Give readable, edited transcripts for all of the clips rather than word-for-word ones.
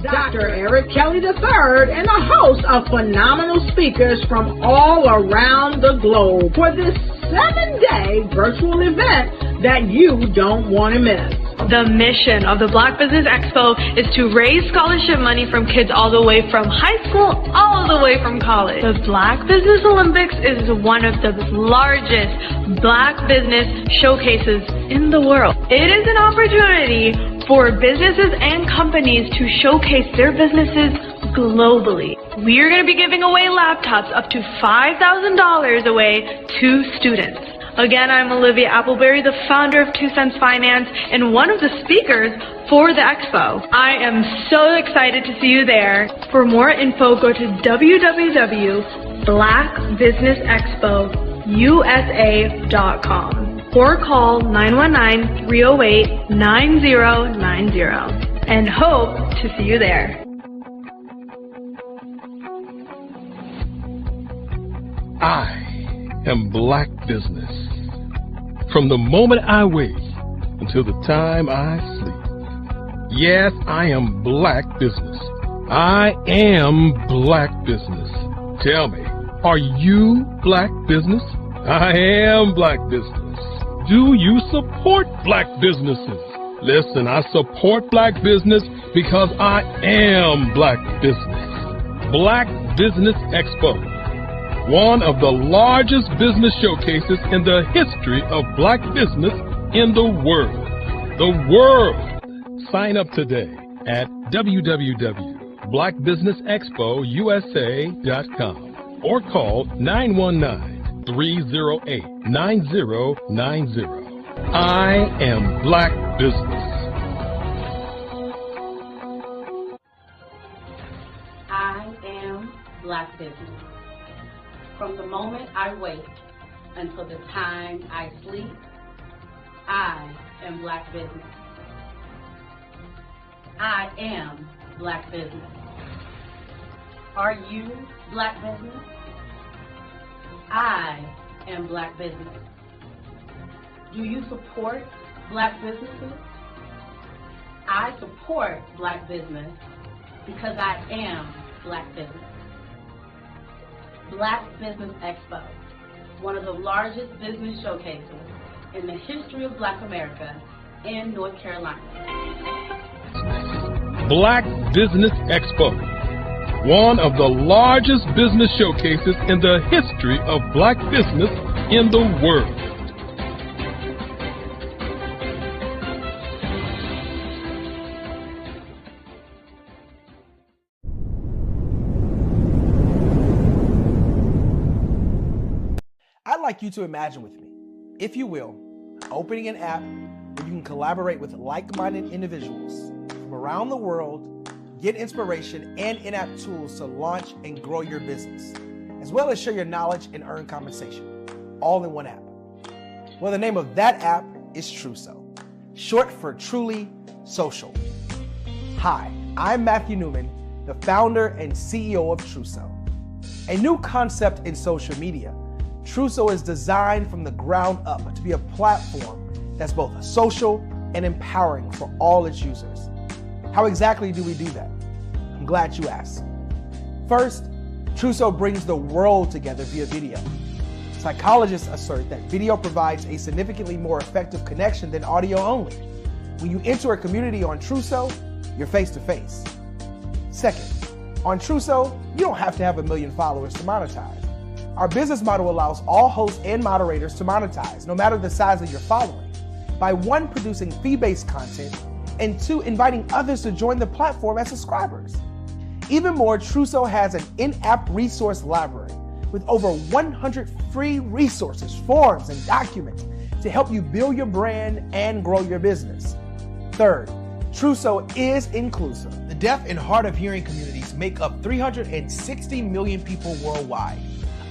Dr. Eric Kelly III and a host of phenomenal speakers from all around the globe for this 7-day virtual event that you don't want to miss. The mission of the Black Business Expo is to raise scholarship money from kids all the way from high school, all the way from college. The Black Business Olympics is one of the largest Black business showcases in the world. It is an opportunity for businesses and companies to showcase their businesses globally. We are going to be giving away laptops up to $5,000 away to students. Again, I'm Olivia Appleberry, the founder of 2 Cents Finance and one of the speakers for the expo. I am so excited to see you there. For more info, go to www.blackbusinessexpousa.com or call 919-308-9090 and hope to see you there. I am Black Business. From the moment I wake until the time I sleep. Yes, I am Black Business. I am Black Business. Tell me, are you Black Business? I am Black Business. Do you support Black businesses? Listen, I support Black business because I am Black Business. Black Business Expo, one of the largest business showcases in the history of Black business in the world. The world! Sign up today at www.blackbusinessexpousa.com or call 919-308-9090. I am Black Business. I am Black Business. From the moment I wake until the time I sleep, I am Black Business. I am Black Business. Are you Black Business? I am Black Business. Do you support Black businesses? I support Black business because I am Black Business. Black Business Expo, one of the largest business showcases in the history of Black America in North Carolina. Black Business Expo, one of the largest business showcases in the history of Black business in the world. I'd like you to imagine with me, if you will, opening an app where you can collaborate with like-minded individuals from around the world, get inspiration and in-app tools to launch and grow your business, as well as share your knowledge and earn compensation, all in one app. Well, the name of that app is Truso, short for Truly Social. Hi, I'm Matthew Newman, the founder and CEO of Truso, a new concept in social media. Truso is designed from the ground up to be a platform that's both social and empowering for all its users. How exactly do we do that? I'm glad you asked. First, Truso brings the world together via video. Psychologists assert that video provides a significantly more effective connection than audio only. When you enter a community on Truso, you're face to face. Second, on Truso, you don't have to have 1 million followers to monetize. Our business model allows all hosts and moderators to monetize, no matter the size of your following, by 1, producing fee-based content, and 2, inviting others to join the platform as subscribers. Even more, Truso has an in-app resource library with over 100 free resources, forms, and documents to help you build your brand and grow your business. Third, Truso is inclusive. The deaf and hard of hearing communities make up 360 million people worldwide.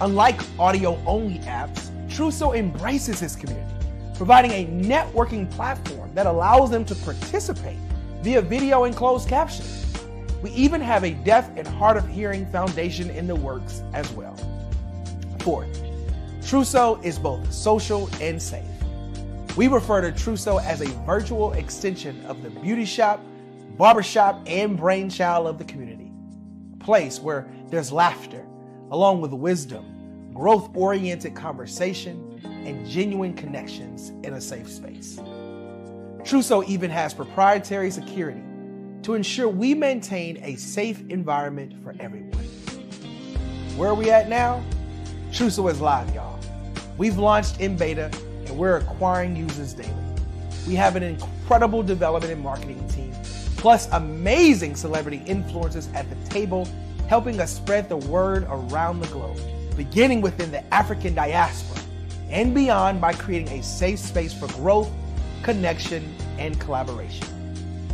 Unlike audio-only apps, Truso embraces this community, providing a networking platform that allows them to participate via video and closed captioning. We even have a deaf and hard of hearing foundation in the works as well. Fourth, Truso is both social and safe. We refer to Truso as a virtual extension of the beauty shop, barbershop and brainchild of the community. A place where there's laughter, along with wisdom, growth-oriented conversation, and genuine connections in a safe space. Trousseau even has proprietary security to ensure we maintain a safe environment for everyone. Where are we at now? Trousseau is live, y'all. We've launched in beta and we're acquiring users daily. We have an incredible development and marketing team, plus amazing celebrity influencers at the table, helping us spread the word around the globe, beginning within the African diaspora and beyond by creating a safe space for growth, connection, and collaboration.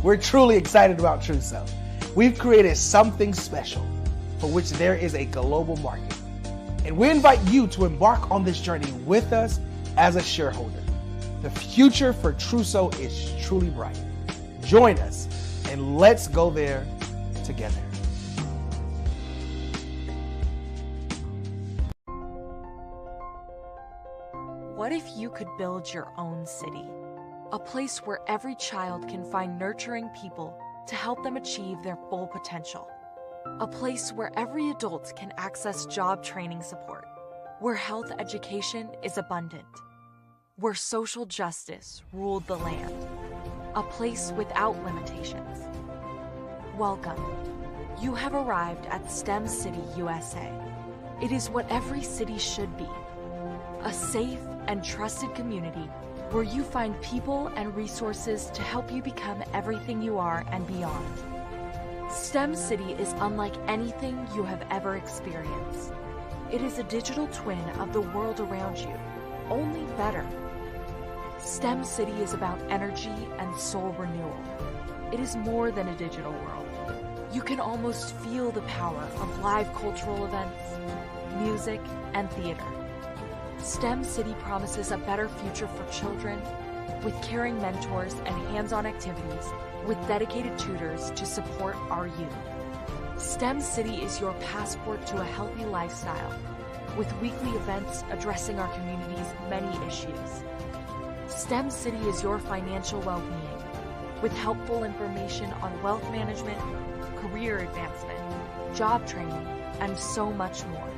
We're truly excited about Trousseau. We've created something special for which there is a global market. And we invite you to embark on this journey with us as a shareholder. The future for Trousseau is truly bright. Join us and let's go there together. What if you could build your own city? A place where every child can find nurturing people to help them achieve their full potential. A place where every adult can access job training support. Where health education is abundant. Where social justice ruled the land. A place without limitations. Welcome. You have arrived at STEM City USA. It is what every city should be. A safe and trusted community where you find people and resources to help you become everything you are and beyond. STEM City is unlike anything you have ever experienced. It is a digital twin of the world around you, only better. STEM City is about energy and soul renewal. It is more than a digital world. You can almost feel the power of live cultural events, music, and theater. STEM City promises a better future for children with caring mentors and hands-on activities with dedicated tutors to support our youth. STEM City is your passport to a healthy lifestyle with weekly events addressing our community's many issues. STEM City is your financial well-being with helpful information on wealth management, career advancement, job training, and so much more.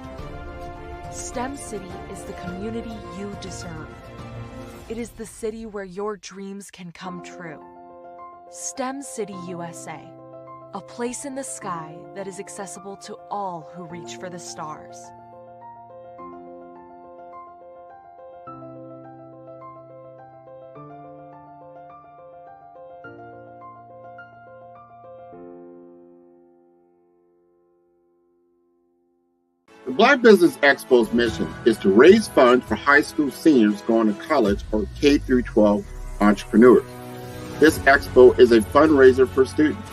STEM City is the community you deserve. It is the city where your dreams can come true. STEM City USA, a place in the sky that is accessible to all who reach for the stars. The Black Business Expo's mission is to raise funds for high school seniors going to college or K-12 entrepreneurs. This expo is a fundraiser for students.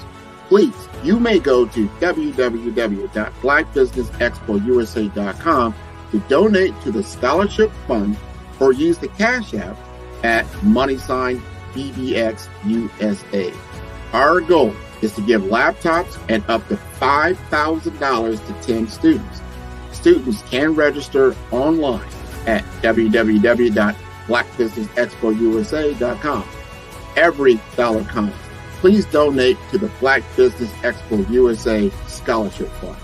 Please, you may go to www.blackbusinessexpousa.com to donate to the scholarship fund or use the Cash App at $BBXUSA. Our goal is to give laptops and up to $5,000 to 10 students. Students can register online at www.blackbusinessexpousa.com. Every dollar counts. Please donate to the Black Business Expo USA Scholarship Fund.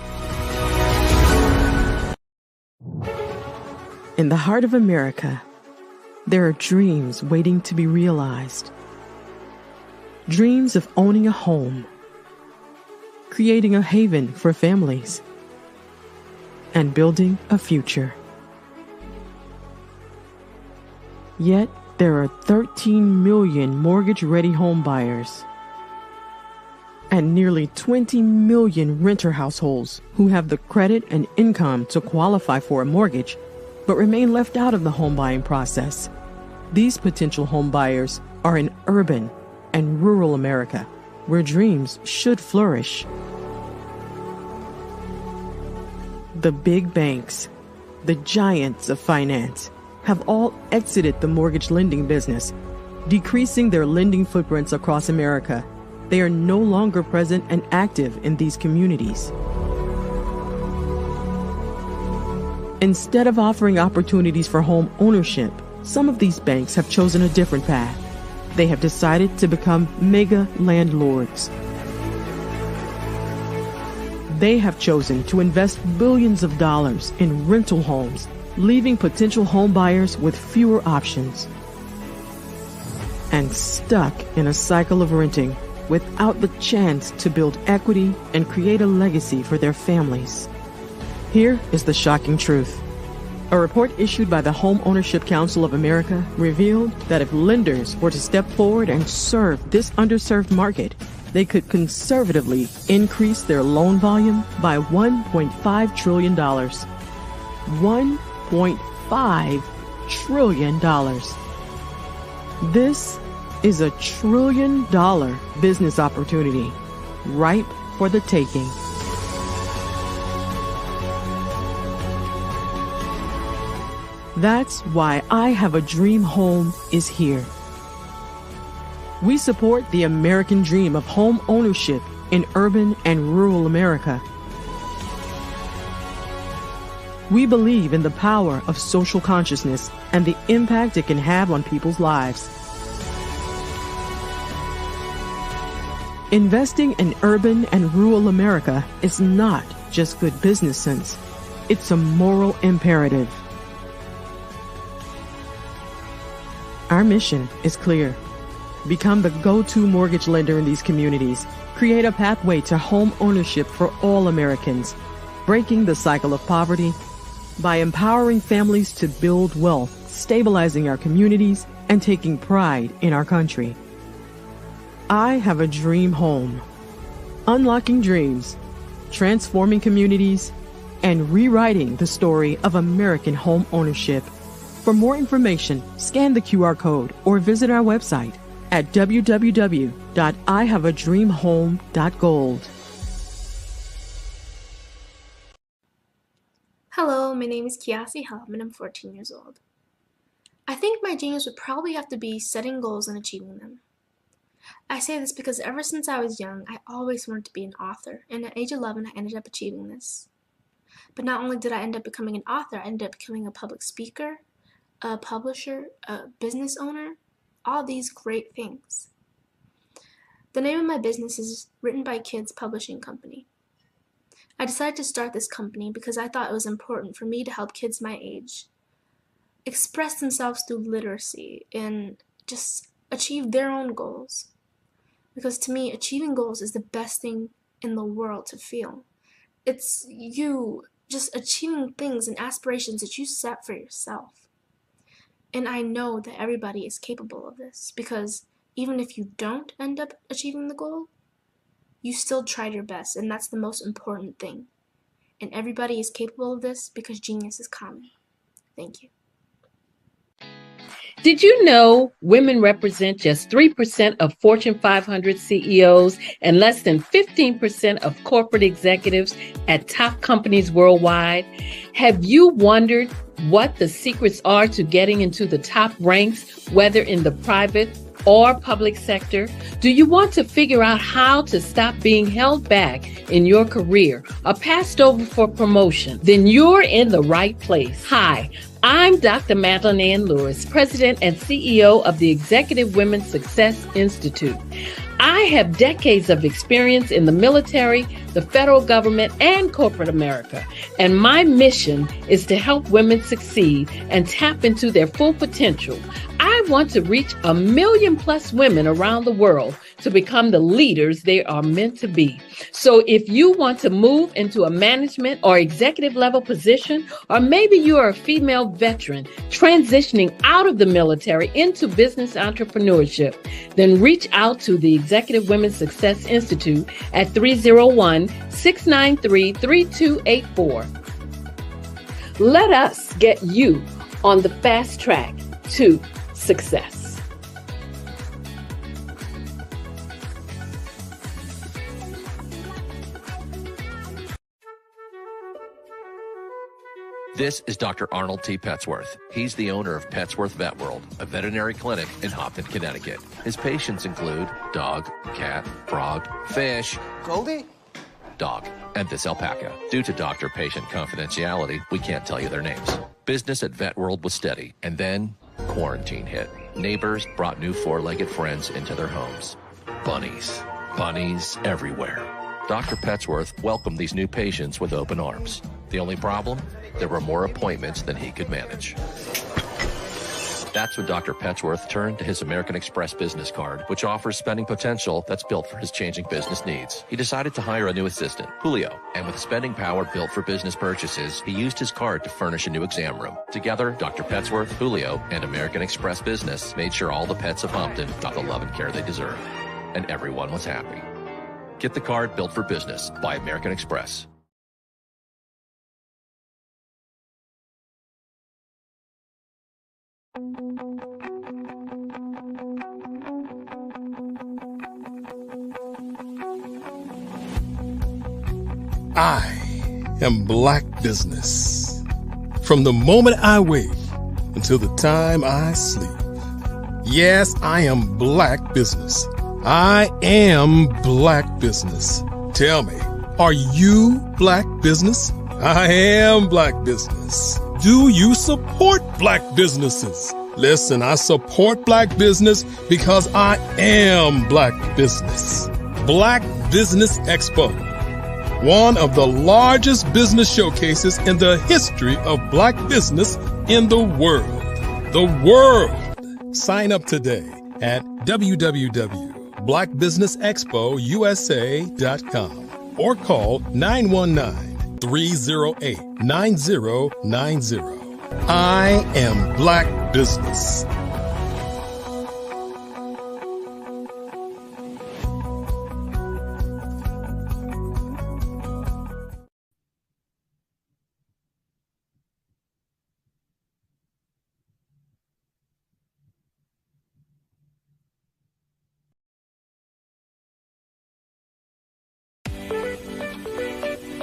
In the heart of America, there are dreams waiting to be realized. Dreams of owning a home, creating a haven for families, and building a future. Yet, there are 13 million mortgage-ready home buyers and nearly 20 million renter households who have the credit and income to qualify for a mortgage but remain left out of the home buying process. These potential home buyers are in urban and rural America, where dreams should flourish. The big banks, the giants of finance, have all exited the mortgage lending business, decreasing their lending footprints across America. They are no longer present and active in these communities. Instead of offering opportunities for home ownership, some of these banks have chosen a different path. They have decided to become mega landlords. They have chosen to invest billions of dollars in rental homes, leaving potential home buyers with fewer options and stuck in a cycle of renting without the chance to build equity and create a legacy for their families. Here is the shocking truth. A report issued by the Home Ownership Council of America revealed that if lenders were to step forward and serve this underserved market, they could conservatively increase their loan volume by $1.5 trillion. $1.5 trillion. This is $1 trillion business opportunity, ripe for the taking. That's why I Have a Dream Home is here. We support the American dream of home ownership in urban and rural America. We believe in the power of social consciousness and the impact it can have on people's lives. Investing in urban and rural America is not just good business sense. It's a moral imperative. Our mission is clear. Become the go-to mortgage lender in these communities. Create a pathway to home ownership for all Americans, breaking the cycle of poverty by empowering families to build wealth, stabilizing our communities, and taking pride in our country. I Have a Dream Home. Unlocking dreams, transforming communities, and rewriting the story of American home ownership. For more information, scan the QR code or visit our website at www.ihaveadreamhome.gold. Hello, my name is Kiasi Helm and I'm 14 years old. I think my genius would probably have to be setting goals and achieving them. I say this because ever since I was young, I always wanted to be an author, and at age 11 I ended up achieving this. But not only did I end up becoming an author, I ended up becoming a public speaker, a publisher, a business owner, all these great things. The name of my business is Written by Kids Publishing Company. I decided to start this company because I thought it was important for me to help kids my age express themselves through literacy and just achieve their own goals. Because to me, achieving goals is the best thing in the world to feel. It's you just achieving things and aspirations that you set for yourself. And I know that everybody is capable of this, because even if you don't end up achieving the goal, you still tried your best, and that's the most important thing. And everybody is capable of this because genius is common. Thank you. Did you know women represent just 3% of Fortune 500 CEOs and less than 15% of corporate executives at top companies worldwide? Have you wondered what the secrets are to getting into the top ranks, whether in the private or public sector? Do you want to figure out how to stop being held back in your career or passed over for promotion? Then you're in the right place. Hi, I'm Dr. Madeline Ann Lewis, President and CEO of the Executive Women's Success Institute. I have decades of experience in the military, the federal government, and corporate America, and my mission is to help women succeed and tap into their full potential. I want to reach 1 million plus women around the world to become the leaders they are meant to be. So if you want to move into a management or executive level position, or maybe you are a female veteran transitioning out of the military into business entrepreneurship, then reach out to the Executive Women's Success Institute at 301-693-3284. Let us get you on the fast track to success. This is Dr. Arnold T. Petsworth. He's the owner of Petsworth Vet World, a veterinary clinic in Hopton, Connecticut. His patients include dog, cat, frog, fish, Goldie, dog, and this alpaca. Due to doctor-patient confidentiality, we can't tell you their names. Business at Vet World was steady, and then quarantine hit. Neighbors brought new four-legged friends into their homes. Bunnies. Bunnies everywhere. Dr. Petsworth welcomed these new patients with open arms. The only problem? There were more appointments than he could manage. That's when Dr. Petsworth turned to his American Express business card, which offers spending potential that's built for his changing business needs. He decided to hire a new assistant, Julio, and with spending power built for business purchases, he used his card to furnish a new exam room. Together, Dr. Petsworth, Julio, and American Express Business made sure all the pets of Humpton got the love and care they deserved. And everyone was happy. Get the card built for business by American Express. I am Black Business. From the moment I wake until the time I sleep. Yes, I am Black Business. I am Black Business. Tell me, are you Black Business? I am Black Business. Do you support Black businesses? Listen, I support Black business because I am Black Business. Black Business Expo, one of the largest business showcases in the history of Black business in the world. The world. Sign up today at www.blackbusinessexpousa.com or call 919-308-9090. I am Black Business.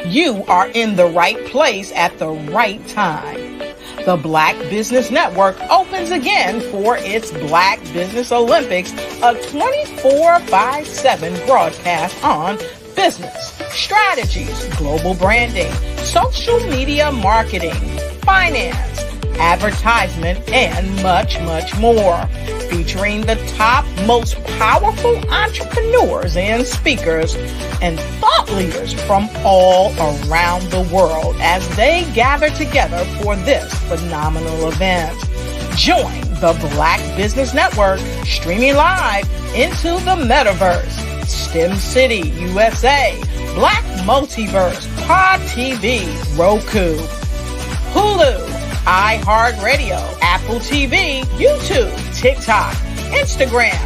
You are in the right place at the right time. The Black Business Network opens again for its Black Business Olympics, a 24/7 broadcast on business, strategies, global branding, social media marketing, finance, advertisement, and much, much more. Featuring the top, most powerful entrepreneurs and speakers and thought leaders from all around the world as they gather together for this phenomenal event. Join the Black Business Network streaming live into the metaverse, STEM City, USA, Black Multiverse, Pod TV, Roku, Hulu, iHeartRadio, Apple TV, YouTube, TikTok, Instagram,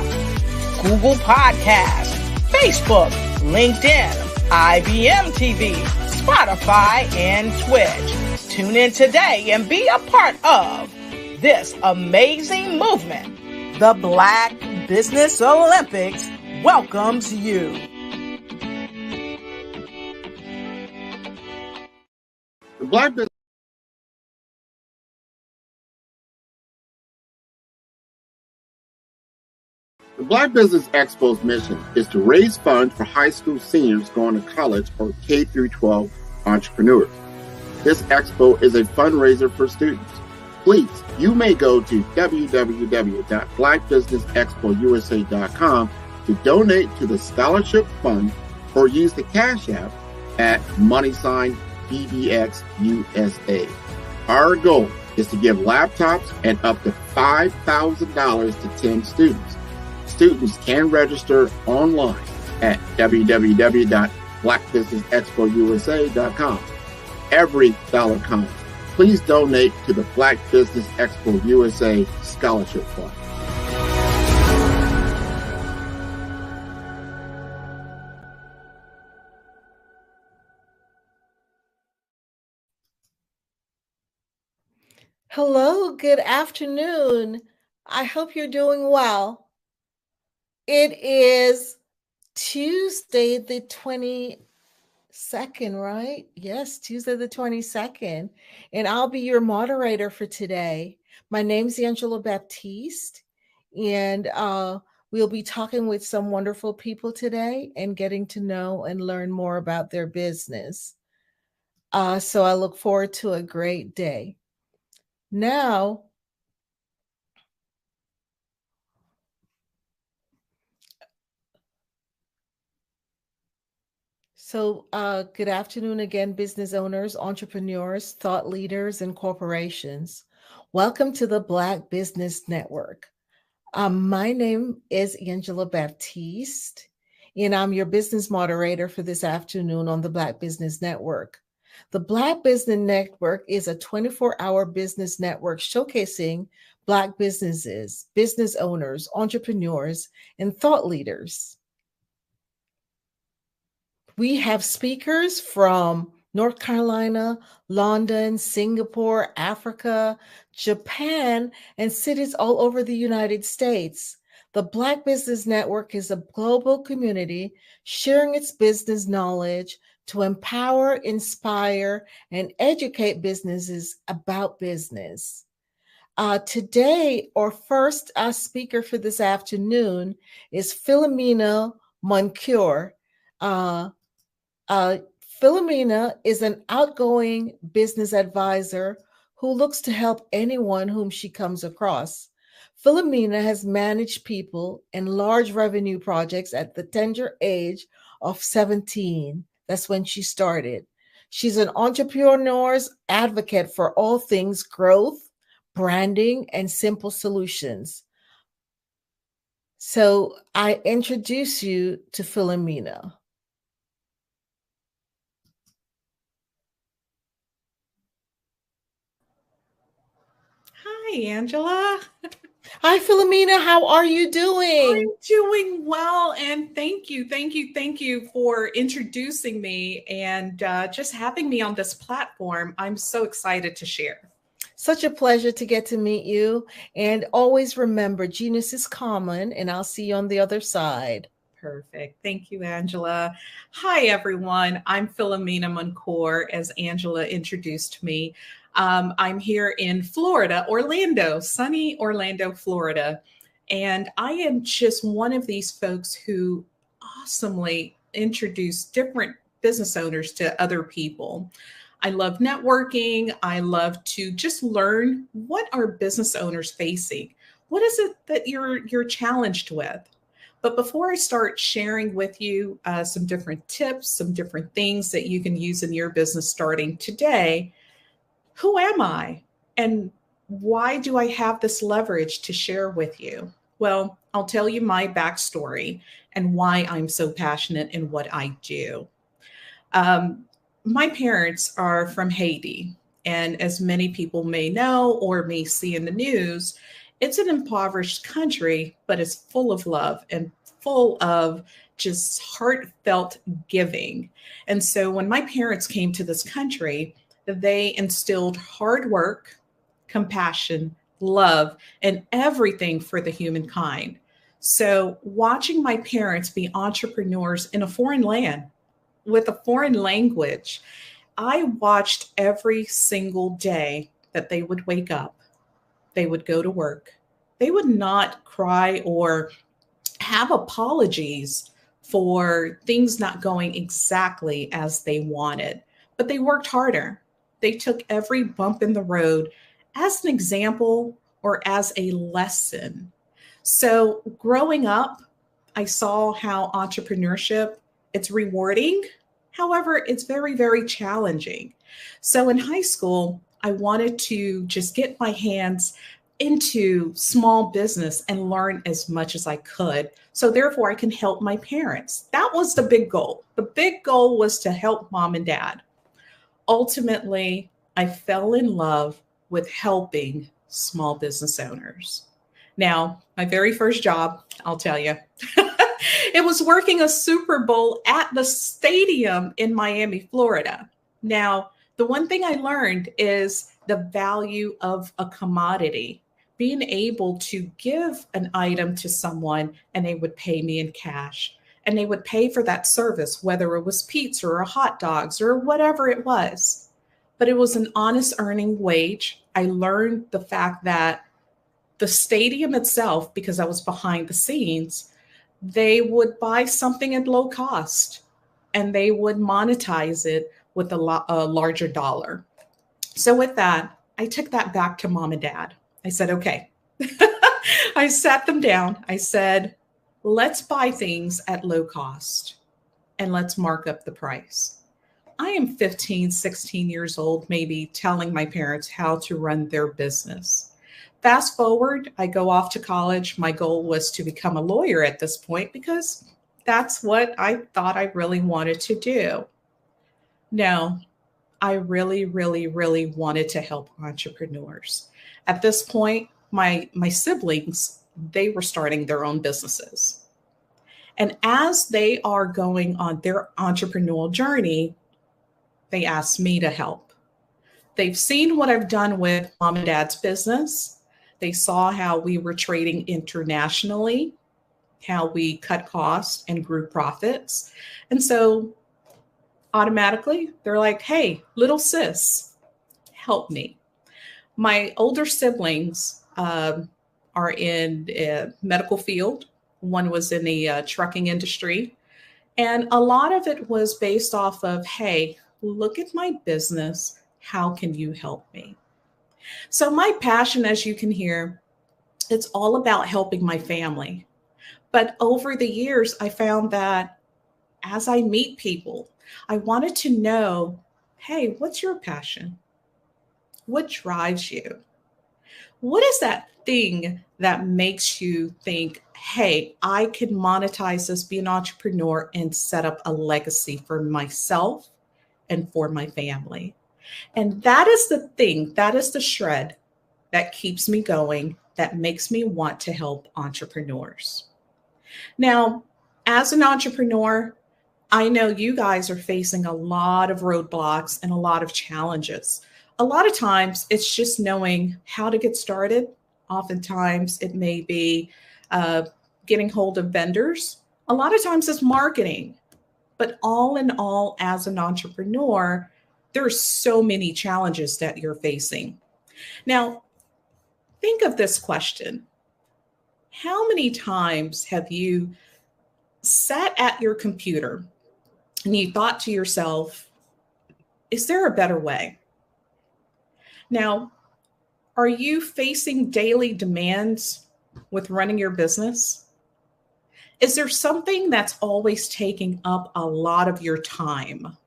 Google Podcasts, Facebook, LinkedIn, IBM TV, Spotify, and Twitch. Tune in today and be a part of this amazing movement. The Black Business Olympics welcomes you. The Black Business The Black Business Expo's mission is to raise funds for high school seniors going to college or K through 12 entrepreneurs. This expo is a fundraiser for students. Please, you may go to www.blackbusinessexpousa.com to donate to the scholarship fund or use the Cash App at $BBXUSA. Our goal is to give laptops and up to $5,000 to 10 students. Students can register online at www.blackbusinessexpousa.com. Every dollar counts. Please donate to the Black Business Expo USA Scholarship Fund. Hello, good afternoon. I hope you're doing well. It is Tuesday the 22nd, right? Yes, Tuesday the 22nd. And I'll be your moderator for today. My name's Angela Baptiste, and we'll be talking with some wonderful people today and getting to know and learn more about their business. So I look forward to a great day. Now, So, good afternoon again, business owners, entrepreneurs, thought leaders, and corporations. Welcome to the Black Business Network. My name is Angela Baptiste, and I'm your business moderator for this afternoon on the Black Business Network. The Black Business Network is a 24-hour business network showcasing Black businesses, business owners, entrepreneurs, and thought leaders. We have speakers from North Carolina, London, Singapore, Africa, Japan, and cities all over the United States. The Black Business Network is a global community sharing its business knowledge to empower, inspire, and educate businesses about business. Today, our first speaker for this afternoon is Philomena Moncure. Philomena is an outgoing business advisor who looks to help anyone whom she comes across. Philomena has managed people in large revenue projects at the tender age of 17. That's when she started. She's an entrepreneur's advocate for all things growth, branding, and simple solutions. So I introduce you to Philomena. Hi, Angela. Hi, Philomena. How are you doing? I'm doing well, and thank you for introducing me and just having me on this platform. I'm so excited to share. Such a pleasure to get to meet you. And always remember, genius is common, and I'll see you on the other side. Perfect. Thank you, Angela. Hi, everyone. I'm Philomena Moncure, as Angela introduced me. I'm here in Florida, Orlando, sunny Orlando, Florida. And I am just one of these folks who awesomely introduce different business owners to other people. I love networking. I love to just learn what are business owners facing. What is it that you're challenged with? But before I start sharing with you some different tips, some different things that you can use in your business starting today, who am I? And why do I have this leverage to share with you? Well, I'll tell you my backstory and why I'm so passionate in what I do. My parents are from Haiti. And as many people may know or may see in the news, it's an impoverished country, but it's full of love and full of just heartfelt giving. And so when my parents came to this country, they instilled hard work, compassion, love, and everything for the humankind. So watching my parents be entrepreneurs in a foreign land with a foreign language, I watched every single day that they would wake up, they would go to work. They would not cry or have apologies for things not going exactly as they wanted, but they worked harder. They took every bump in the road as an example or as a lesson. So growing up, I saw how entrepreneurship, it's rewarding. However, it's very, very challenging. So in high school, I wanted to just get my hands into small business and learn as much as I could. So therefore I can help my parents. That was the big goal. The big goal was to help mom and dad. Ultimately, I fell in love with helping small business owners. Now, my very first job, I'll tell you, it was working a Super Bowl at the stadium in Miami, Florida. Now, the one thing I learned is the value of a commodity, being able to give an item to someone and they would pay me in cash. And they would pay for that service, whether it was pizza or hot dogs or whatever it was. But it was an honest earning wage. I learned the fact that the stadium itself, because I was behind the scenes, they would buy something at low cost and they would monetize it with a larger dollar. So with that, I took that back to mom and dad. I said, okay. I sat them down. I said, let's buy things at low cost. and let's mark up the price. I am 15, 16 years old, maybe telling my parents how to run their business. Fast forward, I go off to college. My goal was to become a lawyer at this point because that's what I thought I really wanted to do. No, I really, really, really wanted to help entrepreneurs. At this point, my siblings, they were starting their own businesses. And as they are going on their entrepreneurial journey, they asked me to help. They've seen what I've done with mom and dad's business. They saw how we were trading internationally, how we cut costs and grew profits. And so automatically, they're like, hey, little sis, help me. My older siblings are in a medical field. One was in the trucking industry. And a lot of it was based off of, hey, look at my business. How can you help me? So my passion, as you can hear, it's all about helping my family. But over the years, I found that as I meet people, I wanted to know, hey, what's your passion? What drives you? What is that thing that makes you think, hey, I can monetize this, be an entrepreneur, and set up a legacy for myself and for my family? And that is the thing, that is the shred that keeps me going, that makes me want to help entrepreneurs. Now, as an entrepreneur, I know you guys are facing a lot of roadblocks and a lot of challenges. A lot of times it's just knowing how to get started. Oftentimes it may be getting hold of vendors. A lot of times it's marketing. But all in all, as an entrepreneur, there are so many challenges that you're facing. Now, think of this question. How many times have you sat at your computer and you thought to yourself, is there a better way? Now, are you facing daily demands with running your business? Is there something that's always taking up a lot of your time?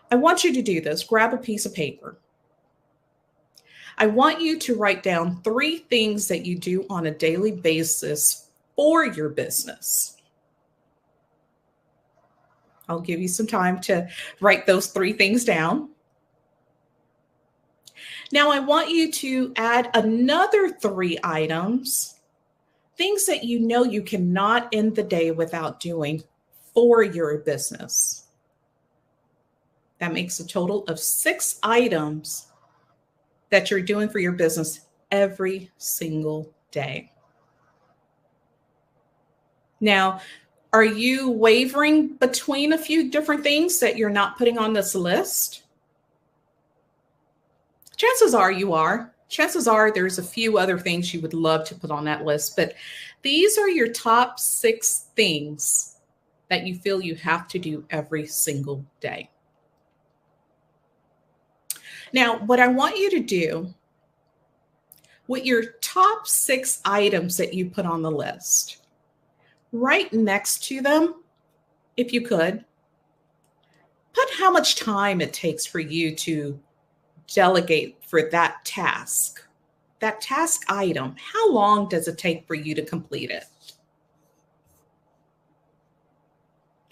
I want you to do this. Grab a piece of paper. I want you to write down 3 things that you do on a daily basis for your business. I'll give you some time to write those 3 things down. Now, I want you to add another 3 items, things that you know you cannot end the day without doing for your business. That makes a total of 6 items that you're doing for your business every single day. Now, are you wavering between a few different things that you're not putting on this list? Chances are you are. Chances are there's a few other things you would love to put on that list, but these are your top 6 things that you feel you have to do every single day. Now, what I want you to do with your top 6 items that you put on the list, right next to them, if you could, put how much time it takes for you to delegate for that task item. How long does it take for you to complete it?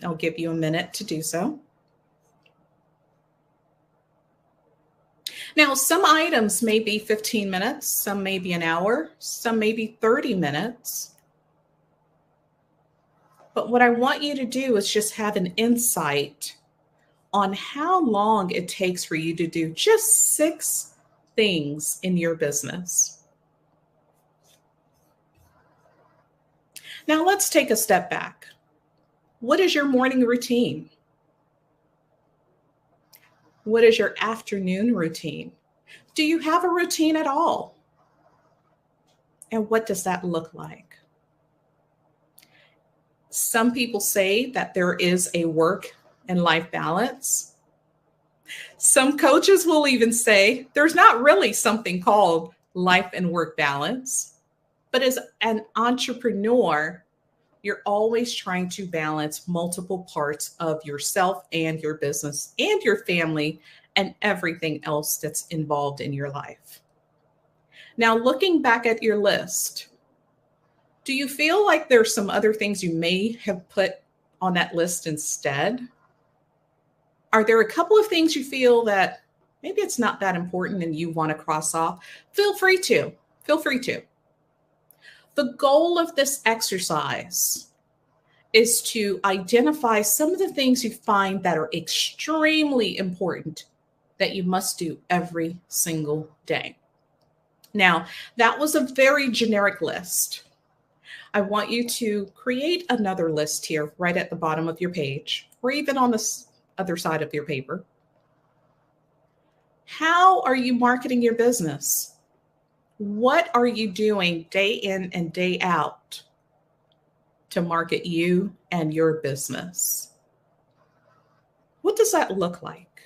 I'll give you a minute to do so. Now, some items may be 15 minutes, some may be an hour, some may be 30 minutes. But what I want you to do is just have an insight on how long it takes for you to do just 6 things in your business. Now, let's take a step back. What is your morning routine? What is your afternoon routine? Do you have a routine at all? And what does that look like? Some people say that there is a work and life balance. Some coaches will even say there's not really something called life and work balance. But as an entrepreneur, You're always trying to balance multiple parts of yourself and your business and your family and everything else that's involved in your life. Now, looking back at your list, do you feel like there's some other things you may have put on that list instead? Are there a couple of things you feel that maybe it's not that important and you want to cross off? Feel free to. The goal of this exercise is to identify some of the things you find that are extremely important that you must do every single day. Now, that was a very generic list. I want you to create another list here right at the bottom of your page, or even on the other side of your paper. How are you marketing your business? What are you doing day in and day out to market you and your business? What does that look like?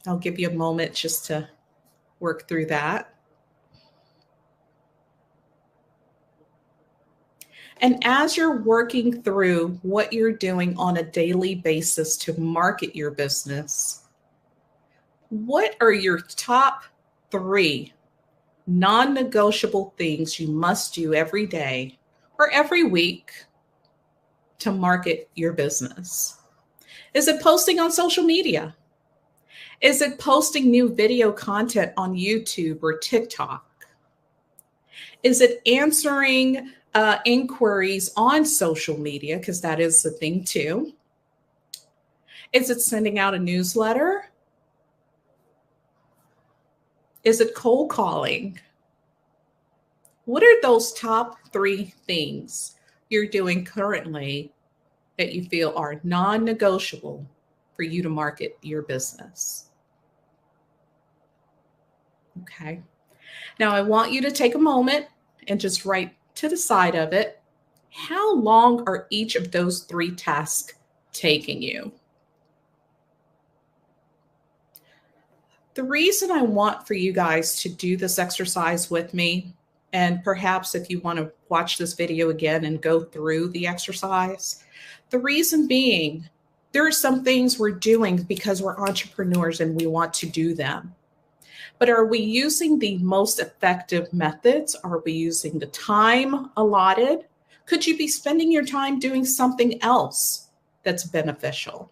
I'll give you a moment just to work through that. And as you're working through what you're doing on a daily basis to market your business, what are your top 3 non-negotiable things you must do every day or every week to market your business? Is it posting on social media? Is it posting new video content on YouTube or TikTok? Is it answering inquiries on social media? Because that is the thing too. Is it sending out a newsletter? Is it cold calling? What are those top 3 things you're doing currently that you feel are non-negotiable for you to market your business? Okay. Now I want you to take a moment and just write to the side of it, how long are each of those 3 tasks taking you? The reason I want for you guys to do this exercise with me, and perhaps if you want to watch this video again and go through the exercise, the reason being, there are some things we're doing because we're entrepreneurs and we want to do them. But are we using the most effective methods? Are we using the time allotted? Could you be spending your time doing something else that's beneficial?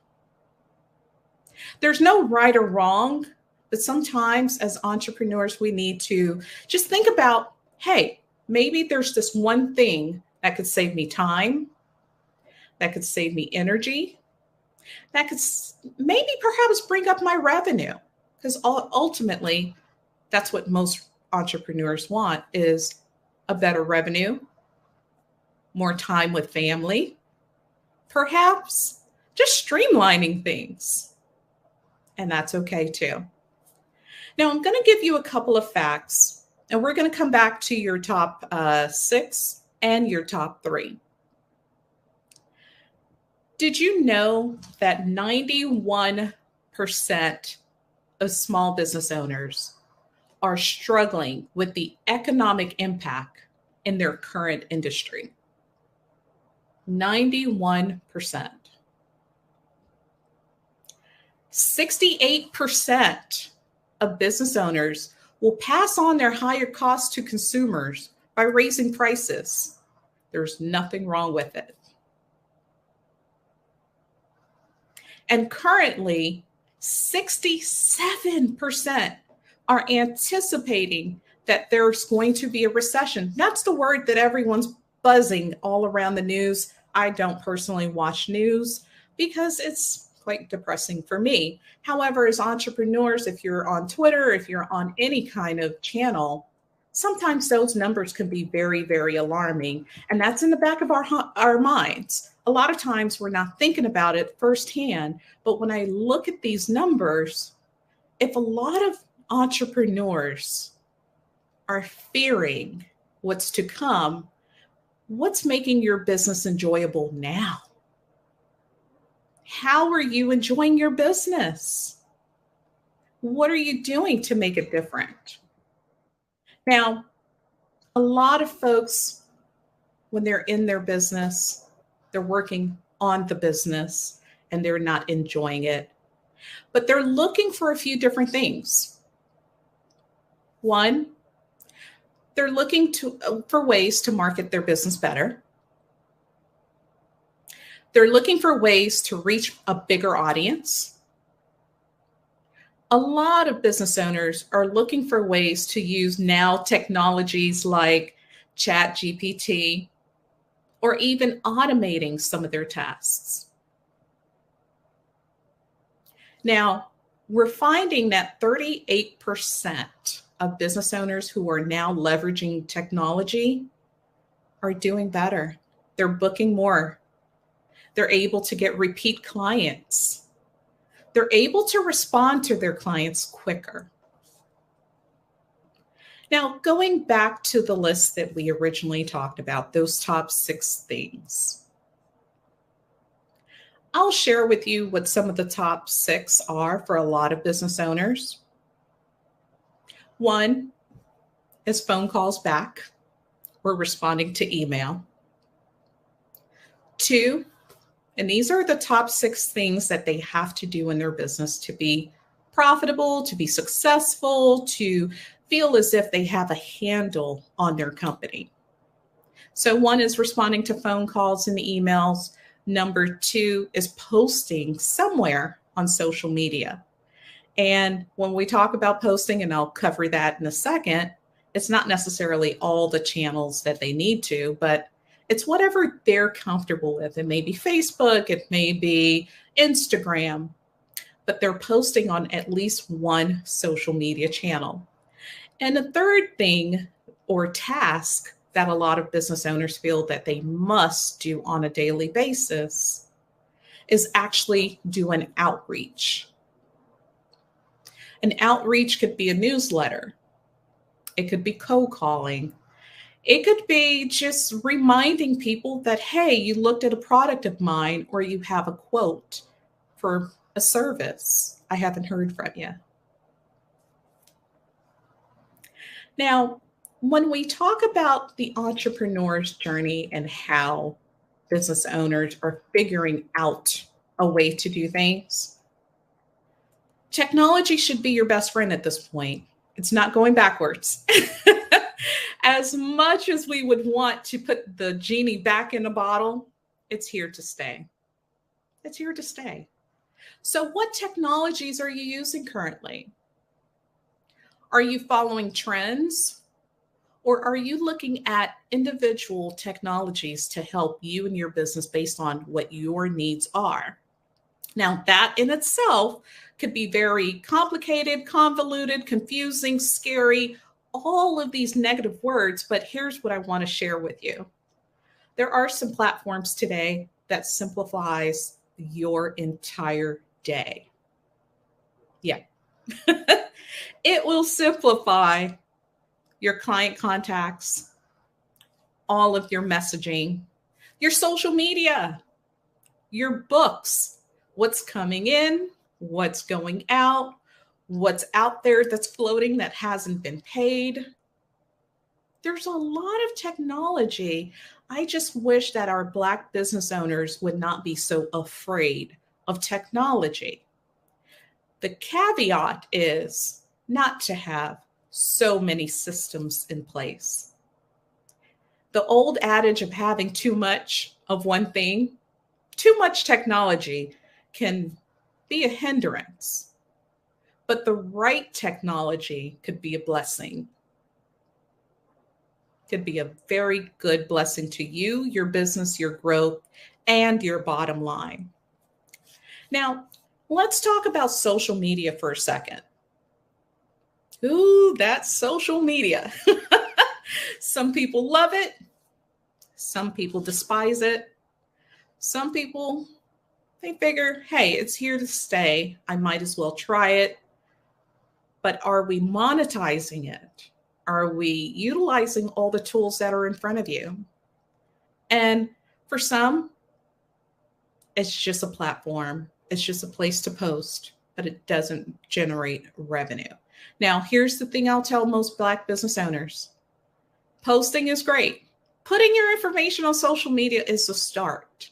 There's no right or wrong, but sometimes as entrepreneurs, we need to just think about, hey, maybe there's this one thing that could save me time, that could save me energy, that could maybe perhaps bring up my revenue. Because ultimately, that's what most entrepreneurs want, is a better revenue, more time with family, perhaps just streamlining things. And that's okay too. Now, I'm going to give you a couple of facts, and we're going to come back to your top 6 and your top 3. Did you know that 91% of small business owners are struggling with the economic impact in their current industry? 91%. 68% of business owners will pass on their higher costs to consumers by raising prices. There's nothing wrong with it. And currently, 67% are anticipating that there's going to be a recession. That's the word that everyone's buzzing all around the news. I don't personally watch news because it's quite depressing for me. However, as entrepreneurs, if you're on Twitter, if you're on any kind of channel, sometimes those numbers can be very, very alarming. And that's in the back of our minds. A lot of times we're not thinking about it firsthand. But when I look at these numbers, if a lot of entrepreneurs are fearing what's to come, what's making your business enjoyable now? How are you enjoying your business? What are you doing to make it different? Now, a lot of folks when they're in their business, they're working on the business and they're not enjoying it. But they're looking for a few different things. One, they're looking for ways to market their business better. They're looking for ways to reach a bigger audience. A lot of business owners are looking for ways to use now technologies like ChatGPT or even automating some of their tasks. Now, we're finding that 38% of business owners who are now leveraging technology are doing better. They're booking more. They're able to get repeat clients. They're able to respond to their clients quicker. Now, going back to the list that we originally talked about, those top 6 things, I'll share with you what some of the top 6 are for a lot of business owners. 1 is phone calls back or responding to email. 2, and these are the top 6 things that they have to do in their business to be profitable, to be successful, to feel as if they have a handle on their company. So 1 is responding to phone calls and emails. Number 2 is posting somewhere on social media. And when we talk about posting, and I'll cover that in a second, it's not necessarily all the channels that they need to, but it's whatever they're comfortable with. It may be Facebook, it may be Instagram, but they're posting on at least one social media channel. And the third thing or task that a lot of business owners feel that they must do on a daily basis is actually do an outreach. An outreach could be a newsletter. It could be cold calling. It could be just reminding people that, hey, you looked at a product of mine or you have a quote for a service. I haven't heard from you. Now, when we talk about the entrepreneur's journey and how business owners are figuring out a way to do things, technology should be your best friend at this point. It's not going backwards. As much as we would want to put the genie back in the bottle, it's here to stay. It's here to stay. So what technologies are you using currently? Are you following trends? Or are you looking at individual technologies to help you and your business based on what your needs are? Now, that in itself could be very complicated, convoluted, confusing, scary, all of these negative words, but here's what I want to share with you. There are some platforms today that simplifies your entire day. Yeah. It will simplify your client contacts, all of your messaging, your social media, your books, what's coming in, what's going out, what's out there that's floating that hasn't been paid. There's a lot of technology. I just wish that our Black business owners would not be so afraid of technology. The caveat is not to have so many systems in place. The old adage of having too much of one thing, too much technology can be a hindrance. But the right technology could be a blessing. Could be a very good blessing to you, your business, your growth, and your bottom line. Now, let's talk about social media for a second. Ooh, that's social media. Some people love it. Some people despise it. Some people, they figure, hey, it's here to stay. I might as well try it. But are we monetizing it? Are we utilizing all the tools that are in front of you? And for some, it's just a platform. It's just a place to post, but it doesn't generate revenue. Now, here's the thing I'll tell most Black business owners. Posting is great. Putting your information on social media is a start,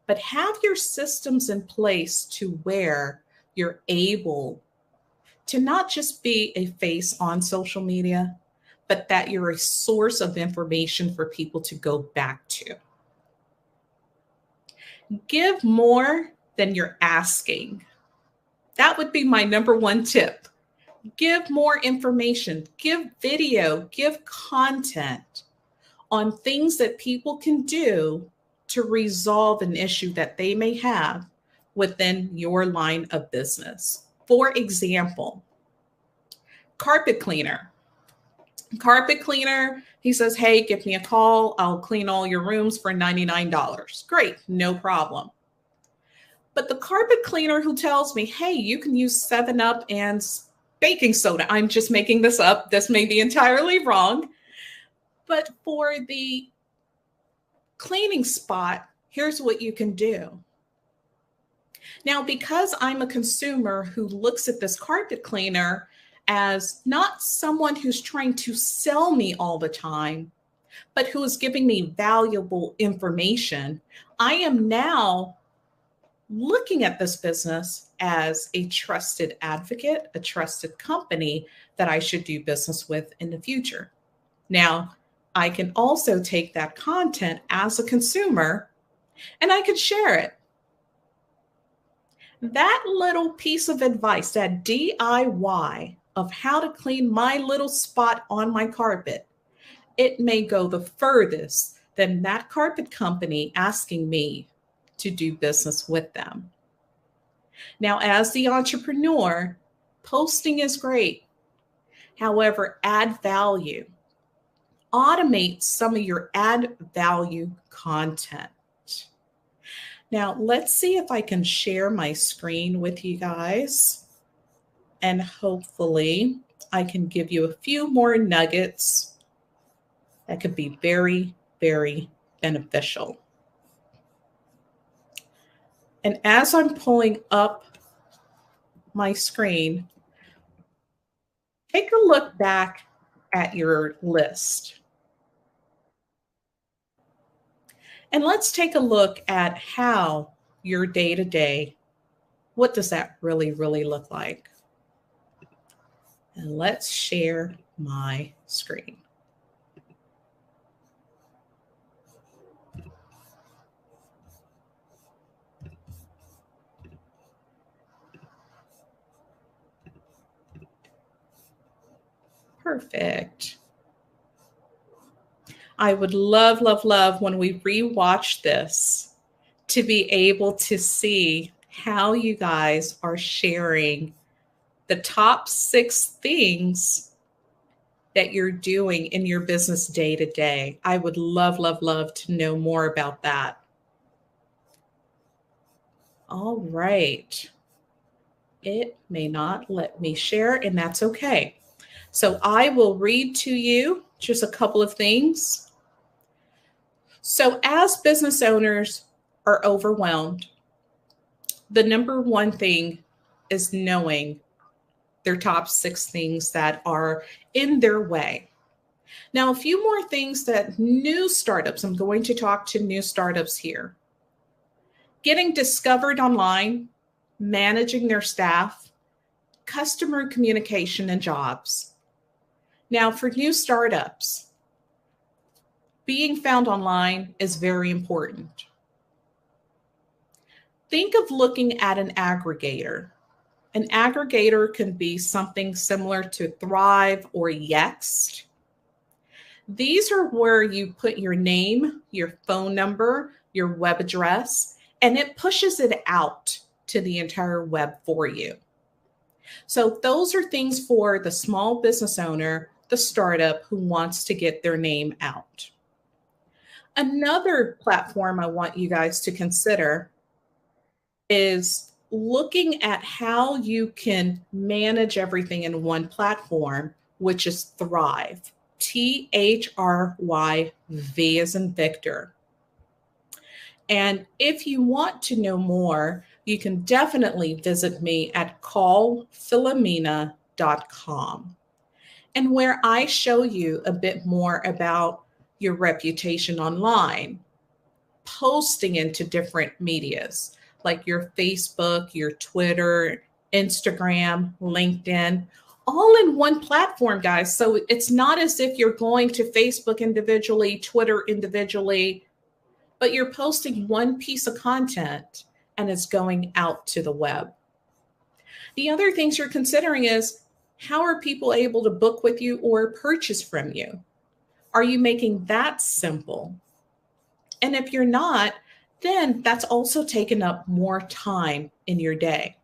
but have your systems in place to where you're able to not just be a face on social media, but that you're a source of information for people to go back to. Give more than you're asking. That would be my number one tip. Give more information, give video, give content on things that people can do to resolve an issue that they may have within your line of business. For example, carpet cleaner. Carpet cleaner, he says, hey, give me a call. I'll clean all your rooms for $99. Great, no problem. But the carpet cleaner who tells me, hey, you can use 7-Up and baking soda. I'm just making this up. This may be entirely wrong. But for the cleaning spot, here's what you can do. Now, because I'm a consumer who looks at this carpet cleaner as not someone who's trying to sell me all the time, but who is giving me valuable information, I am now looking at this business as a trusted advocate, a trusted company that I should do business with in the future. Now, I can also take that content as a consumer and I can share it. That little piece of advice, that DIY of how to clean my little spot on my carpet, it may go the furthest than that carpet company asking me to do business with them. Now, as the entrepreneur, posting is great. However, add value. Automate some of your add value content. Now, let's see if I can share my screen with you guys. And hopefully I can give you a few more nuggets that could be very, very beneficial. And as I'm pulling up my screen, take a look back at your list. And let's take a look at how your day-to-day, what does that really look like? And let's share my screen. Perfect. I would love when we rewatch this to be able to see how you guys are sharing the top 6 things that you're doing in your business day to day. I would love to know more about that. All right. It may not let me share, and that's okay. So I will read to you just a couple of things. So as business owners are overwhelmed, the number one thing is knowing their top 6 things that are in their way. Now, a few more things that new startups, I'm going to talk to new startups here. Getting discovered online, managing their staff, customer communication, and jobs. Now, for new startups, being found online is very important. Think of looking at an aggregator. An aggregator can be something similar to Thrive or Yext. These are where you put your name, your phone number, your web address, and it pushes it out to the entire web for you. So those are things for the small business owner, the startup who wants to get their name out. Another platform I want you guys to consider is looking at how you can manage everything in one platform, which is Thrive. Thry, V as in Victor. And if you want to know more, you can definitely visit me at callphilomena.com, and where I show you a bit more about your reputation online, posting into different medias like your Facebook, your Twitter, Instagram, LinkedIn, all in one platform, guys. So it's not as if you're going to Facebook individually, Twitter individually, but you're posting one piece of content and it's going out to the web. The other things you're considering is, how are people able to book with you or purchase from you? Are you making that simple? And if you're not, then that's also taken up more time in your day.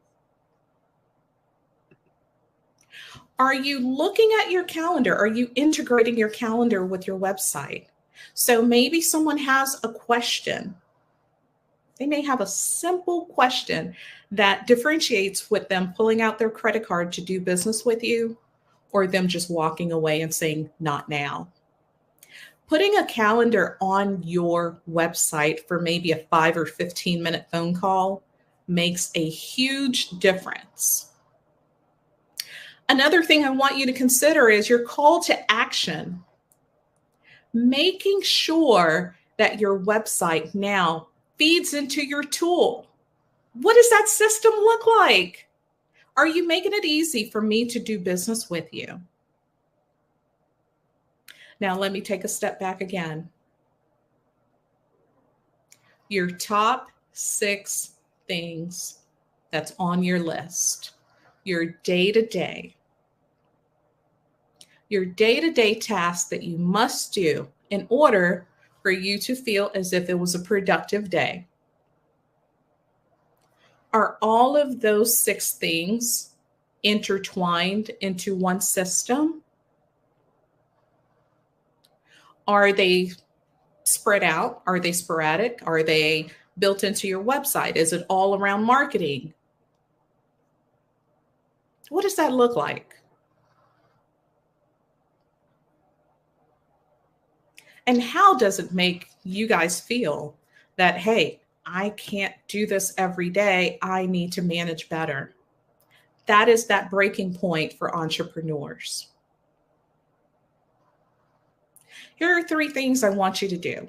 Are you looking at your calendar? Are you integrating your calendar with your website? So maybe someone has a question. They may have a simple question that differentiates with them pulling out their credit card to do business with you, or them just walking away and saying, not now. Putting a calendar on your website for maybe a 5 or 15-minute phone call makes a huge difference. Another thing I want you to consider is your call to action. Making sure that your website now feeds into your tool. What does that system look like? Are you making it easy for me to do business with you? Now, let me take a step back again. Your top 6 things that's on your list, your day-to-day tasks that you must do in order for you to feel as if it was a productive day. Are all of those 6 things intertwined into one system? Are they spread out? Are they sporadic? Are they built into your website? Is it all around marketing? What does that look like? And how does it make you guys feel that, hey, I can't do this every day. I need to manage better. That is that breaking point for entrepreneurs. Here are 3 things I want you to do.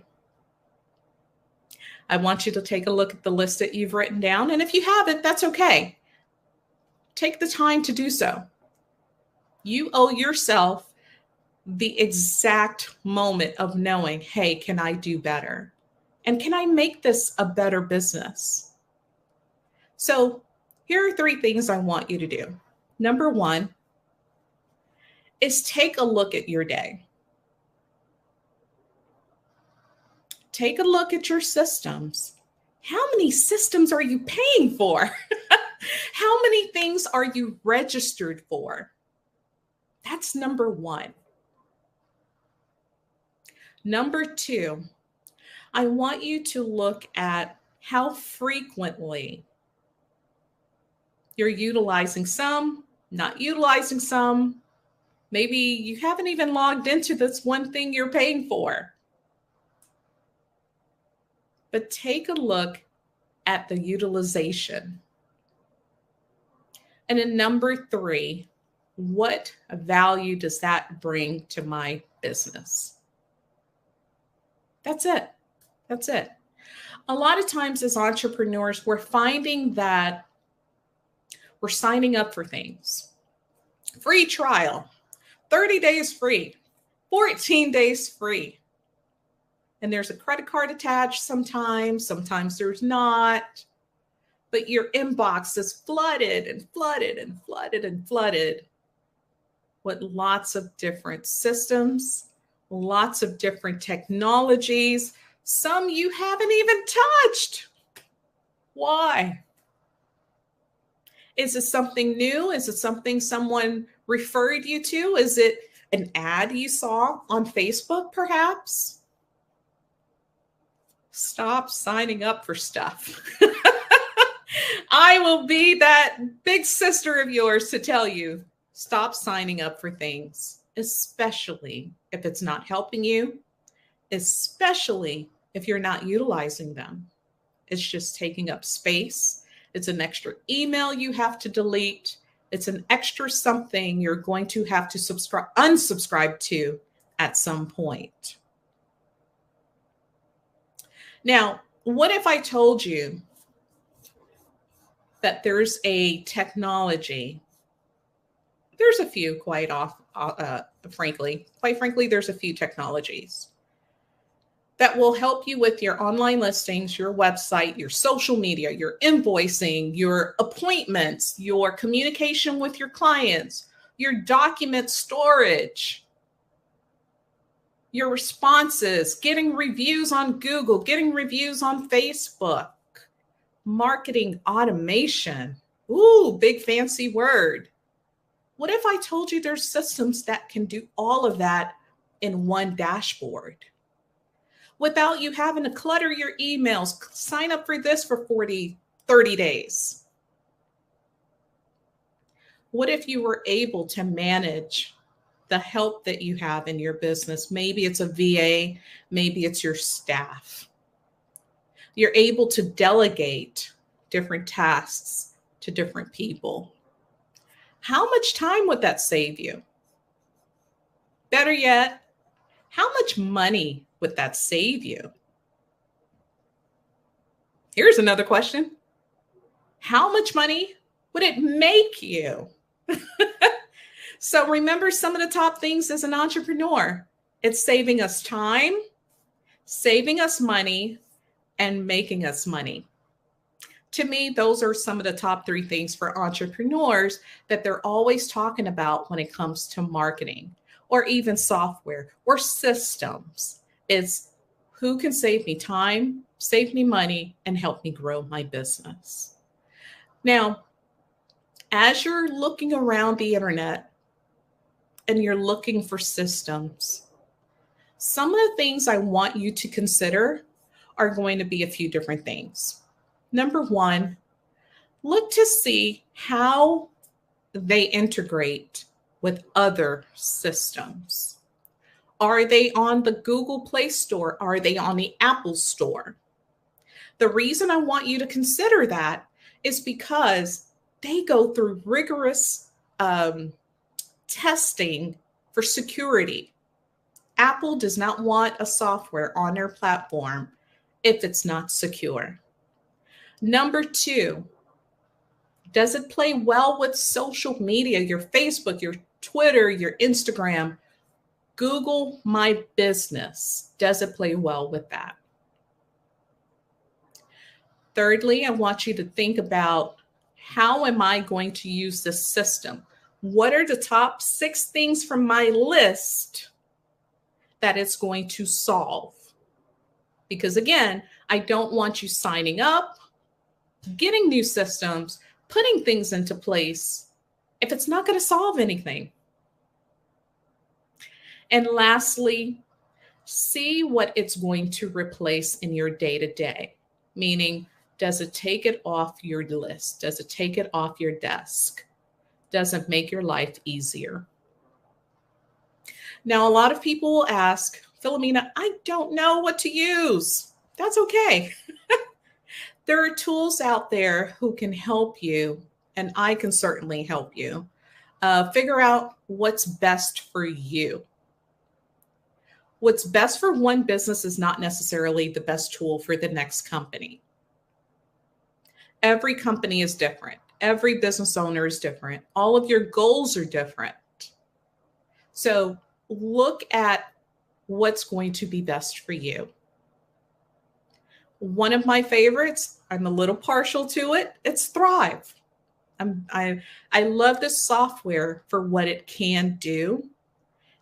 I want you to take a look at the list that you've written down. And if you haven't, that's okay. Take the time to do so. You owe yourself the exact moment of knowing, hey, can I do better? And can I make this a better business? So here are 3 things I want you to do. Number 1 is take a look at your day. Take a look at your systems. How many systems are you paying for? How many things are you registered for? That's number 1. Number 2, I want you to look at how frequently you're utilizing some, not utilizing some. Maybe you haven't even logged into this one thing you're paying for. But take a look at the utilization. And then number 3, what value does that bring to my business? That's it. That's it. A lot of times as entrepreneurs, we're finding that we're signing up for things. Free trial, 30 days free, 14 days free. And there's a credit card attached sometimes there's not. But your inbox is flooded and flooded and flooded and flooded with lots of different systems, lots of different technologies. Some you haven't even touched. Why? Is it something new? Is it something someone referred you to? Is it an ad you saw on Facebook, perhaps? Stop signing up for stuff. I will be that big sister of yours to tell you, stop signing up for things, especially if it's not helping you, especially if you're not utilizing them. It's just taking up space. It's an extra email you have to delete. It's an extra something you're going to have to unsubscribe to at some point. Now, what if I told you that there's a technology? There's a few, quite frankly, there's a few technologies that will help you with your online listings, your website, your social media, your invoicing, your appointments, your communication with your clients, your document storage, your responses, getting reviews on Google, getting reviews on Facebook, marketing automation. Ooh, big fancy word. What if I told you there's systems that can do all of that in one dashboard without you having to clutter your emails, sign up for this for 30 days? What if you were able to manage the help that you have in your business? Maybe it's a VA, maybe it's your staff. You're able to delegate different tasks to different people. How much time would that save you? Better yet, how much money would that save you? Here's another question. How much money would it make you? So remember some of the top things as an entrepreneur. It's saving us time, saving us money, and making us money. To me, those are some of the top 3 things for entrepreneurs that they're always talking about when it comes to marketing or even software or systems. It's who can save me time, save me money, and help me grow my business. Now, as you're looking around the internet and you're looking for systems, some of the things I want you to consider are going to be a few different things. Number 1, look to see how they integrate with other systems. Are they on the Google Play Store? Are they on the Apple Store? The reason I want you to consider that is because they go through rigorous testing for security. Apple does not want a software on their platform if it's not secure. Number 2, does it play well with social media, your Facebook, your Twitter, your Instagram? Google My Business. Does it play well with that? Thirdly, I want you to think about, how am I going to use this system? What are the top 6 things from my list that it's going to solve? Because again, I don't want you signing up, getting new systems, putting things into place if it's not going to solve anything. And lastly, see what it's going to replace in your day-to-day. Meaning, does it take it off your list? Does it take it off your desk? Does it make your life easier? Now, a lot of people will ask, Philomena, I don't know what to use. That's okay. There are tools out there who can help you, and I can certainly help you figure out what's best for you. What's best for one business is not necessarily the best tool for the next company. Every company is different. Every business owner is different. All of your goals are different. So look at what's going to be best for you. One of my favorites, I'm a little partial to it, it's Thrive. I love this software for what it can do,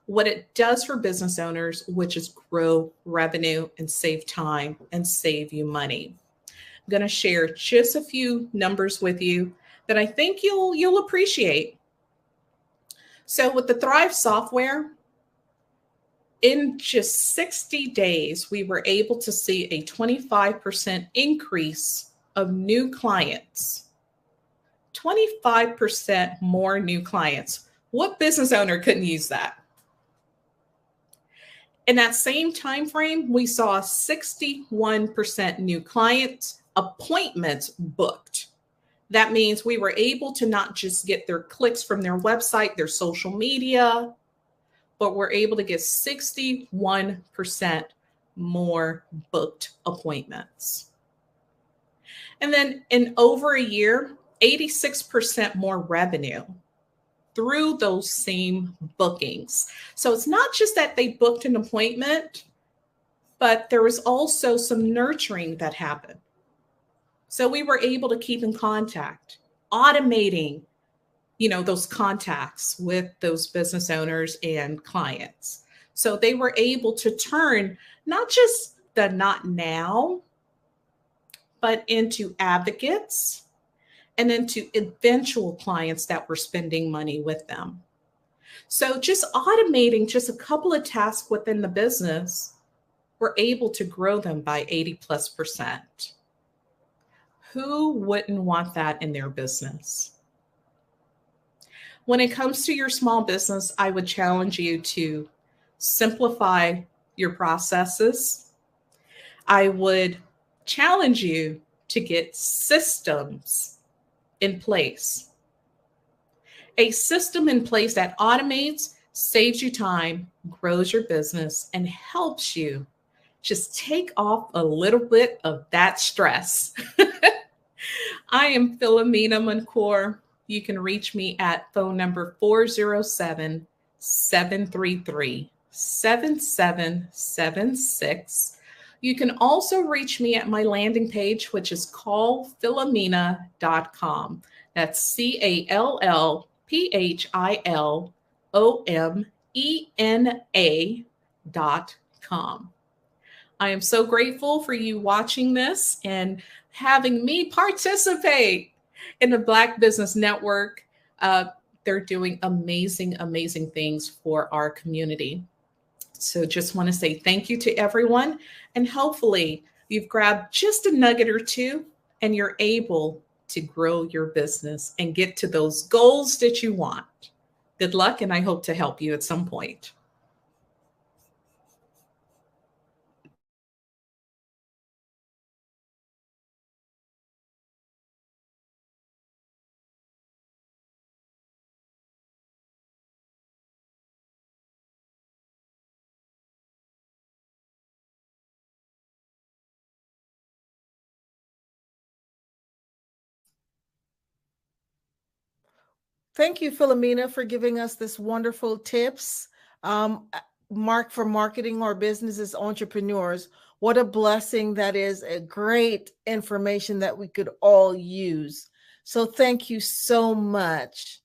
what it does for business owners, which is grow revenue and save time and save you money. I'm going to share just a few numbers with you that I think you'll appreciate. So with the Thrive software, in just 60 days, we were able to see a 25% increase of new clients. 25% more new clients. What business owner couldn't use that? In that same time frame, we saw 61% new clients, appointments booked. That means we were able to not just get their clicks from their website, their social media, but we're able to get 61% more booked appointments. And then in over a year, 86% more revenue through those same bookings. So it's not just that they booked an appointment, but there was also some nurturing that happened. So we were able to keep in contact, automating, those contacts with those business owners and clients. So they were able to turn not just the not now, but into advocates and into eventual clients that were spending money with them. So just automating just a couple of tasks within the business, we're able to grow them by 80+%. Who wouldn't want that in their business? When it comes to your small business, I would challenge you to simplify your processes. I would challenge you to get systems in place. A system in place that automates, saves you time, grows your business, and helps you just take off a little bit of that stress. I am Philomena Mancour. You can reach me at phone number 407-733-7776. You can also reach me at my landing page, which is callphilomena.com. That's CALLPHILOMENA.com. I am so grateful for you watching this and having me participate in the Black Business Network. They're doing amazing, amazing things for our community. So just want to say thank you to everyone. And hopefully you've grabbed just a nugget or two and you're able to grow your business and get to those goals that you want. Good luck, and I hope to help you at some point. Thank you, Philomena, for giving us this wonderful tips. Mark for marketing our business as entrepreneurs. What a blessing that is, a great information that we could all use. So thank you so much.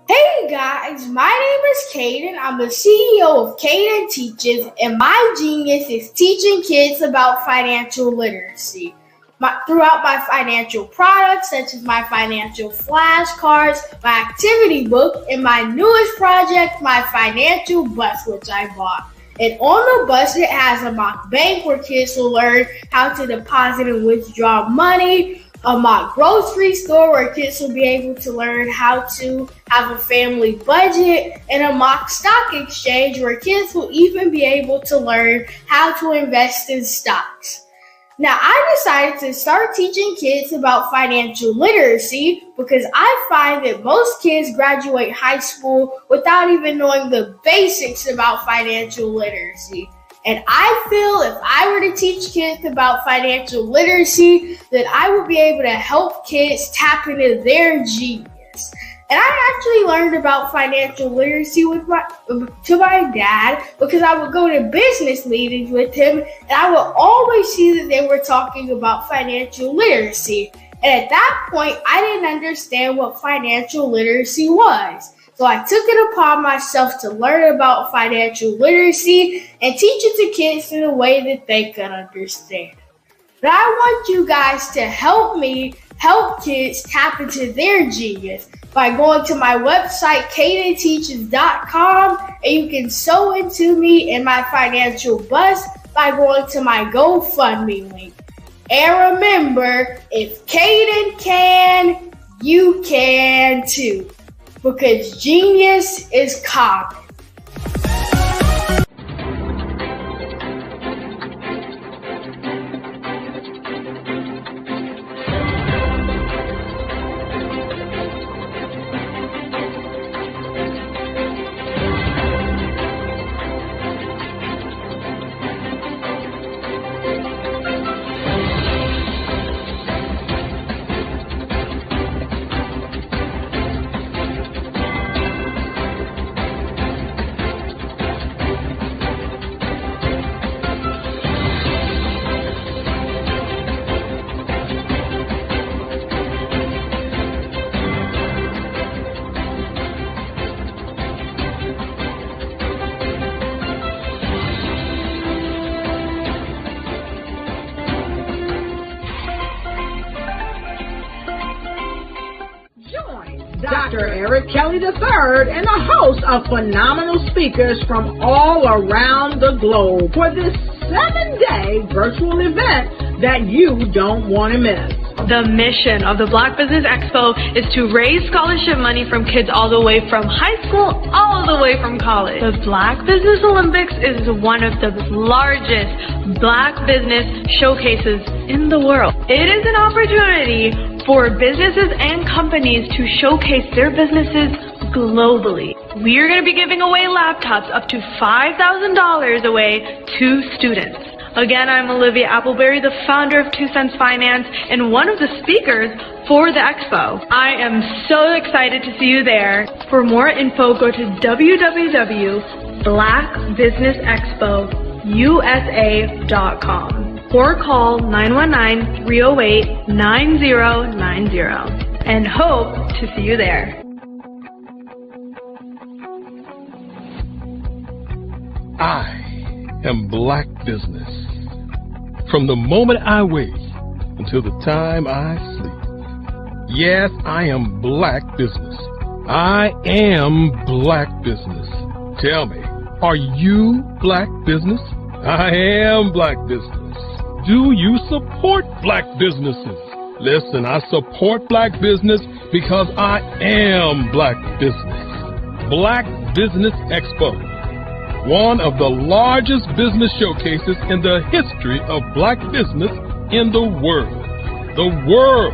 Hey guys, my name is Caden. I'm the CEO of Caden Teaches, and my genius is teaching kids about financial literacy. Throughout my financial products, such as my financial flashcards, my activity book, and my newest project, my financial bus, which I bought. And on the bus, it has a mock bank where kids will learn how to deposit and withdraw money, a mock grocery store where kids will be able to learn how to have a family budget, and a mock stock exchange where kids will even be able to learn how to invest in stocks. Now, I decided to start teaching kids about financial literacy because I find that most kids graduate high school without even knowing the basics about financial literacy. And I feel if I were to teach kids about financial literacy, that I would be able to help kids tap into their genius. And I actually learned about financial literacy to my dad because I would go to business meetings with him and I would always see that they were talking about financial literacy. And at that point, I didn't understand what financial literacy was. So I took it upon myself to learn about financial literacy and teach it to kids in a way that they could understand. But I want you guys to help me help kids tap into their genius by going to my website, cadenteaches.com, and you can sew into me in my financial bus by going to my GoFundMe link. And remember, if Caden can, you can too. Because genius is common. Dr. Eric Kelly III and a host of phenomenal speakers from all around the globe for this 7-day virtual event that you don't want to miss. The mission of the Black Business Expo is to raise scholarship money from kids all the way from high school, all the way from college. The Black Business Olympics is one of the largest Black business showcases in the world. It is an opportunity for businesses and companies to showcase their businesses globally. We are going to be giving away laptops up to $5,000 away to students. Again, I'm Olivia Appleberry, the founder of 2 Cents Finance and one of the speakers for the expo. I am so excited to see you there. For more info, go to www.blackbusinessexpousa.com or call 919-308-9090 and hope to see you there. I am Black Business. From the moment I wake until the time I sleep. Yes, I am Black Business. I am Black Business. Tell me, are you Black Business? I am Black Business. Do you support Black businesses? Listen, I support Black business because I am Black Business. Black Business Expo, one of the largest business showcases in the history of Black business in the world. The world!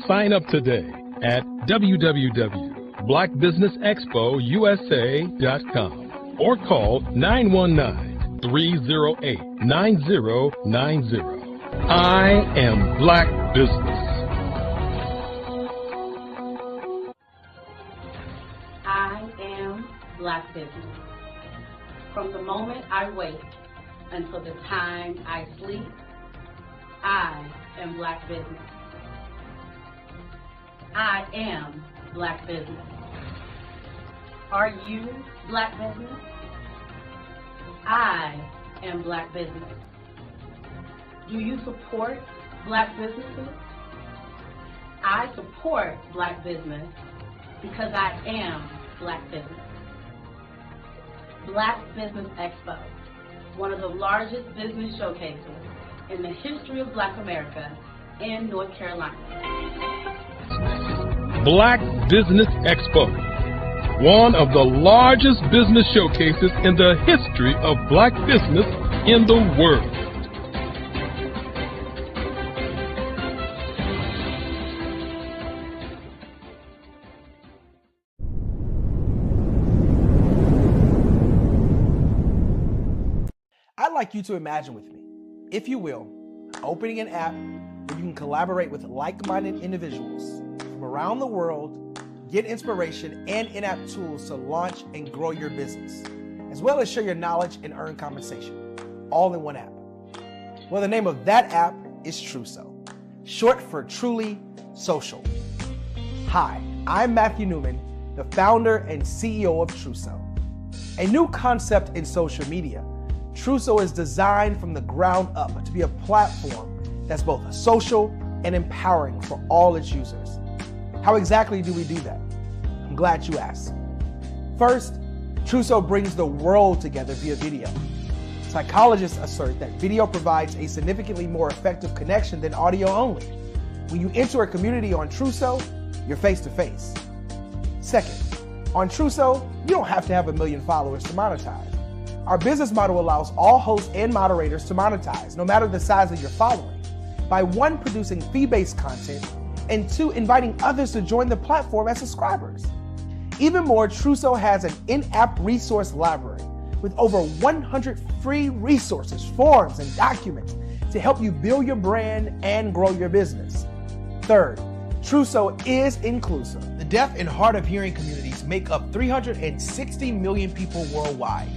Sign up today at www.blackbusinessexpousa.com or call 919-308-9090. I am Black Business. I am Black Business. From the moment I wake until the time I sleep, I am Black Business. I am Black Business. Are you Black Business? I am Black Business. Do you support Black businesses? I support Black business because I am Black Business. Black Business Expo, one of the largest business showcases in the history of Black America in North Carolina. Black Business Expo, one of the largest business showcases in the history of Black business in the world. I'd like you to imagine with me, if you will, opening an app where you can collaborate with like-minded individuals from around the world, get inspiration and in-app tools to launch and grow your business, as well as share your knowledge and earn compensation, all in one app. Well, the name of that app is Truso, short for Truly Social. Hi, I'm Matthew Newman, the founder and CEO of Truso, a new concept in social media. Truso is designed from the ground up to be a platform that's both social and empowering for all its users. How exactly do we do that? I'm glad you asked. First, Truso brings the world together via video. Psychologists assert that video provides a significantly more effective connection than audio only. When you enter a community on Truso, you're face to face. Second, on Truso, you don't have to have 1 million followers to monetize. Our business model allows all hosts and moderators to monetize, no matter the size of your following, by 1, producing fee-based content, and 2, inviting others to join the platform as subscribers. Even more, Truso has an in-app resource library with over 100 free resources, forms, and documents to help you build your brand and grow your business. Third, Truso is inclusive. The deaf and hard of hearing communities make up 360 million people worldwide.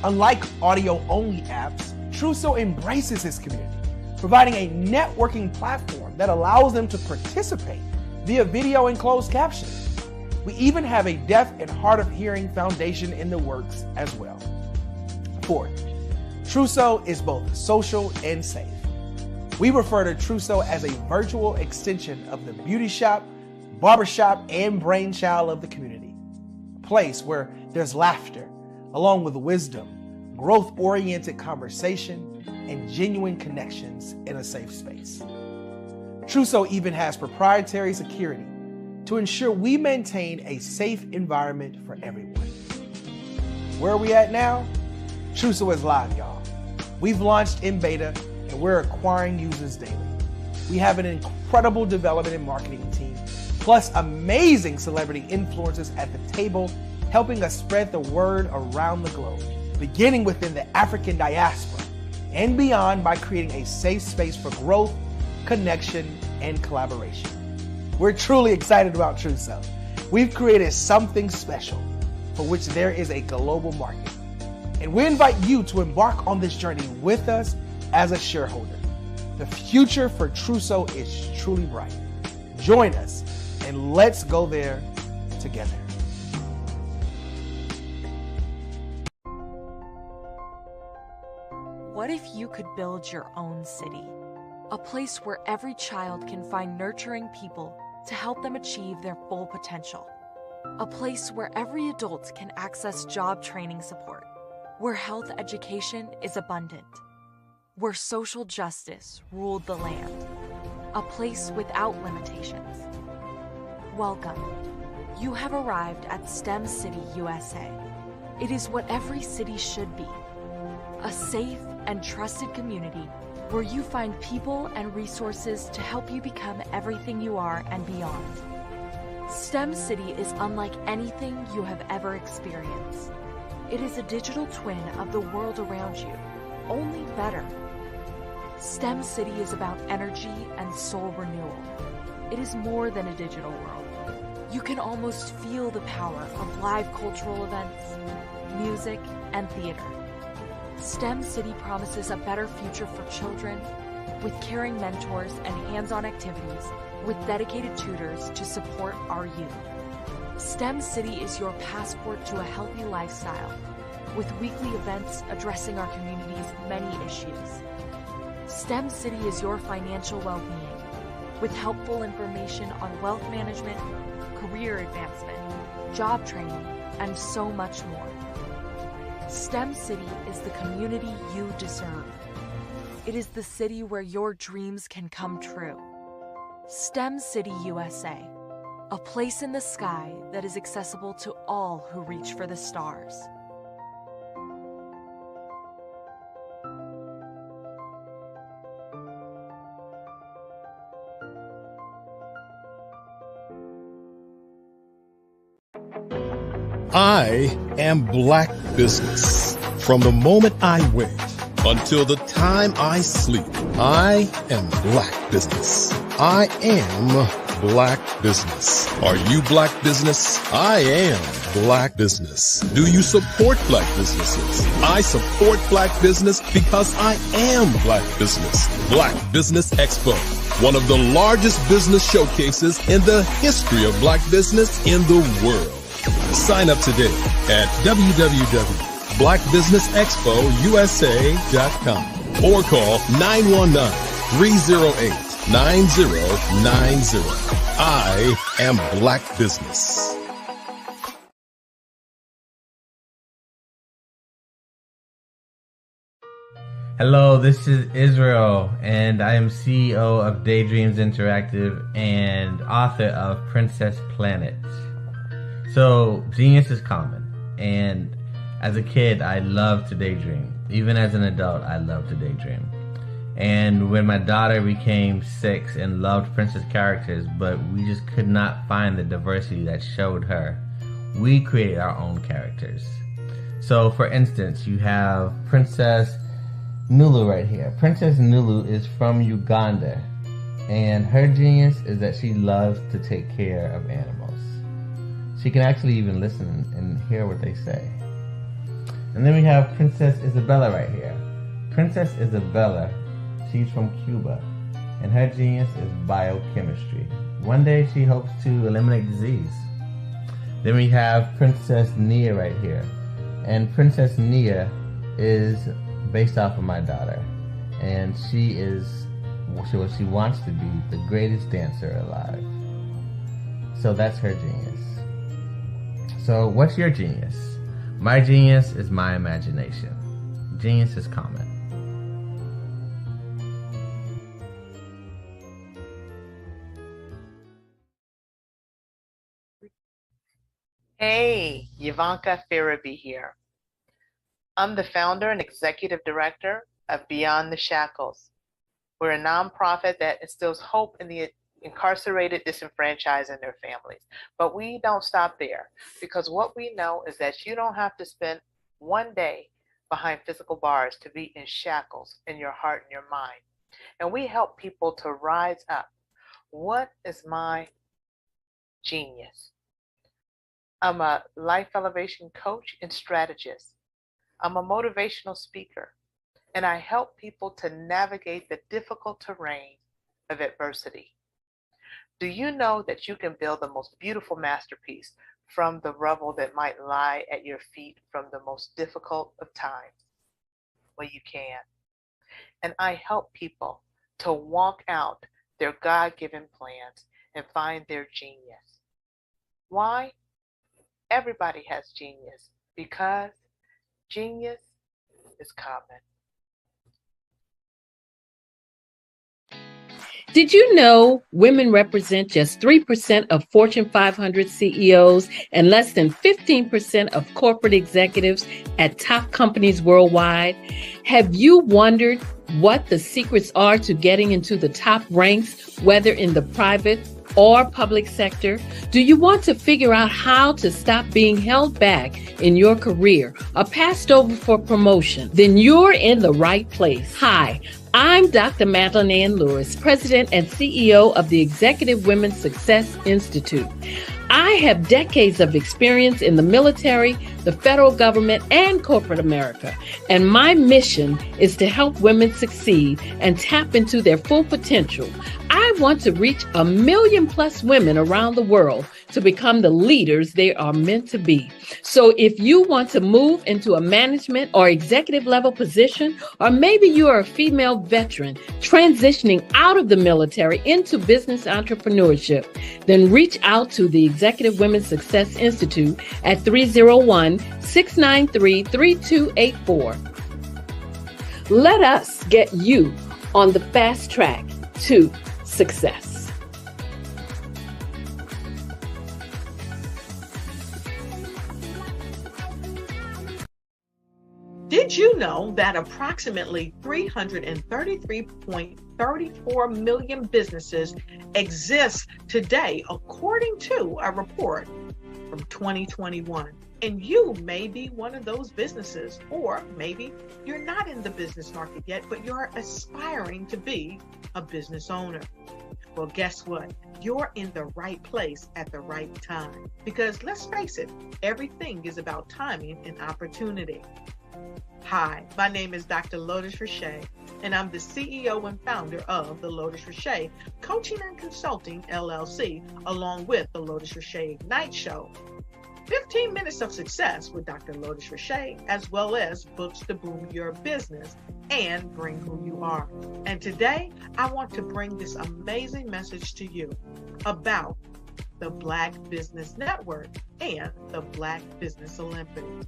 Unlike audio-only apps, Truso embraces its community, providing a networking platform that allows them to participate via video and closed captioning. We even have a deaf and hard of hearing foundation in the works as well. Fourth, Truso is both social and safe. We refer to Truso as a virtual extension of the beauty shop, barbershop and brainchild of the community. A place where there's laughter, along with wisdom, growth-oriented conversation, and genuine connections in a safe space. Trousseau even has proprietary security to ensure we maintain a safe environment for everyone. Where are we at now? Trousseau is live, y'all. We've launched in beta and we're acquiring users daily. We have an incredible development and marketing team, plus amazing celebrity influencers at the table, helping us spread the word around the globe, beginning within the African diaspora and beyond by creating a safe space for growth, connection, and collaboration. We're truly excited about Trousseau. We've created something special for which there is a global market. And we invite you to embark on this journey with us as a shareholder. The future for Trousseau is truly bright. Join us and let's go there together. What if you could build your own city? A place where every child can find nurturing people to help them achieve their full potential. A place where every adult can access job training support. Where health education is abundant. Where social justice ruled the land. A place without limitations. Welcome. You have arrived at STEM City USA. It is what every city should be. A safe and trusted community where you find people and resources to help you become everything you are and beyond. STEM City is unlike anything you have ever experienced. It is a digital twin of the world around you, only better. STEM City is about energy and soul renewal. It is more than a digital world. You can almost feel the power of live cultural events, music, and theater. STEM City promises a better future for children with caring mentors and hands-on activities with dedicated tutors to support our youth. STEM City is your passport to a healthy lifestyle with weekly events addressing our community's many issues. STEM City is your financial well-being with helpful information on wealth management, career advancement, job training, and so much more. STEM City is the community you deserve. It is the city where your dreams can come true. STEM City USA, a place in the sky that is accessible to all who reach for the stars. I am Black Business. From the moment I wake until the time I sleep, I am Black Business. I am Black Business. Are you Black Business? I am Black Business. Do you support Black businesses? I support Black business because I am Black Business. Black Business Expo, one of the largest business showcases in the history of Black business in the world. Sign up today at www.blackbusinessexpousa.com or call 919-308-9090. I am Black Business. Hello, this is Israel, and I am CEO of Daydreams Interactive and author of Princess Planet. So, genius is common, and as a kid, I loved to daydream. Even as an adult, I loved to daydream. And when my daughter became 6 and loved princess characters, but we just could not find the diversity that showed her, we created our own characters. So, for instance, you have Princess Nulu right here. Princess Nulu is from Uganda, and her genius is that she loves to take care of animals. She can actually even listen and hear what they say. And then we have Princess Isabella right here. Princess Isabella, she's from Cuba, and her genius is biochemistry. One day she hopes to eliminate disease. Then we have Princess Nia right here. And Princess Nia is based off of my daughter. And she is what she wants to be, the greatest dancer alive. So that's her genius. So what's your genius? My genius is my imagination. Genius is common. Hey, Ivanka Farabi here. I'm the founder and executive director of Beyond the Shackles. We're a nonprofit that instills hope in the incarcerated, disenfranchised, and their families. But we don't stop there, because what we know is that you don't have to spend one day behind physical bars to be in shackles in your heart and your mind. And we help people to rise up. What is my genius? I'm a life elevation coach and strategist. I'm a motivational speaker, and I help people to navigate the difficult terrain of adversity. Do you know that you can build the most beautiful masterpiece from the rubble that might lie at your feet from the most difficult of times? Well, you can. And I help people to walk out their God-given plans and find their genius. Why? Everybody has genius, because genius is common. Did you know women represent just 3% of Fortune 500 CEOs and less than 15% of corporate executives at top companies worldwide? Have you wondered what the secrets are to getting into the top ranks, whether in the private or public sector? Do you want to figure out how to stop being held back in your career or passed over for promotion? Then you're in the right place. Hi, I'm Dr. Madeline Ann Lewis, President and CEO of the Executive Women's Success Institute. I have decades of experience in the military, the federal government, and corporate America. And my mission is to help women succeed and tap into their full potential. I want to reach 1 million plus women around the world to become the leaders they are meant to be. So if you want to move into a management or executive level position, or maybe you are a female veteran transitioning out of the military into business entrepreneurship, then reach out to the Executive Women's Success Institute at 301-693-3284. Let us get you on the fast track to success. Did you know that approximately 333.34 million businesses exist today, according to a report from 2021? And you may be one of those businesses, or maybe you're not in the business market yet, but you're aspiring to be a business owner. Well, guess what? You're in the right place at the right time. Because let's face it, everything is about timing and opportunity. Hi, my name is Dr. Lotus Richey, and I'm the CEO and founder of the Lotus Richey Coaching and Consulting LLC, along with the Lotus Richey Ignite Show. 15 minutes of success with Dr. Lotus Richey, as well as books to boom your business and bring who you are. And today, I want to bring this amazing message to you about the Black Business Network and the Black Business Olympics.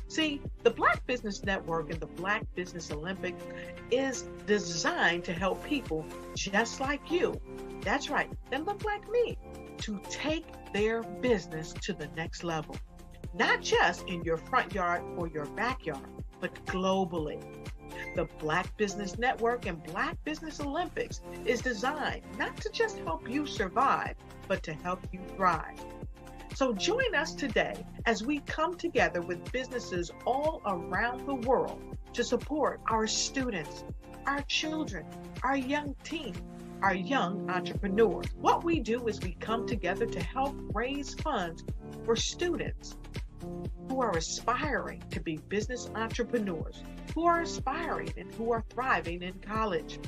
See, the Black Business Network and the Black Business Olympics is designed to help people just like you, that's right, that look like me, to take their business to the next level. Not just in your front yard or your backyard, but globally. The Black Business Network and Black Business Olympics is designed not to just help you survive, but to help you thrive. So join us today as we come together with businesses all around the world to support our students, our children, our young teens, our young entrepreneurs. What we do is we come together to help raise funds for students who are aspiring to be business entrepreneurs, who are aspiring and who are thriving in college.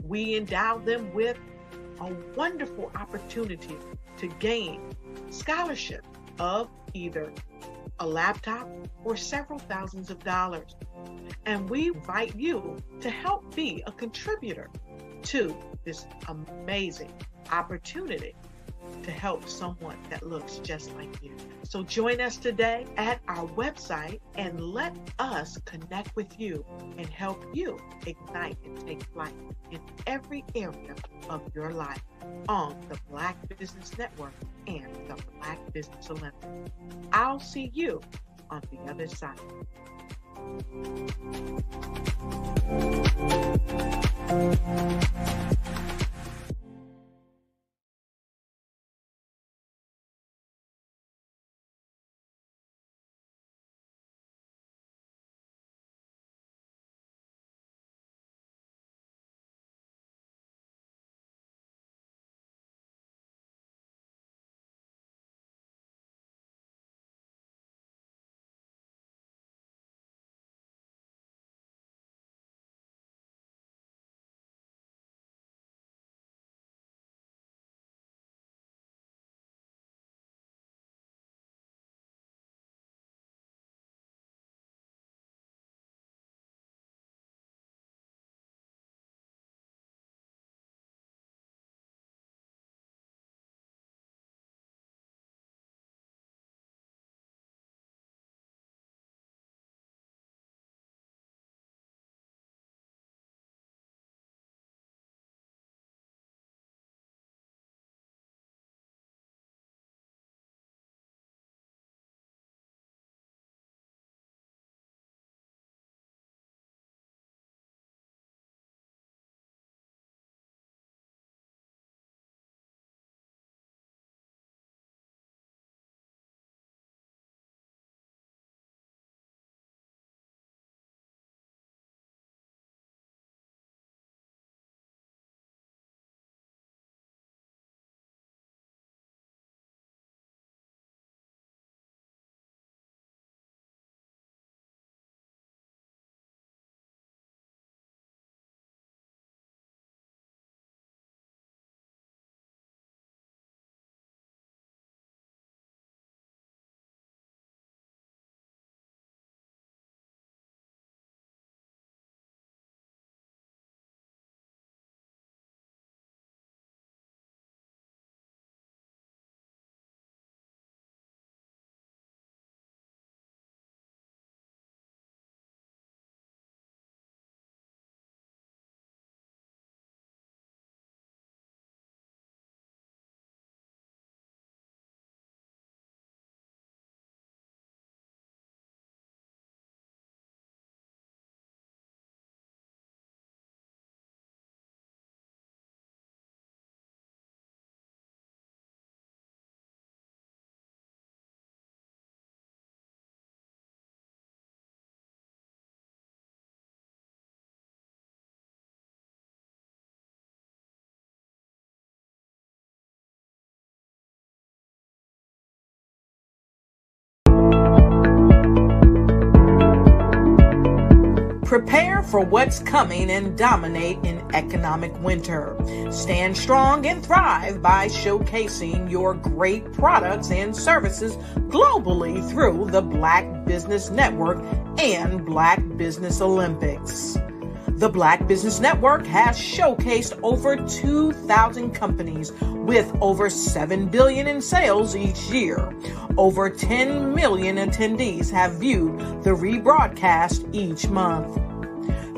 We endow them with a wonderful opportunity to gain scholarship of either a laptop or several thousands of dollars. And we invite you to help be a contributor to this amazing opportunity. to help someone that looks just like you. So join us today at our website and let us connect with you and help you ignite and take flight in every area of your life on the Black Business Network and the Black Business Olympics. I'll see you on the other side. Prepare for what's coming and dominate in economic winter. Stand strong and thrive by showcasing your great products and services globally through the Black Business Network and Black Business Olympics. The Black Business Network has showcased over 2,000 companies with over $7 billion in sales each year. Over 10 million attendees have viewed the rebroadcast each month.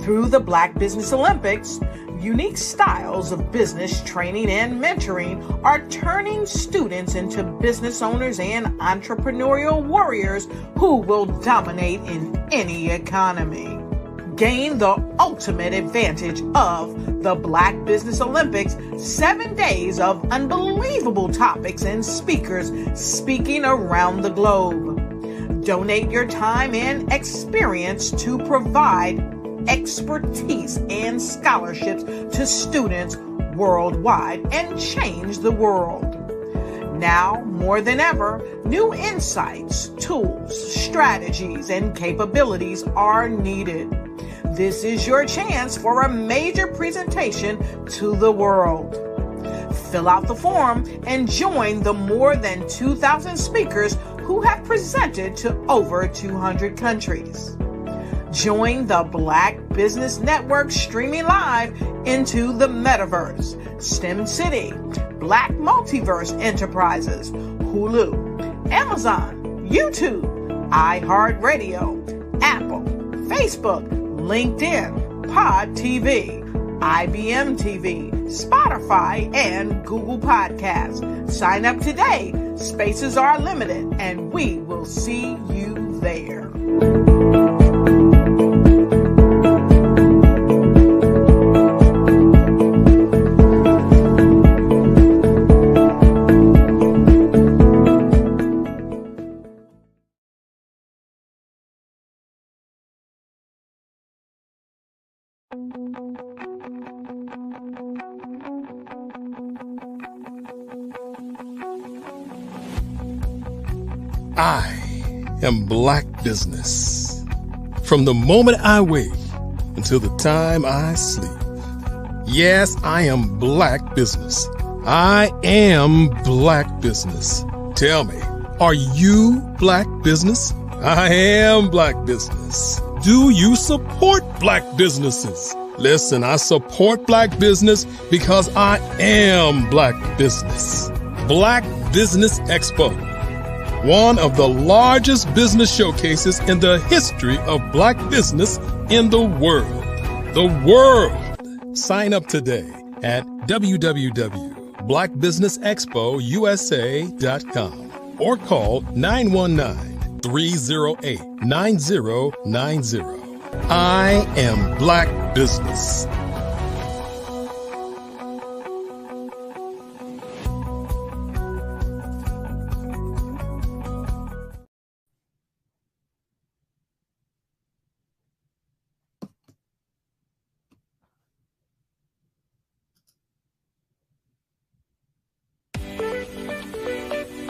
Through the Black Business Olympics, unique styles of business training and mentoring are turning students into business owners and entrepreneurial warriors who will dominate in any economy. Gain the ultimate advantage of the Black Business Olympics, 7 days of unbelievable topics and speakers speaking around the globe. Donate your time and experience to provide expertise and scholarships to students worldwide and change the world. Now, more than ever, new insights, tools, strategies, and capabilities are needed. This is your chance for a major presentation to the world. Fill out the form and join the more than 2,000 speakers who have presented to over 200 countries. Join the Black Business Network streaming live into the metaverse, STEM City, Black Multiverse Enterprises, Hulu, Amazon, YouTube, iHeartRadio, Apple, Facebook, LinkedIn, Pod TV, IBM TV, Spotify, and Google Podcasts. Sign up today. Spaces are limited, and we will see you there. I am Black Business. From the moment I wake until the time I sleep. Yes, I am Black Business. I am Black Business. Tell me, are you Black Business? I am Black Business. Do you support Black businesses? Listen, I support Black business because I am Black Business. Black Business Expo. One of the largest business showcases in the history of Black business in the world. The world! Sign up today at www.blackbusinessexpousa.com or call 919-308-9090. I am Black Business.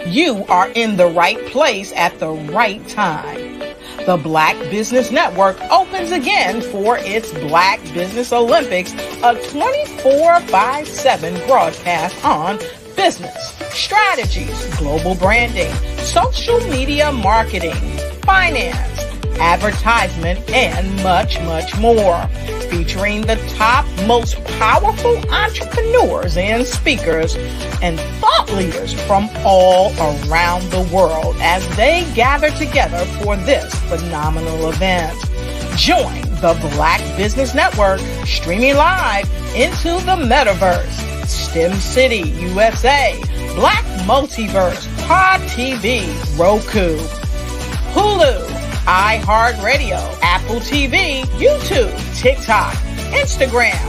You are in the right place at the right time. The Black Business Network opens again for its Black Business Olympics, a 24/7 broadcast on business, strategies, global branding, social media marketing, finance, advertisement, and much, much more. Featuring the top, most powerful entrepreneurs and speakers and thought leaders from all around the world as they gather together for this phenomenal event. Join the Black Business Network streaming live into the metaverse, STEM City USA, Black Multiverse, Pod TV, Roku, Hulu, iHeartRadio, Apple TV, YouTube, TikTok, Instagram,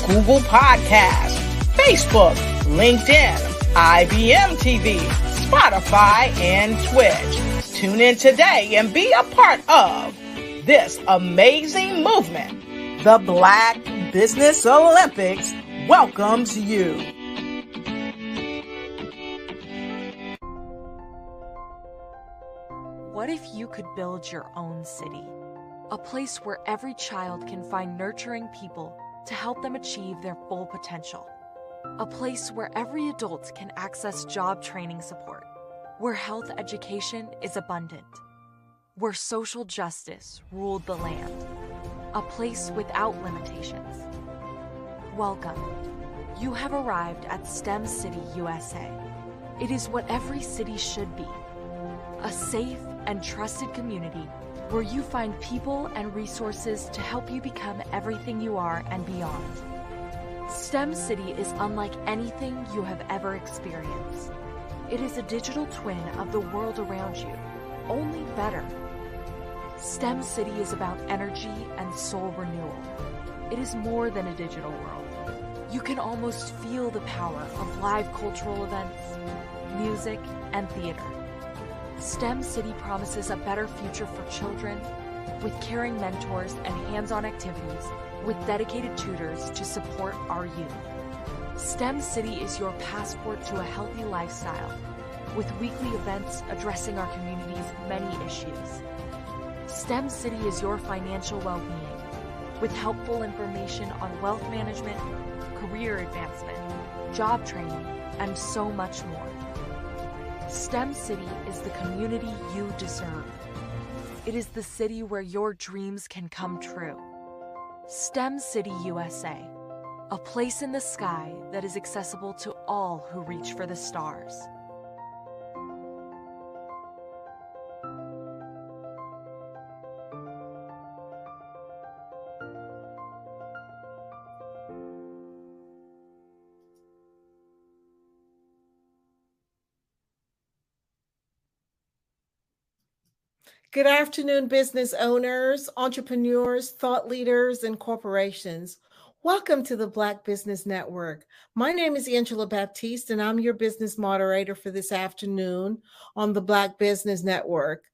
Google Podcasts, Facebook, LinkedIn, IBM TV, Spotify, and Twitch. Tune in today and be a part of this amazing movement. The Black Business Olympics welcomes you. What if you could build your own city? A place where every child can find nurturing people to help them achieve their full potential. A place where every adult can access job training support. Where health education is abundant. Where social justice ruled the land. A place without limitations. Welcome. You have arrived at STEM City USA. It is what every city should be. A safe and trusted community where you find people and resources to help you become everything you are and beyond. STEM City is unlike anything you have ever experienced. It is a digital twin of the world around you, only better. STEM City is about energy and soul renewal. It is more than a digital world. You can almost feel the power of live cultural events, music, and theater. STEM City promises a better future for children with caring mentors and hands-on activities with dedicated tutors to support our youth. STEM City is your passport to a healthy lifestyle with weekly events addressing our community's many issues. STEM City is your financial well-being with helpful information on wealth management, career advancement, job training, and so much more. STEM City is the community you deserve. It is the city where your dreams can come true. STEM City USA, a place in the sky that is accessible to all who reach for the stars. Good afternoon, business owners, entrepreneurs, thought leaders, and corporations. Welcome to the Black Business Network. My name is Angela Baptiste, and I'm your business moderator for this afternoon on the Black Business Network.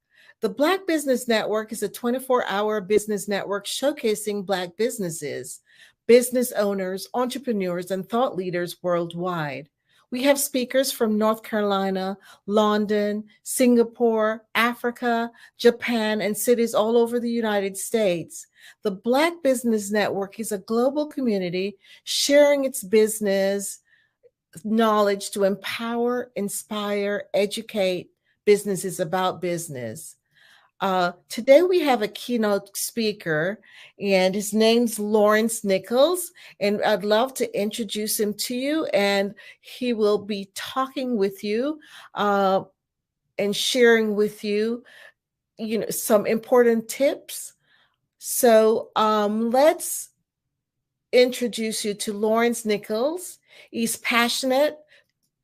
The Black Business Network is a 24-hour business network showcasing Black businesses, business owners, entrepreneurs, and thought leaders worldwide. We have speakers from North Carolina, London, Singapore, Africa, Japan, and cities all over the United States. The Black Business Network is a global community sharing its business knowledge to empower, inspire, educate businesses about business. Today we have a keynote speaker, and his name's Lawrence Nichols, and I'd love to introduce him to you, and he will be talking with you and sharing with you, some important tips. So let's introduce you to Lawrence Nichols. He's passionate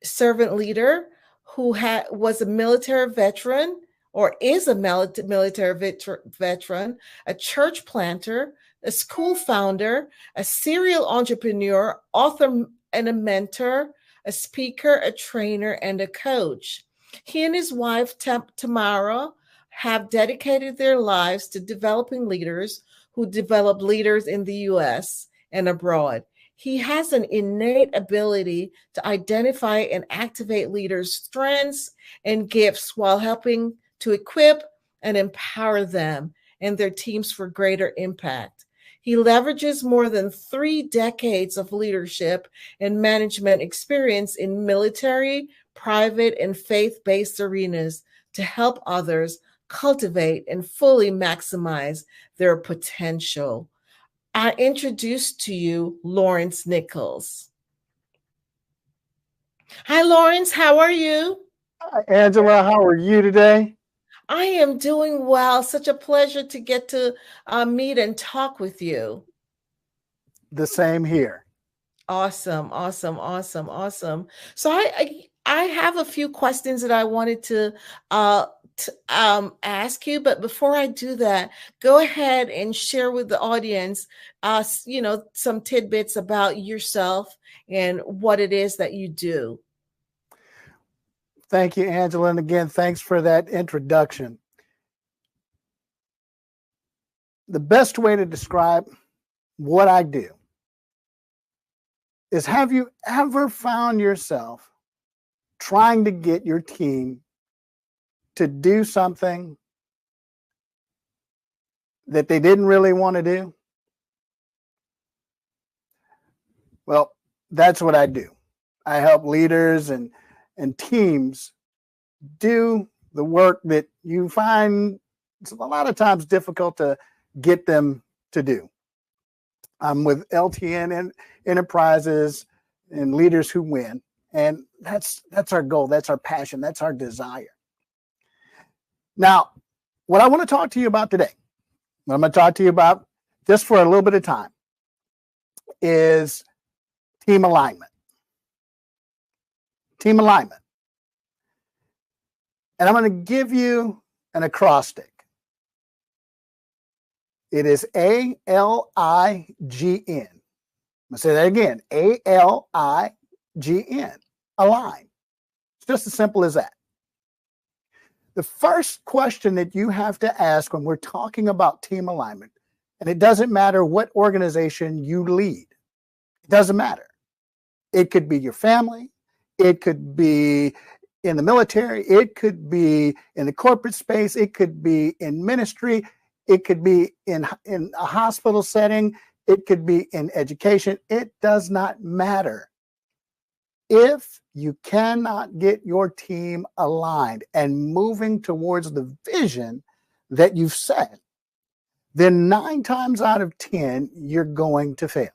servant leader who was a military veteran, or is a military veteran, a church planter, a school founder, a serial entrepreneur, author and a mentor, a speaker, a trainer, and a coach. He and his wife, Tamara, have dedicated their lives to developing leaders who develop leaders in the U.S. and abroad. He has an innate ability to identify and activate leaders' strengths and gifts while helping to equip and empower them and their teams for greater impact. He leverages more than 3 decades of leadership and management experience in military, private, and faith-based arenas to help others cultivate and fully maximize their potential. I introduce to you Lawrence Nichols. Hi, Lawrence. How are you? Hi, Angela. How are you today? I am doing well. Such a pleasure to get to meet and talk with you. The same here. Awesome. So I have a few questions that I wanted to ask you, but before I do that, go ahead and share with the audience, some tidbits about yourself and what it is that you do. Thank you, Angela. And again, thanks for that introduction. The best way to describe what I do is, have you ever found yourself trying to get your team to do something that they didn't really want to do? Well, that's what I do. I help leaders and teams do the work that you find it's a lot of times difficult to get them to do. I'm with LTN Enterprises and Leaders Who Win, and that's our goal, that's our passion, that's our desire. Now, what I want to talk to you about today, what I'm going to talk to you about just for a little bit of time, is team alignment. Team alignment. And I'm going to give you an acrostic. It is ALIGN. I'm going to say that again. ALIGN. Align. It's just as simple as that. The first question that you have to ask when we're talking about team alignment, and it doesn't matter what organization you lead, it doesn't matter. It could be your family. It could be in the military. It could be in the corporate space. It could be in ministry. It could be in a hospital setting. It could be in education. It does not matter. If you cannot get your team aligned and moving towards the vision that you've set, then 9 times out of 10, you're going to fail.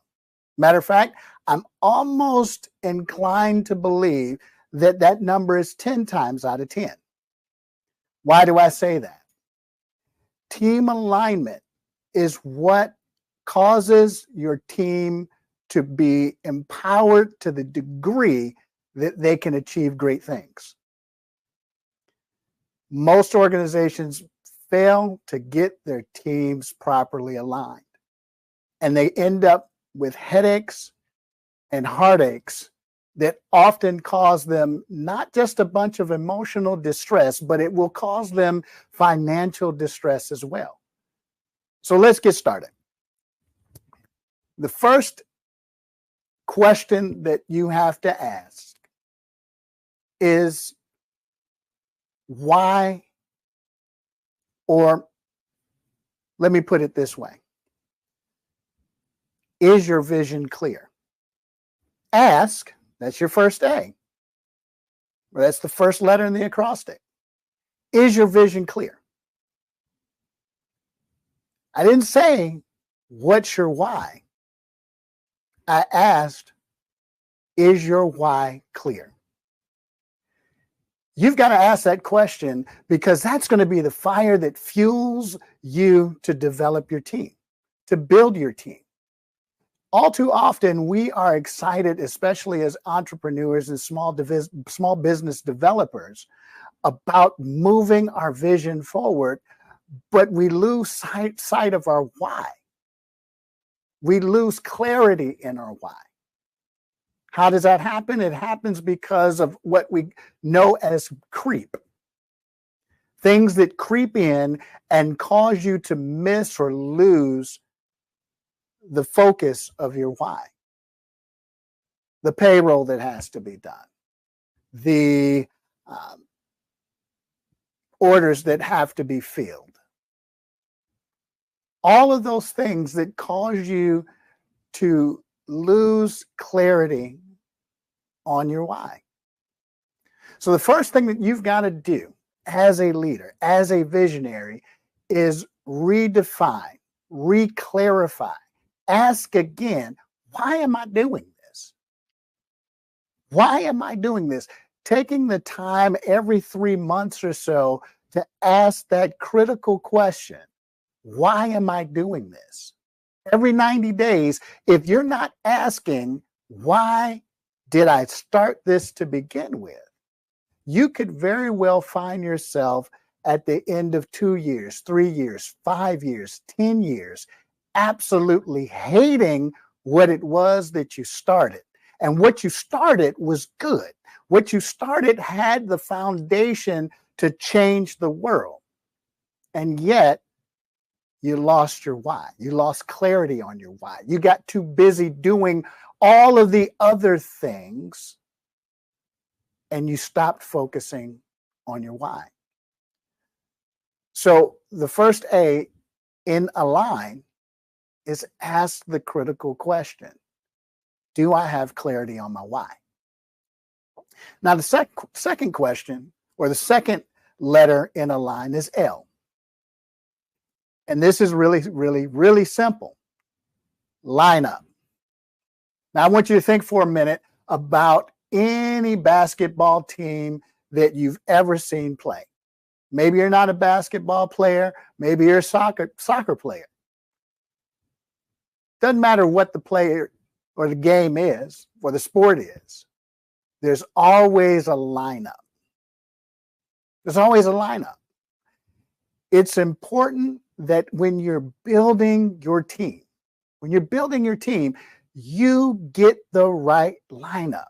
Matter of fact, I'm almost inclined to believe that that number is 10 times out of 10. Why do I say that? Team alignment is what causes your team to be empowered to the degree that they can achieve great things. Most organizations fail to get their teams properly aligned, and they end up with headaches and heartaches that often cause them not just a bunch of emotional distress, but it will cause them financial distress as well. So let's get started. The first question that you have to ask is why, or let me put it this way. Is your vision clear? Ask, that's your first A. That's the first letter in the acrostic. Is your vision clear? I didn't say, what's your why? I asked, is your why clear? You've got to ask that question because that's going to be the fire that fuels you to develop your team, to build your team. All too often, we are excited, especially as entrepreneurs and small business developers, about moving our vision forward, but we lose sight of our why. We lose clarity in our why. How does that happen? It happens because of what we know as creep. Things that creep in and cause you to miss or lose the focus of your why. The payroll that has to be done. The orders that have to be filled. All of those things that cause you to lose clarity on your why. So the first thing that you've got to do as a leader, as a visionary, is redefine, reclarify, ask again, why am I doing this? Why am I doing this? Taking the time every 3 months or so to ask that critical question, why am I doing this? Every 90 days, if you're not asking, why did I start this to begin with? You could very well find yourself at the end of 2 years, 3 years, 5 years, 10 years, absolutely hating what it was that you started. And what you started was good. What you started had the foundation to change the world. And yet, you lost your why. You lost clarity on your why. You got too busy doing all of the other things, and you stopped focusing on your why. So the first A in Align is ask the critical question. Do I have clarity on my why? Now, the second question, or the second letter in Align, is L. And this is really, really, really simple. Line up. Now, I want you to think for a minute about any basketball team that you've ever seen play. Maybe you're not a basketball player. Maybe you're a soccer player. Doesn't matter what the player or the game is, or the sport is. There's always a lineup. There's always a lineup. It's important that when you're building your team, you get the right lineup.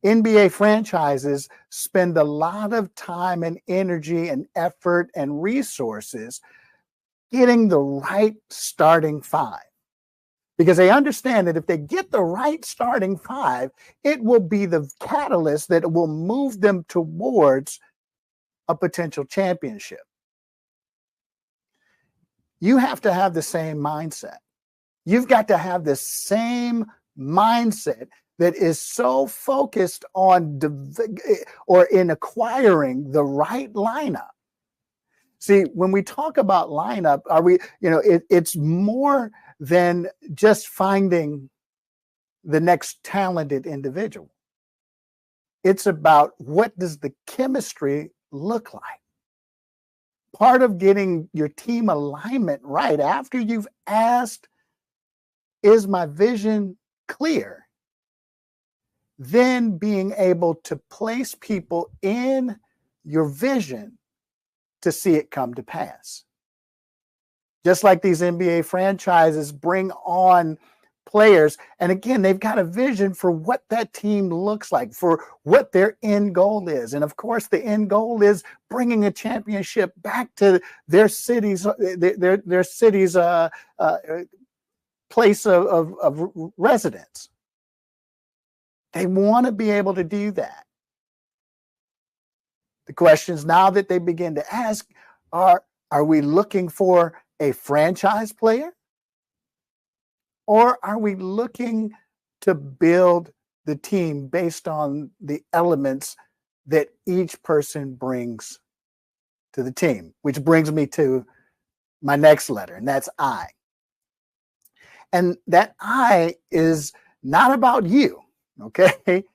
NBA franchises spend a lot of time and energy and effort and resources getting the right starting five, because they understand that if they get the right starting five, it will be the catalyst that will move them towards a potential championship. You have to have the same mindset. You've got to have the same mindset that is so focused on in acquiring the right lineup. See, when we talk about lineup, it's more than just finding the next talented individual. It's about what does the chemistry look like. Part of getting your team alignment right after you've asked, is my vision clear? Then being able to place people in your vision to see it come to pass. Just like these NBA franchises bring on players, and again, they've got a vision for what that team looks like, for what their end goal is. And of course, the end goal is bringing a championship back to their city's place of residence. They want to be able to do that. The questions now that they begin to ask are we looking for a franchise player? Or are we looking to build the team based on the elements that each person brings to the team? Which brings me to my next letter, and that's I. And that I is not about you, okay?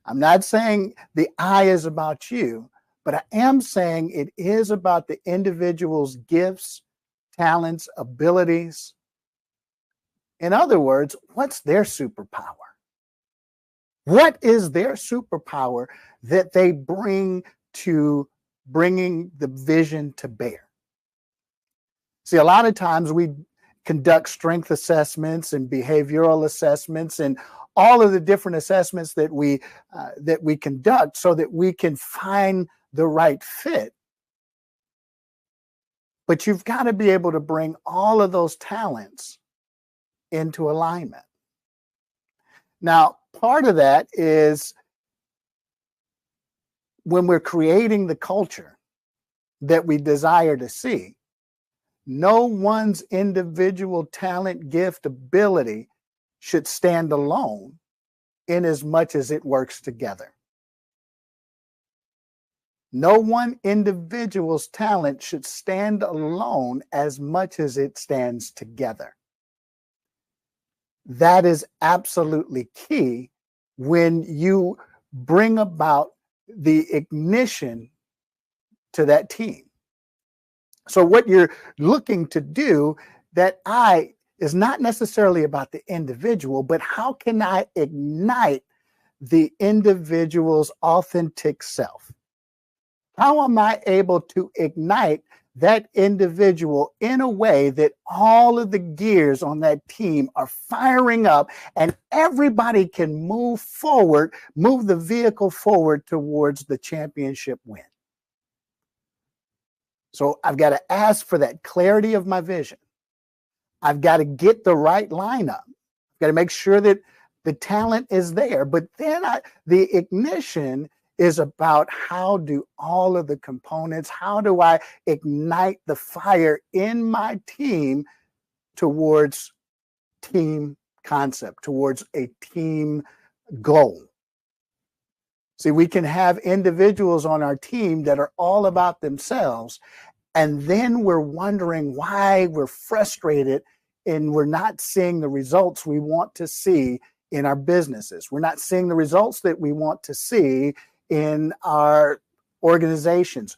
I'm not saying the I is about you, but I am saying it is about the individual's gifts, talents, abilities. In other words, what's their superpower? What is their superpower that they bring to bringing the vision to bear? See, a lot of times we conduct strength assessments and behavioral assessments and all of the different assessments that we conduct so that we can find the right fit. But you've got to be able to bring all of those talents into alignment. Now, part of that is when we're creating the culture that we desire to see, no one's individual talent, gift, ability should stand alone in as much as it works together. No one individual's talent should stand alone as much as it stands together. That is absolutely key when you bring about the ignition to that team. So what you're looking to do, that I is not necessarily about the individual, but how can I ignite the individual's authentic self? How am I able to ignite that individual in a way that all of the gears on that team are firing up and everybody can move forward, move the vehicle forward towards the championship win? So I've got to ask for that clarity of my vision. I've got to get the right lineup. I've got to make sure that the talent is there. But then the ignition is about how do all of the components, how do I ignite the fire in my team towards team concept, towards a team goal. See, we can have individuals on our team that are all about themselves, and then we're wondering why we're frustrated and we're not seeing the results we want to see in our businesses. We're not seeing the results that we want to see in our organizations.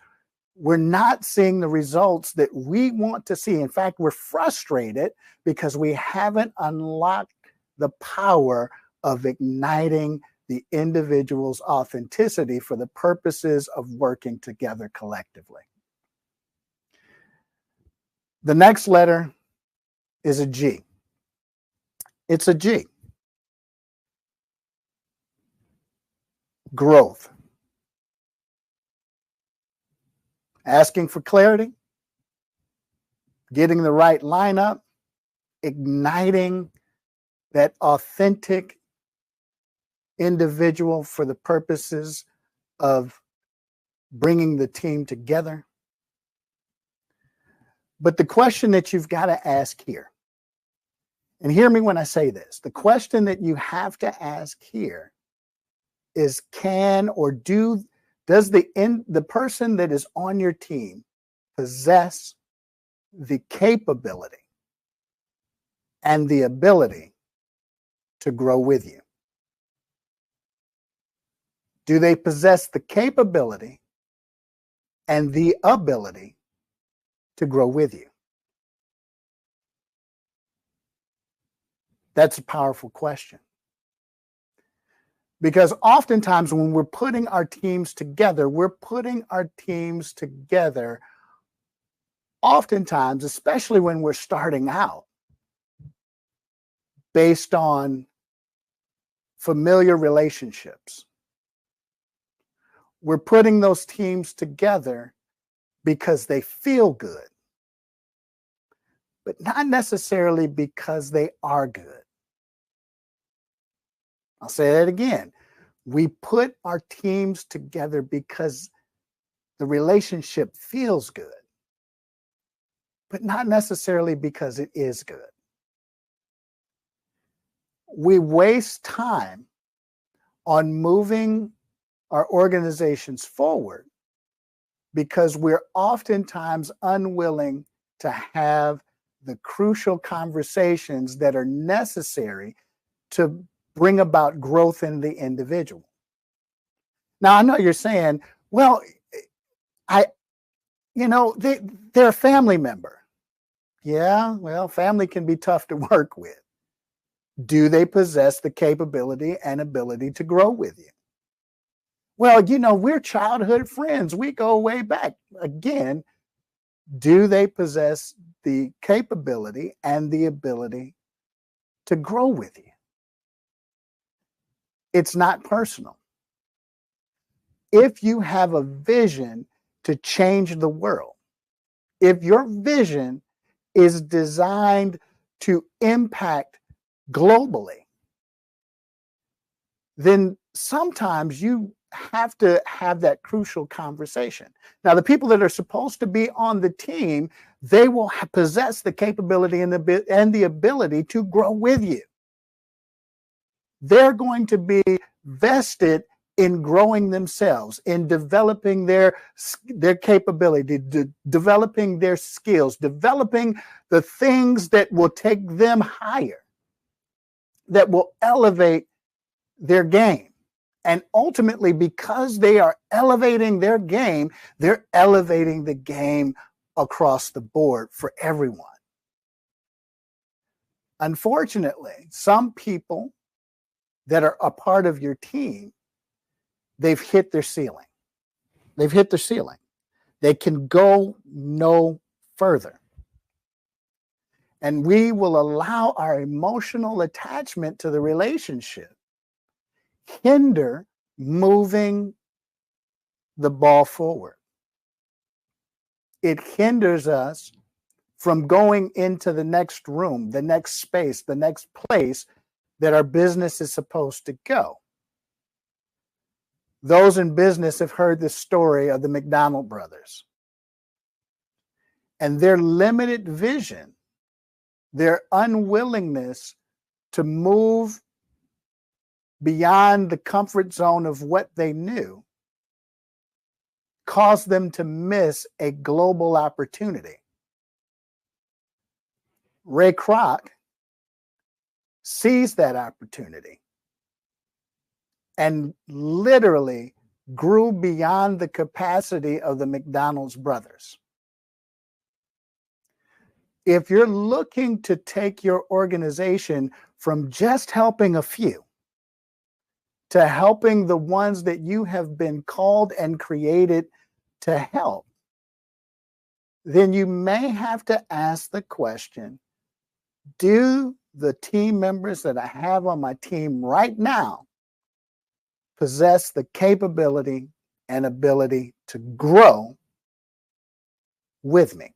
We're not seeing the results that we want to see. In fact, we're frustrated because we haven't unlocked the power of igniting the individual's authenticity for the purposes of working together collectively. The next letter is a G. It's a G. Growth. Asking for clarity, getting the right lineup, igniting that authentic individual for the purposes of bringing the team together. But the question that you've got to ask here, and hear me when I say this, the question that you have to ask here is does the person that is on your team possess the capability and the ability to grow with you? Do they possess the capability and the ability to grow with you? That's a powerful question. Because oftentimes when we're putting our teams together, oftentimes, especially when we're starting out, based on familiar relationships. We're putting those teams together because they feel good, but not necessarily because they are good. I'll say that again. We put our teams together because the relationship feels good, but not necessarily because it is good. We waste time on moving our organizations forward because we're oftentimes unwilling to have the crucial conversations that are necessary to bring about growth in the individual. Now, I know you're saying, well, they're a family member. Yeah, well, family can be tough to work with. Do they possess the capability and ability to grow with you? Well, we're childhood friends. We go way back. Again, do they possess the capability and the ability to grow with you? It's not personal. If you have a vision to change the world, if your vision is designed to impact globally, then sometimes you have to have that crucial conversation. Now, the people that are supposed to be on the team, they will possess the capability and the ability to grow with you. They're going to be vested in growing themselves, in developing their capability, developing their skills, developing the things that will take them higher, that will elevate their game. And ultimately, because they are elevating their game, they're elevating the game across the board for everyone. Unfortunately, some people that are a part of your team, they've hit their ceiling. They've hit their ceiling. They can go no further. And we will allow our emotional attachment to the relationship hinder moving the ball forward. It hinders us from going into the next room, the next space, the next place that our business is supposed to go. Those in business have heard the story of the McDonald brothers and their limited vision, their unwillingness to move beyond the comfort zone of what they knew caused them to miss a global opportunity. Ray Kroc seized that opportunity and literally grew beyond the capacity of the McDonald's brothers. If you're looking to take your organization from just helping a few to helping the ones that you have been called and created to help, then you may have to ask the question, do the team members that I have on my team right now possess the capability and ability to grow with me?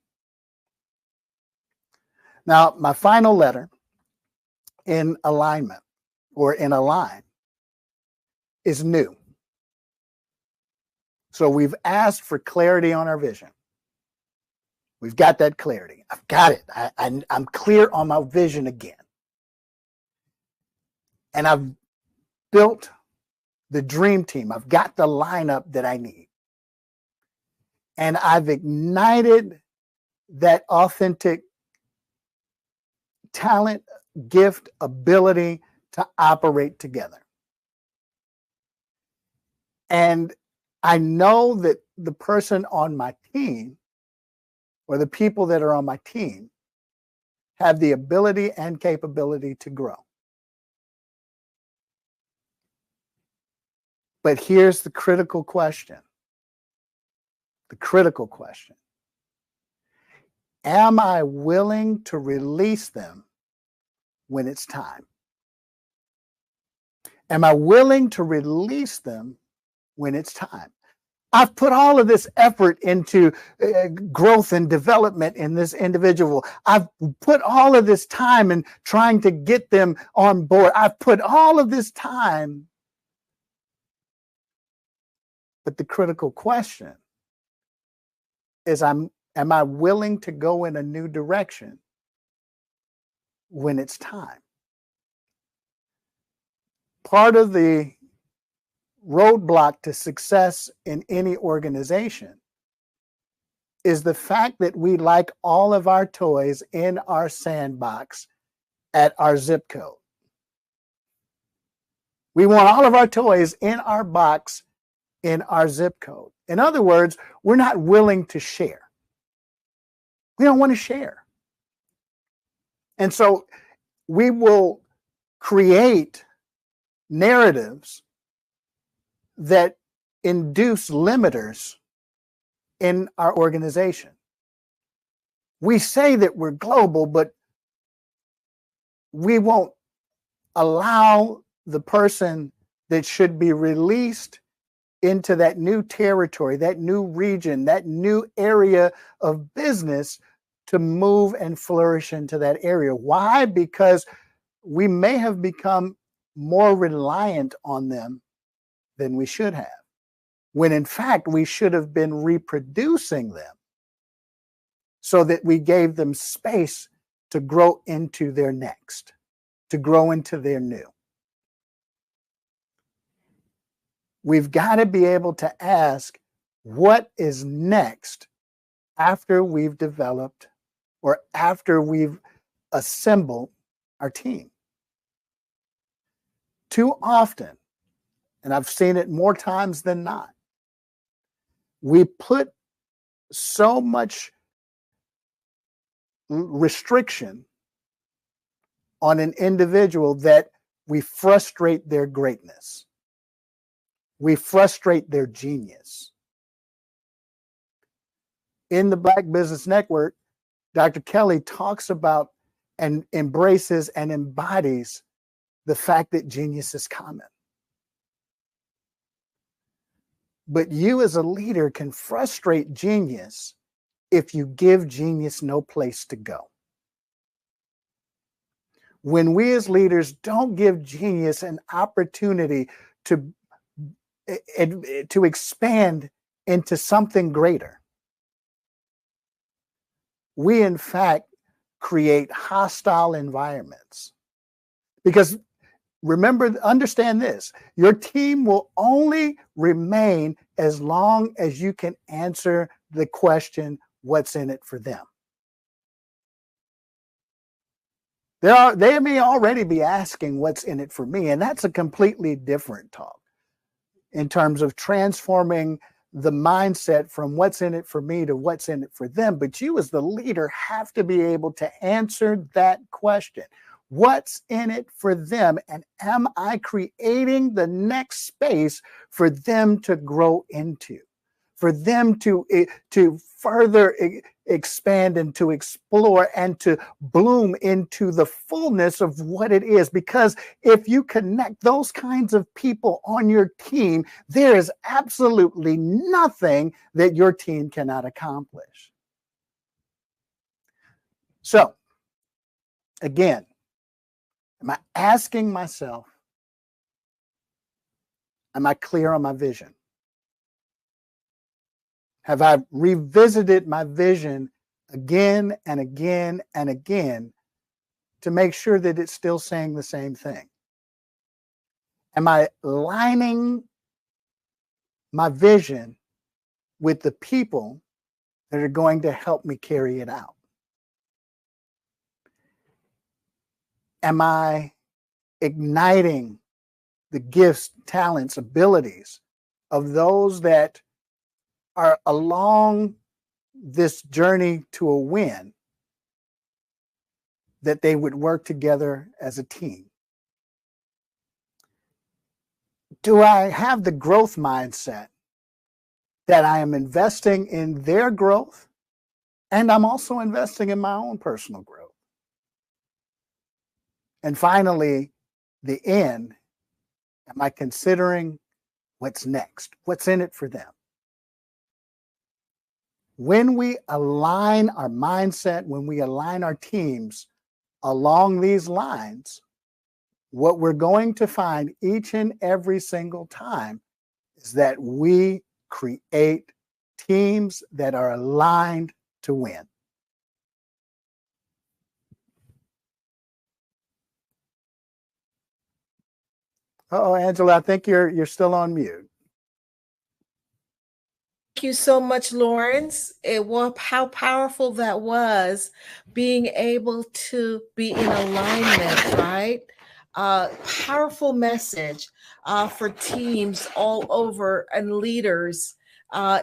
Now, my final letter in alignment or in align is new. So we've asked for clarity on our vision. We've got that clarity. I've got it. I'm clear on my vision again. And I've built the dream team. I've got the lineup that I need. And I've ignited that authentic talent, gift, ability to operate together. And I know that the person on my team, or the people that are on my team, have the ability and capability to grow. But here's the critical question. The critical question. Am I willing to release them when it's time? Am I willing to release them when it's time? I've put all of this effort into growth and development in this individual. I've put all of this time in trying to get them on board. I've put all of this time. But the critical question is, am I willing to go in a new direction when it's time? Part of the roadblock to success in any organization is the fact that we like all of our toys in our sandbox at our zip code. We want all of our toys in our box in our zip code. In other words, we're not willing to share. We don't want to share. And so we will create narratives that induce limiters in our organization. We say that we're global, but we won't allow the person that should be released into that new territory, that new region, that new area of business to move and flourish into that area. Why? Because we may have become more reliant on them than we should have, when in fact we should have been reproducing them so that we gave them space to grow into their next, to grow into their new. We've got to be able to ask, what is next after we've developed or after we've assembled our team? Too often, and I've seen it more times than not, we put so much restriction on an individual that we frustrate their greatness. We frustrate their genius. In the Black Business Network, Dr. Kelly talks about and embraces and embodies the fact that genius is common. But you as a leader can frustrate genius if you give genius no place to go. When we as leaders don't give genius an opportunity to expand into something greater, we in fact create hostile environments. Because remember, understand this, your team will only remain as long as you can answer the question, what's in it for them? They may already be asking what's in it for me, and that's a completely different talk in terms of transforming the mindset from what's in it for me to what's in it for them. But you as the leader have to be able to answer that question. What's in it for them? And am I creating the next space for them to grow into, for them to further expand and to explore and to bloom into the fullness of what it is? Because if you connect those kinds of people on your team, there is absolutely nothing that your team cannot accomplish. So, again, am I asking myself, am I clear on my vision? Have I revisited my vision again and again and again to make sure that it's still saying the same thing? Am I lining my vision with the people that are going to help me carry it out? Am I igniting the gifts, talents, abilities of those that are along this journey to a win, that they would work together as a team. Do I have the growth mindset that I am investing in their growth and I'm also investing in my own personal growth? And finally, the end, am I considering what's next? What's in it for them? When we align our mindset, when we align our teams along these lines, what we're going to find each and every single time is that we create teams that are aligned to win. Oh, Angela, I think you're still on mute. Thank you so much, Lawrence. How powerful that was, being able to be in alignment, right? Powerful message for teams all over and leaders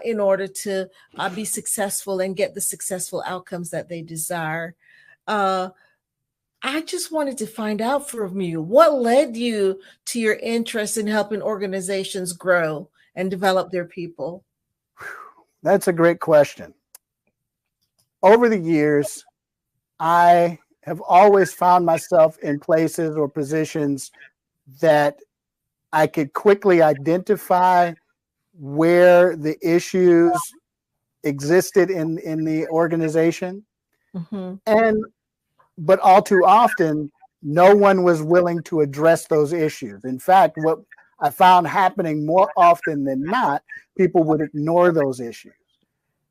in order to be successful and get the successful outcomes that they desire. I just wanted to find out from you, what led you to your interest in helping organizations grow and develop their people? That's a great question. Over the years, I have always found myself in places or positions that I could quickly identify where the issues existed in the organization. Mm-hmm. But all too often, no one was willing to address those issues. In fact, what I found happening more often than not, people would ignore those issues.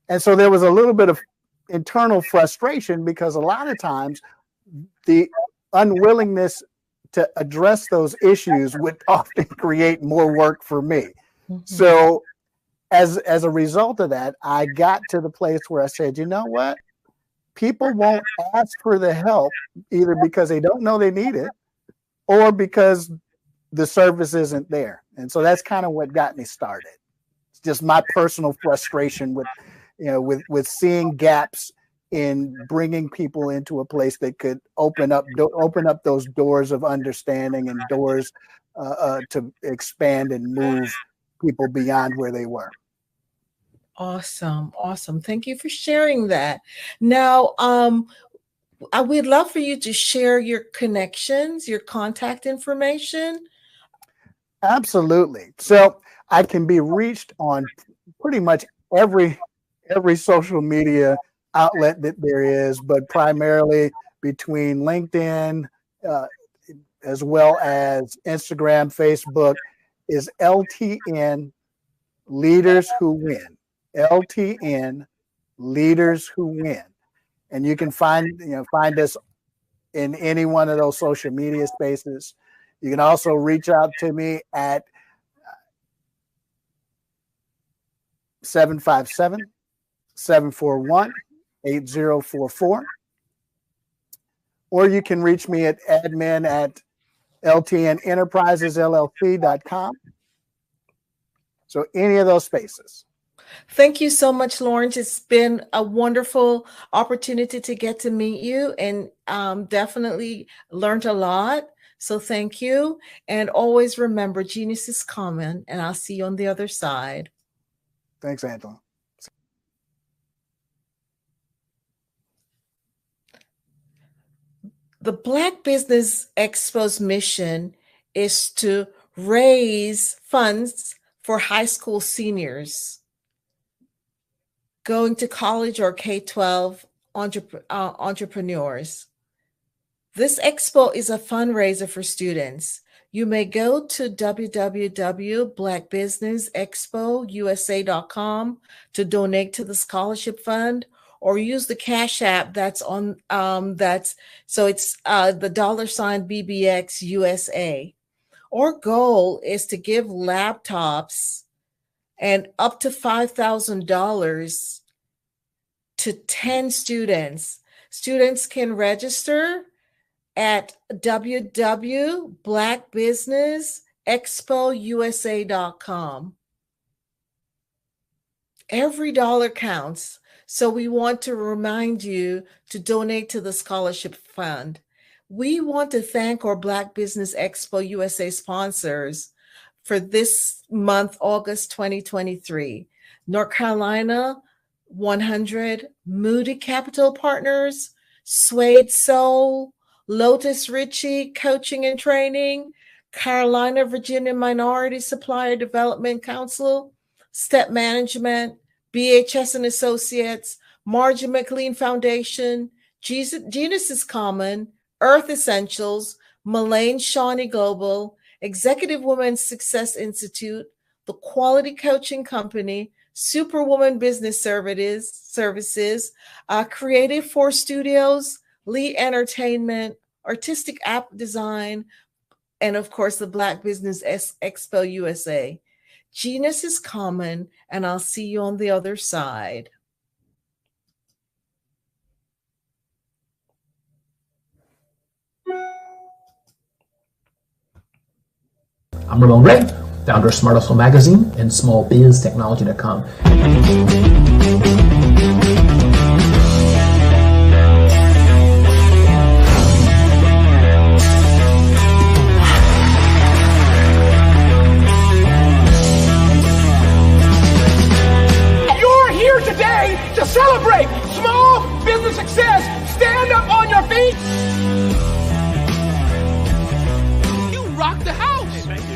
And so there was a little bit of internal frustration because a lot of times the unwillingness to address those issues would often create more work for me. Mm-hmm. So as a result of that, I got to the place where I said, you know what? People won't ask for the help either because they don't know they need it or because the service isn't there. And so that's kind of what got me started. It's just my personal frustration with seeing gaps in bringing people into a place that could open up those doors of understanding and doors to expand and move people beyond where they were. Awesome. Thank you for sharing that. Now, we'd love for you to share your connections, your contact information. Absolutely. So I can be reached on pretty much every social media outlet that there is, but primarily between LinkedIn as well as Instagram, Facebook, is LTN Leaders Who Win. LTN Leaders Who Win. And you can find us in any one of those social media spaces. You can also reach out to me at 757-741-8044. Or you can reach me at admin@ltnenterprisesllc.com. So any of those spaces. Thank you so much, Lawrence. It's been a wonderful opportunity to get to meet you and definitely learned a lot. So thank you. And always remember, genius is common, and I'll see you on the other side. Thanks, Angela. The Black Business Expo's mission is to raise funds for high school seniors going to college or K-12 entrepreneurs. This expo is a fundraiser for students. You may go to www.blackbusinessexpousa.com to donate to the scholarship fund, or use the Cash App that's on it's the $BBX USA. Our goal is to give laptops and up to $5,000 to 10 students. Students can register at www.blackbusinessexpousa.com. Every dollar counts, so we want to remind you to donate to the scholarship fund. We want to thank our Black Business Expo USA sponsors for this month, August 2023. North Carolina 100, Moody Capital Partners, Suede Soul, Lotus Ritchie Coaching and Training, Carolina Virginia Minority Supplier Development Council, Step Management, BHS and Associates, Margie McLean Foundation, Genus is Common, Earth Essentials, Mullane Shawnee Global, Executive Women's Success Institute, The Quality Coaching Company, Superwoman Business Services, Creative Force Studios, Lee Entertainment, Artistic App Design, and of course, the Black Business Expo USA. Genus is Common, and I'll see you on the other side. I'm Ramon Ray, founder of Smart Hustle Magazine and smallbiztechnology.com. You're here today to celebrate small business success. Stand up on your feet. You rocked the house.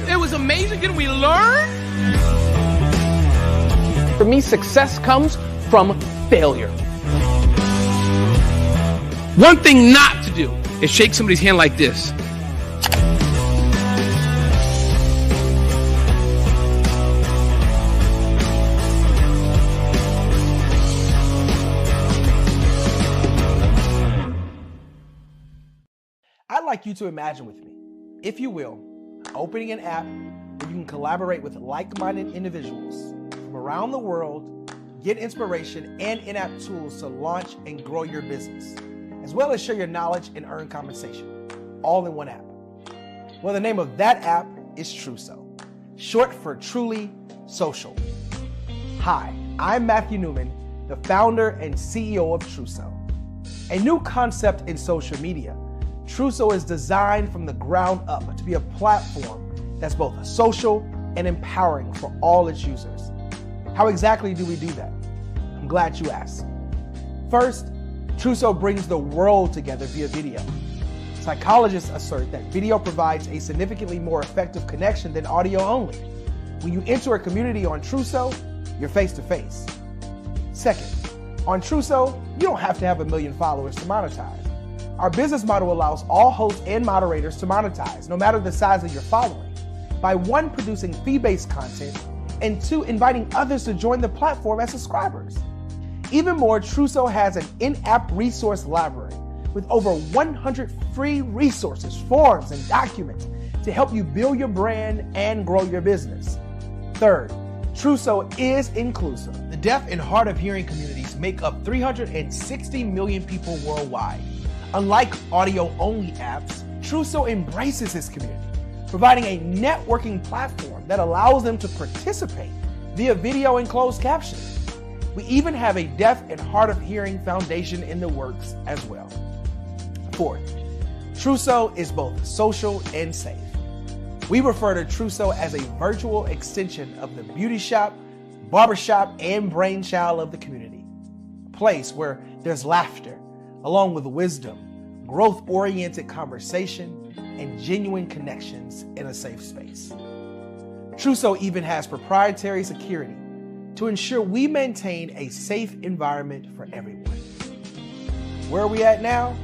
It was amazing. Didn't we learn? For me, success comes from failure. One thing not to do is shake somebody's hand like this. I'd like you to imagine with me, if you will, opening an app where you can collaborate with like-minded individuals from around the world, get inspiration and in-app tools to launch and grow your business, as well as share your knowledge and earn compensation, all in one app. Well, the name of that app is Truso, short for Truly Social. Hi, I'm Matthew Newman, the founder and CEO of Truso, a new concept in social media. Truso is designed from the ground up to be a platform that's both social and empowering for all its users. How exactly do we do that? I'm glad you asked. First, Truso brings the world together via video. Psychologists assert that video provides a significantly more effective connection than audio only. When you enter a community on Truso, you're face to face. Second, on Truso, you don't have to have 1 million followers to monetize. Our business model allows all hosts and moderators to monetize, no matter the size of your following, by 1, producing fee-based content, and 2, inviting others to join the platform as subscribers. Even more, Truso has an in-app resource library with over 100 free resources, forms, and documents to help you build your brand and grow your business. Third, Truso is inclusive. The deaf and hard of hearing communities make up 360 million people worldwide. Unlike audio-only apps, Truso embraces its community, providing a networking platform that allows them to participate via video and closed captioning. We even have a deaf and hard of hearing foundation in the works as well. Fourth, Truso is both social and safe. We refer to Truso as a virtual extension of the beauty shop, barbershop, and brainchild of the community. A place where there's laughter, along with wisdom, growth-oriented conversation, and genuine connections in a safe space. Truso even has proprietary security to ensure we maintain a safe environment for everyone. Where are we at now?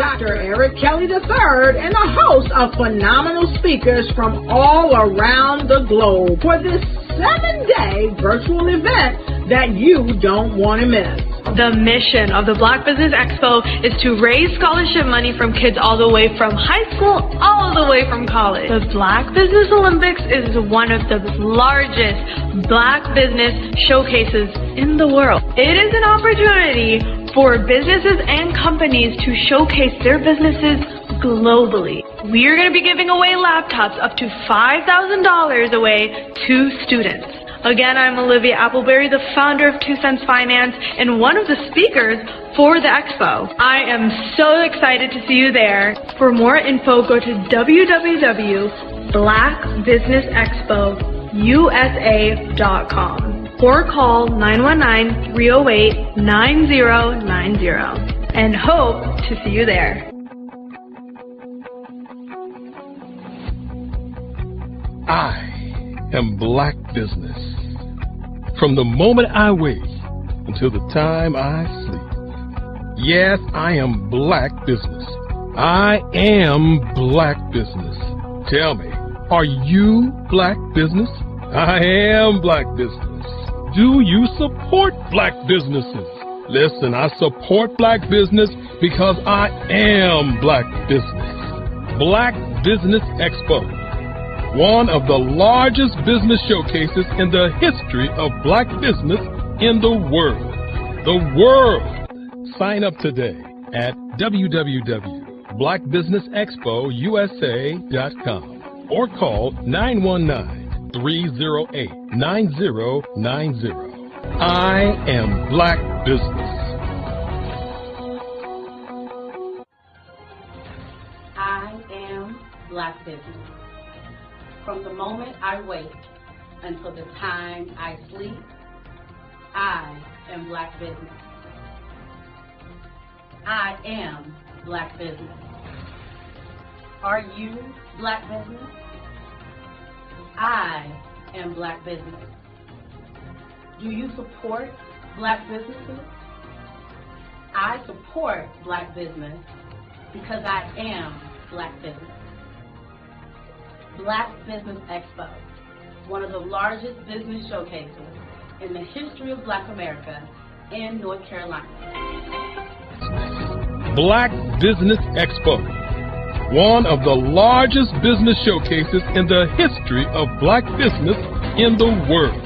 Dr. Eric Kelly III and a host of phenomenal speakers from all around the globe for this 7-day virtual event that you don't want to miss. The mission of the Black Business Expo is to raise scholarship money from kids all the way from high school, all the way from college. The Black Business Olympics is one of the largest Black business showcases in the world. It is an opportunity for businesses and companies to showcase their businesses globally. We are going to be giving away laptops up to $5,000 away to students. Again, I'm Olivia Appleberry, the founder of 2 Cents Finance and one of the speakers for the expo. I am so excited to see you there. For more info, go to www.blackbusinessexpousa.com or call 919-308-9090 and hope to see you there. I am Black Business. From the moment I wake until the time I sleep. Yes, I am Black Business. I am Black Business. Tell me, are you Black Business? I am Black Business. Do you support Black businesses? Listen, I support Black business because I am Black Business. Black Business Expo, one of the largest business showcases in the history of Black business in the world. The world! Sign up today at www.blackbusinessexpousa.com or call 919-308-9090. I am Black Business. I am Black Business. From the moment I wake until the time I sleep, I am Black Business. I am Black Business. Are you Black Business? I am Black Business. Do you support Black businesses? I support Black business because I am Black Business. Black Business Expo, one of the largest business showcases in the history of Black America in North Carolina. Black Business Expo, one of the largest business showcases in the history of Black business in the world.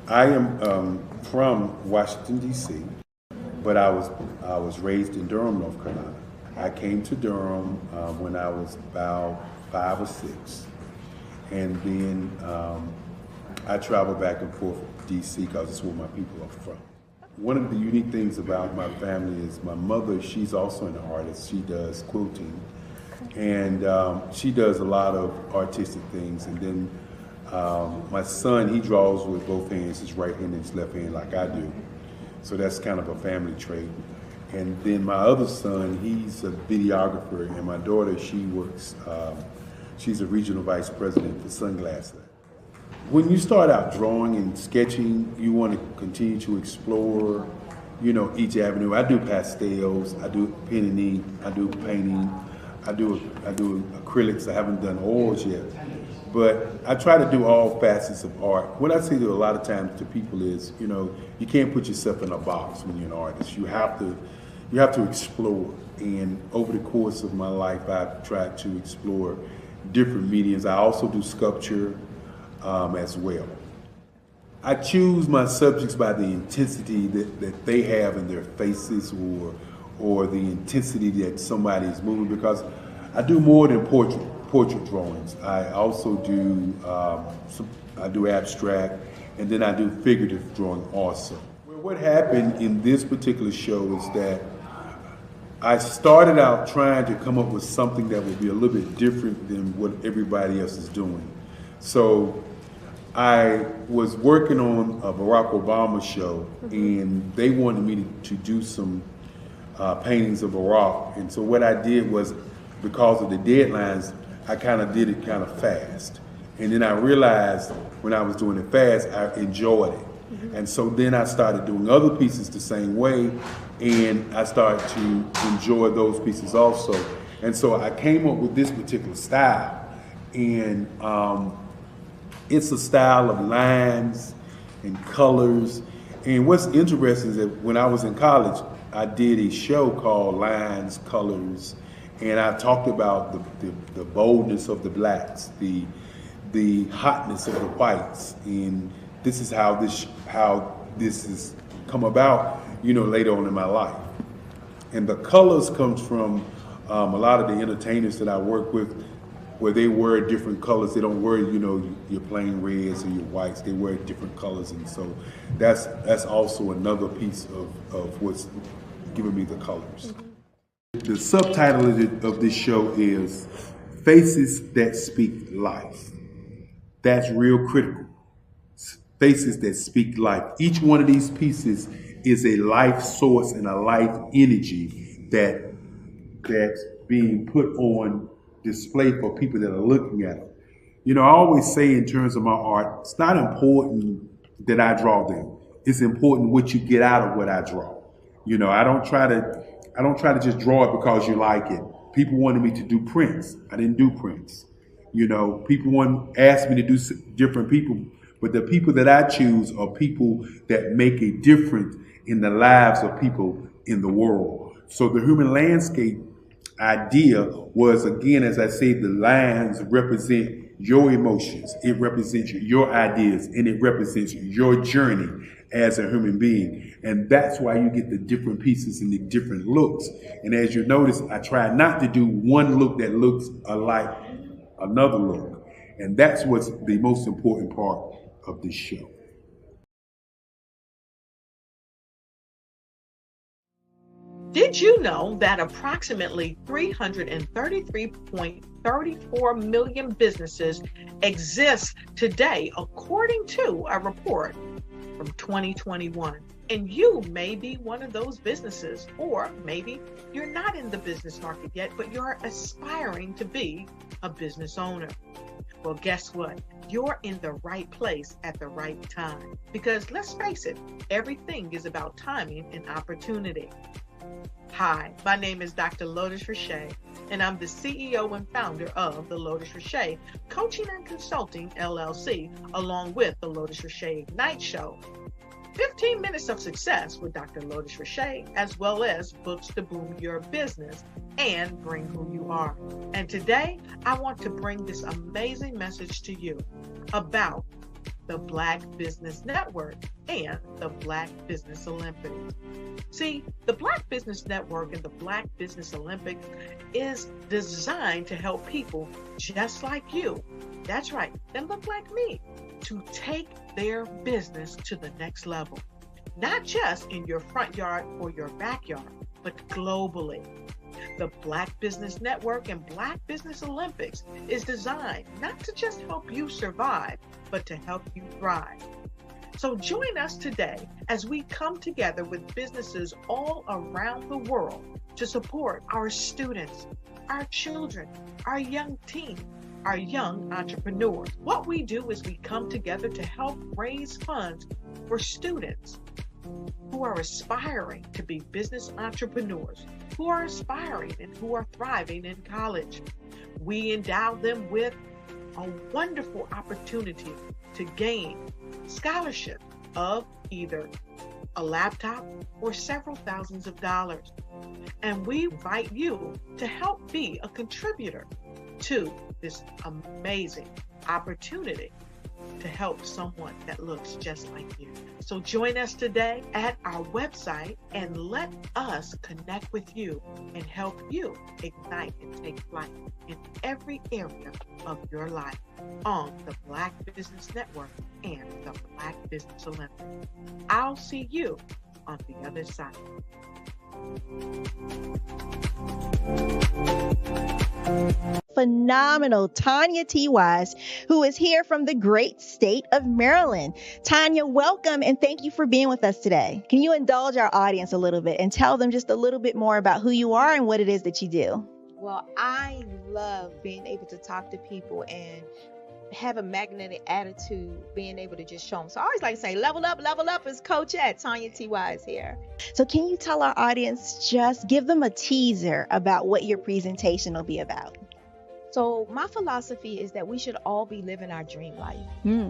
I am from Washington, D.C., but I was raised in Durham, North Carolina. I came to Durham when I was about 5 or 6, and then I traveled back and forth to D.C. because it's where my people are from. One of the unique things about my family is my mother, she's also an artist. She does quilting, and she does a lot of artistic things, and then my son, he draws with both hands, his right hand and his left hand like I do. So that's kind of a family trait. And then my other son, he's a videographer, and my daughter, she works, she's a regional vice president for Sunglasses. When you start out drawing and sketching, you want to continue to explore, you know, each avenue. I do pastels, I do pen and ink, I do painting, I do acrylics. I haven't done oils yet. But I try to do all facets of art. What I say to a lot of times to people is, you know, you can't put yourself in a box when you're an artist. You have to explore. And over the course of my life, I've tried to explore different mediums. I also do sculpture as well. I choose my subjects by the intensity that they have in their faces, or the intensity that somebody is moving, because I do more than portrait drawings. I also do I do abstract, and then I do figurative drawing also. Well, what happened in this particular show is that I started out trying to come up with something that would be a little bit different than what everybody else is doing. So I was working on a Barack Obama show, and they wanted me to do some paintings of Barack. And so what I did was, because of the deadlines, I kind of did it kind of fast. And then I realized when I was doing it fast, I enjoyed it. And so then I started doing other pieces the same way, and I started to enjoy those pieces also. And so I came up with this particular style, and it's a style of lines and colors. And what's interesting is that when I was in college, I did a show called Lines, Colors, and I talked about the boldness of the blacks, the hotness of the whites, and this is how this has come about, later on in my life. And the colors comes from a lot of the entertainers that I work with, where they wear different colors. They don't wear, your plain reds or your whites. They wear different colors, and so that's also another piece of what's giving me the colors. The subtitle of this show is Faces That Speak Life. That's real critical. Faces that speak life. Each one of these pieces is a life source and a life energy that's being put on display for people that are looking at them. I always say in terms of my art, it's not important that I draw them. It's important what you get out of what I draw. I don't try to just draw it because you like it. People wanted me to do prints. I didn't do prints. People asked me to do different people, but the people that I choose are people that make a difference in the lives of people in the world. So the human landscape idea was, again, as I say, the lines represent your emotions, it represents your ideas, and it represents your journey as a human being. And that's why you get the different pieces and the different looks. And as you notice, I try not to do one look that looks alike another look. And that's what's the most important part of this show. Did you know that approximately 333.34 million businesses exist today, according to a report from 2021? And you may be one of those businesses, or maybe you're not in the business market yet, but you're aspiring to be a business owner. Well, guess what? You're in the right place at the right time. Because let's face it, everything is about timing and opportunity. Hi, my name is Dr. Lotus Richey, and I'm the CEO and founder of the Lotus Richey Coaching and Consulting LLC, along with the Lotus Richey Ignite Show. 15 minutes of success with Dr. Lotus Richey, as well as books to boom your business and bring who you are. And today, I want to bring this amazing message to you about the Black Business Network and the Black Business Olympics. See, the Black Business Network and the Black Business Olympics is designed to help people just like you, that's right, that look like me, to take their business to the next level. Not just in your front yard or your backyard, but globally. The Black Business Network and Black Business Olympics is designed not to just help you survive, but to help you thrive. So join us today as we come together with businesses all around the world to support our students, our children, our young teens, our young entrepreneurs. What we do is we come together to help raise funds for students who are aspiring to be business entrepreneurs, who are aspiring and who are thriving in college. We endow them with a wonderful opportunity to gain scholarship of either a laptop or several thousands of dollars. And we invite you to help be a contributor to this amazing opportunity to help someone that looks just like you. So join us today at our website and let us connect with you and help you ignite and take flight in every area of your life on the Black Business Network and the Black Business Olympics. I'll see you on the other side. Phenomenal Tanya T. Wise, who is here from the great state of Maryland. Tanya, welcome and thank you for being with us today. Can you indulge our audience a little bit and tell them just a little bit more about who you are and what it is that you do? Well, I love being able to talk to people and have a magnetic attitude, being able to just show them. So I always like to say, level up is Coach at Tanya T.Y. is here. So can you tell our audience, just give them a teaser about what your presentation will be about? So my philosophy is that we should all be living our dream life.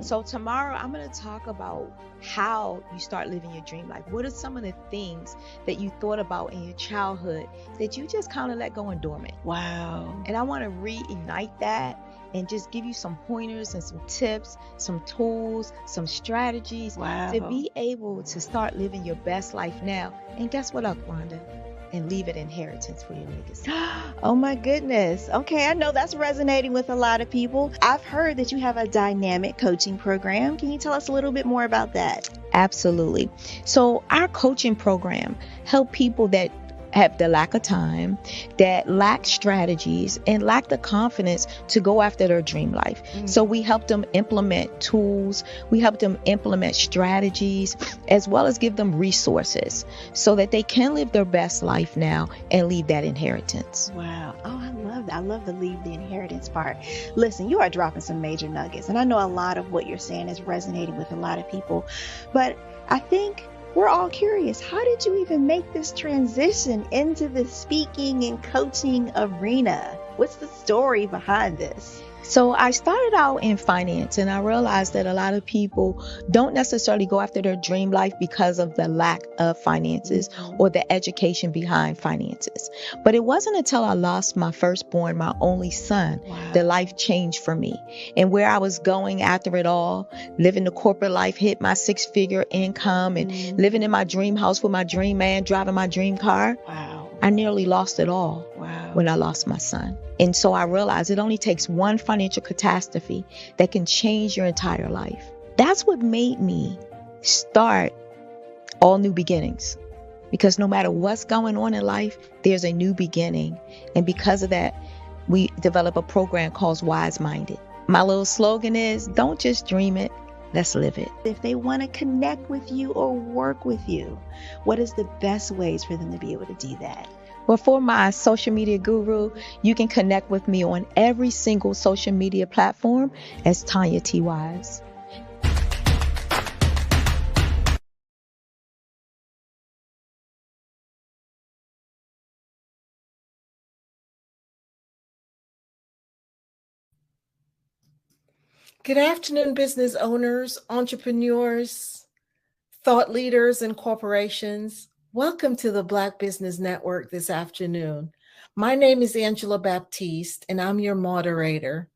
So tomorrow I'm going to talk about how you start living your dream life. What are some of the things that you thought about in your childhood that you just kind of let go and dormant? Wow. And I want to reignite that and just give you some pointers and some tips, some tools, some strategies to be able to start living your best life now. And guess what, Wanda? And leave an inheritance for your legacy. Oh my goodness. Okay, I know that's resonating with a lot of people. I've heard that you have a dynamic coaching program. Can you tell us a little bit more about that? Absolutely. So our coaching program help people that have the lack of time, that lack strategies, and lack the confidence to go after their dream life. So we help them implement tools, we help them implement strategies, as well as give them resources so that they can live their best life now and leave that inheritance. Wow. Oh, I love that. I love the leave the inheritance part. Listen, you are dropping some major nuggets, and I know a lot of what you're saying is resonating with a lot of people, but I think we're all curious. How did you even make this transition into the speaking and coaching arena? What's the story behind this? So I started out in finance, and I realized that a lot of people don't necessarily go after their dream life because of the lack of finances or the education behind finances. But it wasn't until I lost my firstborn, my only son, that life changed for me. And where I was going after it all, living the corporate life, hit my 6-figure income and living in my dream house with my dream man, driving my dream car. I nearly lost it all when I lost my son. And so I realized it only takes one financial catastrophe that can change your entire life. That's what made me start All New Beginnings. Because no matter what's going on in life, there's a new beginning. And because of that, we develop a program called Wise Minded. My little slogan is, don't just dream it, let's live it. If they want to connect with you or work with you, what is the best ways for them to be able to do that? Well, for my social media guru, you can connect with me on every single social media platform as Tanya T. Wise. Good afternoon, business owners, entrepreneurs, thought leaders, and corporations. Welcome to the Black Business Network this afternoon. My name is Angela Baptiste, and I'm your moderator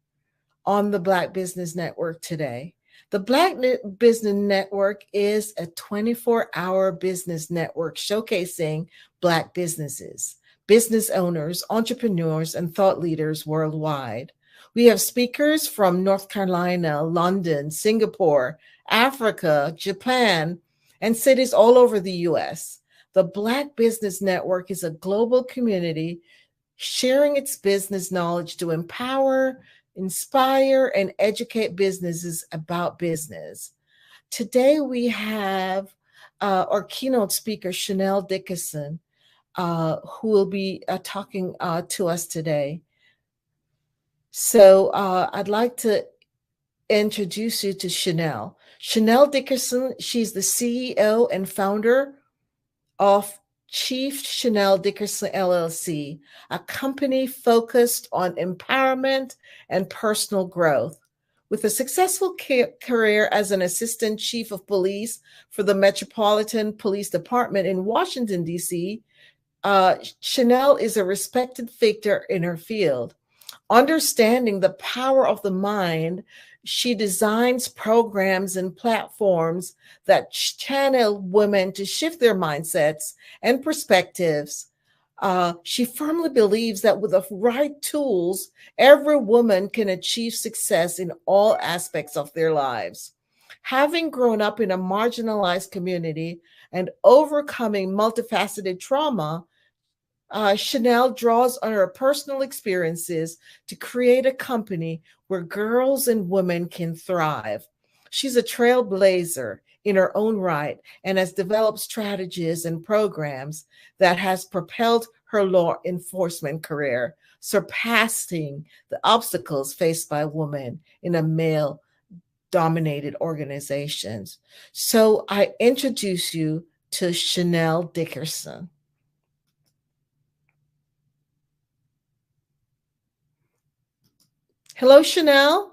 on the Black Business Network today. The Black Business Network is a 24-hour business network showcasing Black businesses, business owners, entrepreneurs, and thought leaders worldwide. We have speakers from North Carolina, London, Singapore, Africa, Japan, and cities all over the U.S. The Black Business Network is a global community sharing its business knowledge to empower, inspire, and educate businesses about business. Today we have our keynote speaker, Chanel Dickerson, who will be talking to us today. So I'd like to introduce you to Chanel. Chanel Dickerson, she's the CEO and founder of Chief Chanel Dickerson LLC, a company focused on empowerment and personal growth. With a successful career as an assistant chief of police for the Metropolitan Police Department in Washington, D.C., Chanel is a respected figure in her field. Understanding the power of the mind, she designs programs and platforms that channel women to shift their mindsets and perspectives. She firmly believes that with the right tools, every woman can achieve success in all aspects of their lives. Having grown up in a marginalized community and overcoming multifaceted trauma, Chanel draws on her personal experiences to create a company where girls and women can thrive. She's a trailblazer in her own right and has developed strategies and programs that has propelled her law enforcement career, surpassing the obstacles faced by women in a male-dominated organizations. So I introduce you to Chanel Dickerson. Hello, Chanel.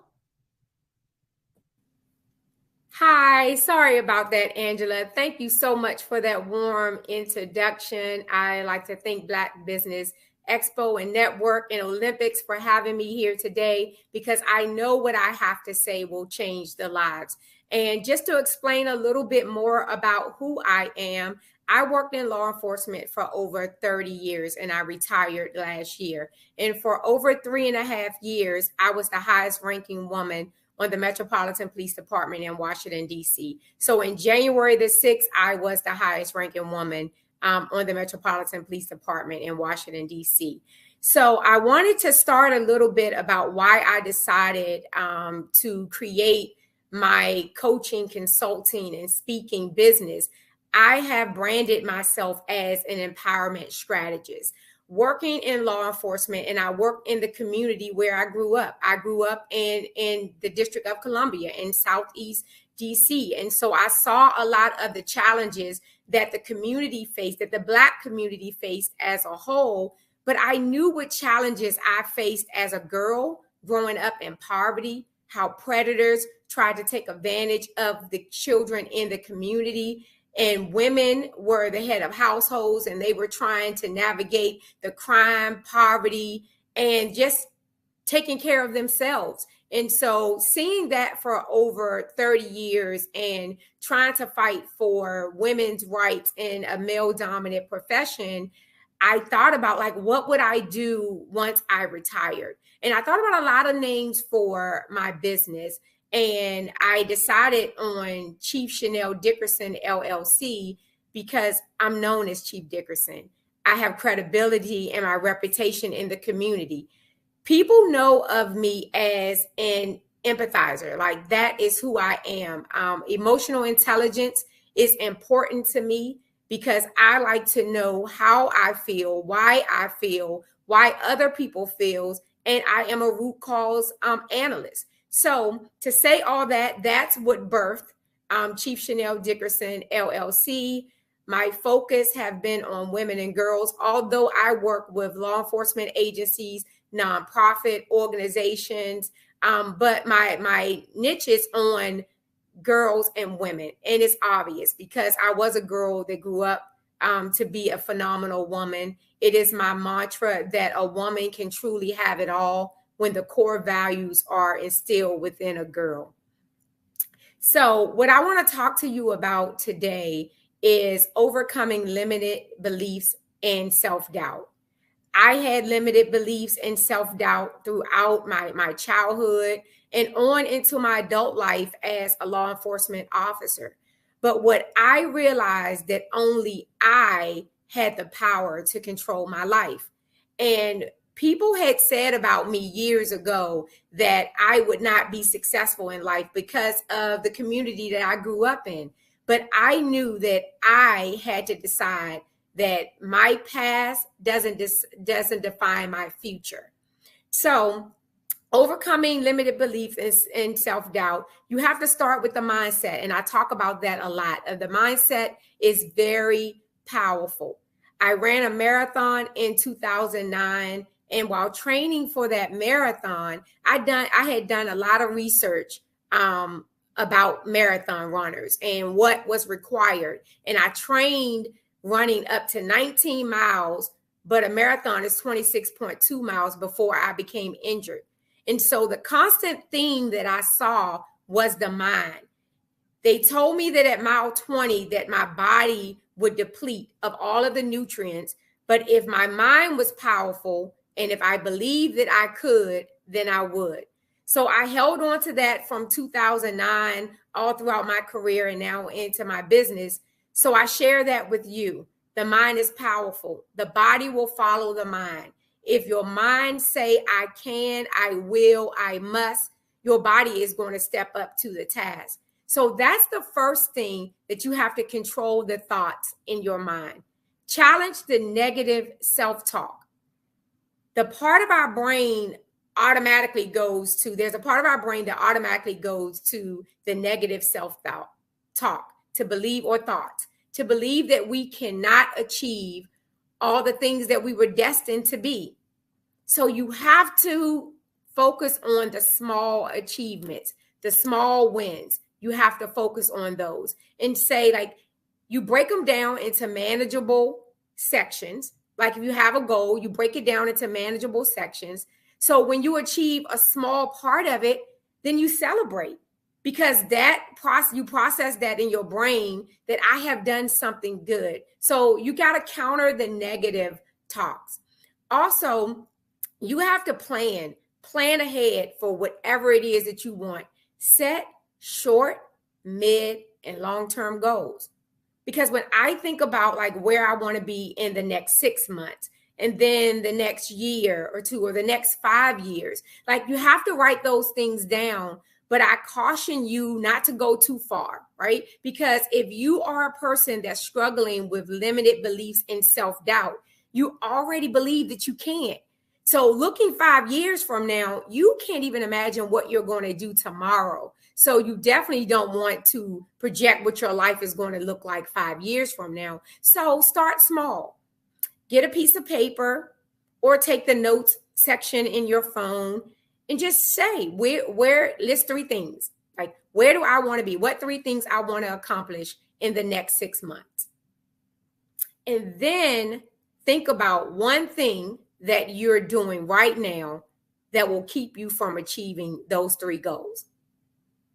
Hi, sorry about that, Angela. Thank you so much for that warm introduction. I like to thank Black Business Expo and Network and Olympics for having me here today, because I know what I have to say will change the lives. And just to explain a little bit more about who I am, I worked in law enforcement for over 30 years and I retired last year. And for over 3.5 years, I was the highest ranking woman on the Metropolitan Police Department in Washington, D.C. So in January the 6th, I was the highest ranking woman on the Metropolitan Police Department in Washington, D.C. So I wanted to start a little bit about why I decided to create my coaching, consulting, and speaking business. I have branded myself as an empowerment strategist, working in law enforcement, and I work in the community where I grew up. I grew up in the District of Columbia in Southeast DC. And so I saw a lot of the challenges that the community faced, that the Black community faced as a whole. But I knew what challenges I faced as a girl growing up in poverty, how predators tried to take advantage of the children in the community. And women were the head of households, and they were trying to navigate the crime, poverty, and just taking care of themselves. And so seeing that for over 30 years and trying to fight for women's rights in a male-dominant profession, I thought about, like, what would I do once I retired? And I thought about a lot of names for my business. And I decided on Chief Chanel Dickerson, LLC, because I'm known as Chief Dickerson. I have credibility and my reputation in the community. People know of me as an empathizer. Like, that is who I am. Emotional intelligence is important to me because I like to know how I feel, why other people feel, and I am a root cause analyst. So to say all that, that's what birthed Chief Chanel Dickerson, LLC. My focus have been on women and girls, although I work with law enforcement agencies, nonprofit organizations, but my niche is on girls and women. And it's obvious because I was a girl that grew up to be a phenomenal woman. It is my mantra that a woman can truly have it all when the core values are instilled within a girl. So what I want to talk to you about today is overcoming limited beliefs and self-doubt. I had limited beliefs and self-doubt throughout my childhood and on into my adult life as a law enforcement officer. But what I realized that only I had the power to control my life. And people had said about me years ago that I would not be successful in life because of the community that I grew up in. But I knew that I had to decide that my past doesn't define my future. So overcoming limited belief and self-doubt, you have to start with the mindset. And I talk about that a lot. The mindset is very powerful. I ran a marathon in 2009. And while training for that marathon, I had done a lot of research about marathon runners and what was required. And I trained running up to 19 miles, but a marathon is 26.2 miles before I became injured. And so the constant theme that I saw was the mind. They told me that at mile 20 that my body would deplete of all of the nutrients. But if my mind was powerful and if I believed that I could, then I would. So I held on to that from 2009 all throughout my career and now into my business. So I share that with you. The mind is powerful. The body will follow the mind. If your mind say, I can, I will, I must, your body is going to step up to the task. So that's the first thing that you have to control, the thoughts in your mind. Challenge the negative self-talk. The part of our brain automatically goes to, there's a part of our brain that automatically goes to the negative self-talk, to believe or thoughts, to believe that we cannot achieve all the things that we were destined to be. So you have to focus on the small achievements, the small wins. You have to focus on those and say, like, you break them down into manageable sections. Like if you have a goal, you break it down into manageable sections. So when you achieve a small part of it, then you celebrate, because that process, you process that in your brain that I have done something good. So you got to counter the negative talks. Also, you have to plan ahead for whatever it is that you want. Set short, mid, and long-term goals. Because when I think about like where I want to be in the next 6 months, and then the next year or two, or the next 5 years, like you have to write those things down. But I caution you not to go too far, right? Because if you are a person that's struggling with limited beliefs and self-doubt, you already believe that you can't. So looking 5 years from now, you can't even imagine what you're going to do tomorrow. So you definitely don't want to project what your life is going to look like 5 years from now. So start small. Get a piece of paper or take the notes section in your phone and just say, where list 3 things. Like, where do I want to be? What 3 things I want to accomplish in the next 6 months? And then think about one thing that you're doing right now that will keep you from achieving those 3 goals.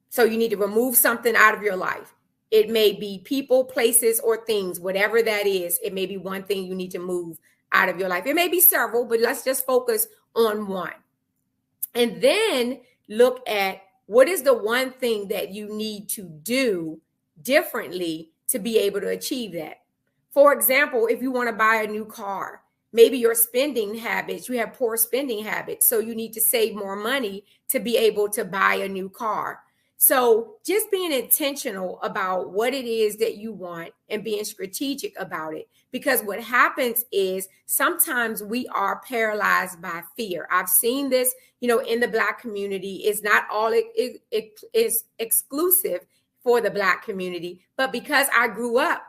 So you need to remove something out of your life. It may be people, places, or things, whatever that is. It may be one thing you need to move out of your life. It may be several, but let's just focus on one. And then look at what is the one thing that you need to do differently to be able to achieve that. For example, if you want to buy a new car, maybe your spending habits, you have poor spending habits. So you need to save more money to be able to buy a new car. So just being intentional about what it is that you want and being strategic about it. Because what happens is sometimes we are paralyzed by fear. I've seen this, in the Black community. It's not all it is exclusive for the Black community. But because I grew up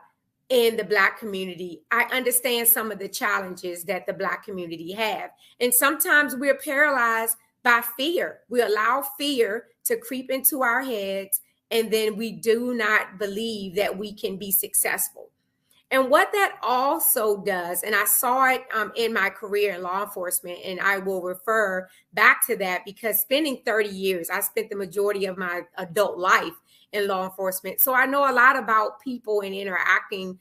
in the Black community, I understand some of the challenges that the Black community have. And sometimes we're paralyzed by fear. We allow fear to creep into our heads, and then we do not believe that we can be successful. And what that also does, and I saw it in my career in law enforcement, and I will refer back to that because spending 30 years, I spent the majority of my adult life in law enforcement. So I know a lot about people and interacting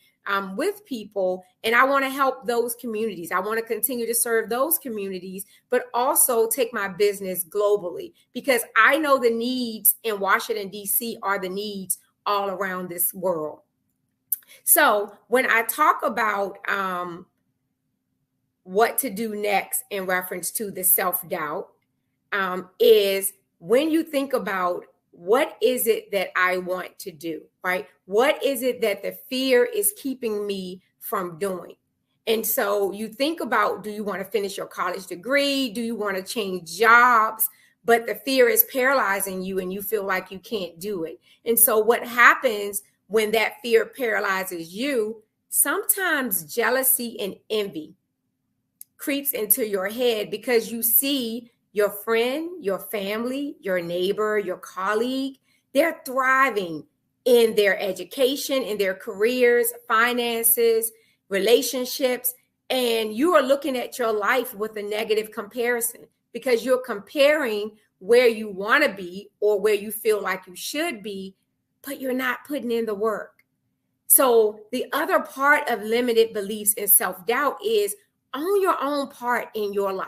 with people, and I want to help those communities. I want to continue to serve those communities, but also take my business globally, because I know the needs in Washington, D.C. are the needs all around this world. So when I talk about what to do next in reference to the self-doubt, is when you think about what is it that I want to do, right? What is it that the fear is keeping me from doing? And so you think about, do you want to finish your college degree? Do you want to change jobs? But the fear is paralyzing you and you feel like you can't do it. And so what happens when that fear paralyzes you? Sometimes jealousy and envy creeps into your head because you see your friend, your family, your neighbor, your colleague, they're thriving in their education, in their careers, finances, relationships, and you are looking at your life with a negative comparison because you're comparing where you want to be or where you feel like you should be, but you're not putting in the work. So the other part of limited beliefs and self-doubt is own your own part in your life.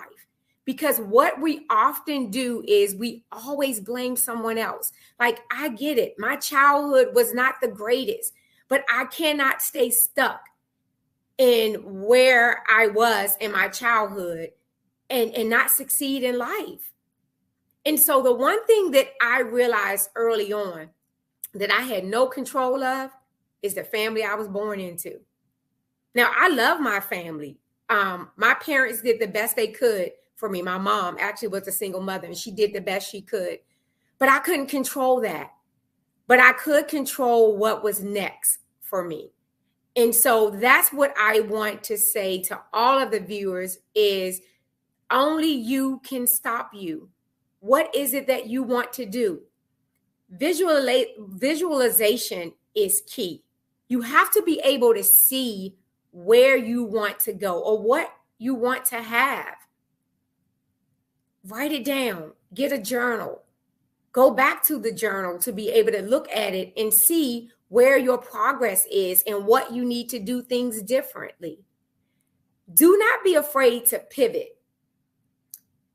Because what we often do is we always blame someone else. Like, I get it. My childhood was not the greatest, but I cannot stay stuck in where I was in my childhood and not succeed in life. And so the one thing that I realized early on that I had no control of is the family I was born into. Now, I love my family. My parents did the best they could for me. My mom actually was a single mother, and she did the best she could. But I couldn't control that. But I could control what was next for me. And so that's what I want to say to all of the viewers is only you can stop you. What is it that you want to do? Visualization is key. You have to be able to see where you want to go or what you want to have. Write it down. Get a journal. Go back to the journal to be able to look at it and see where your progress is and what you need to do things differently. Do not be afraid to pivot.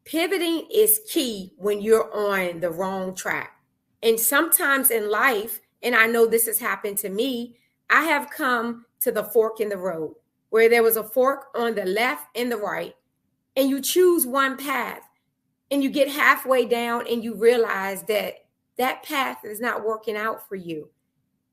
Pivoting is key when you're on the wrong track. And sometimes in life, and I know this has happened to me, I have come to the fork in the road where there was a fork on the left and the right, and you choose one path. And you get halfway down and you realize that that path is not working out for you.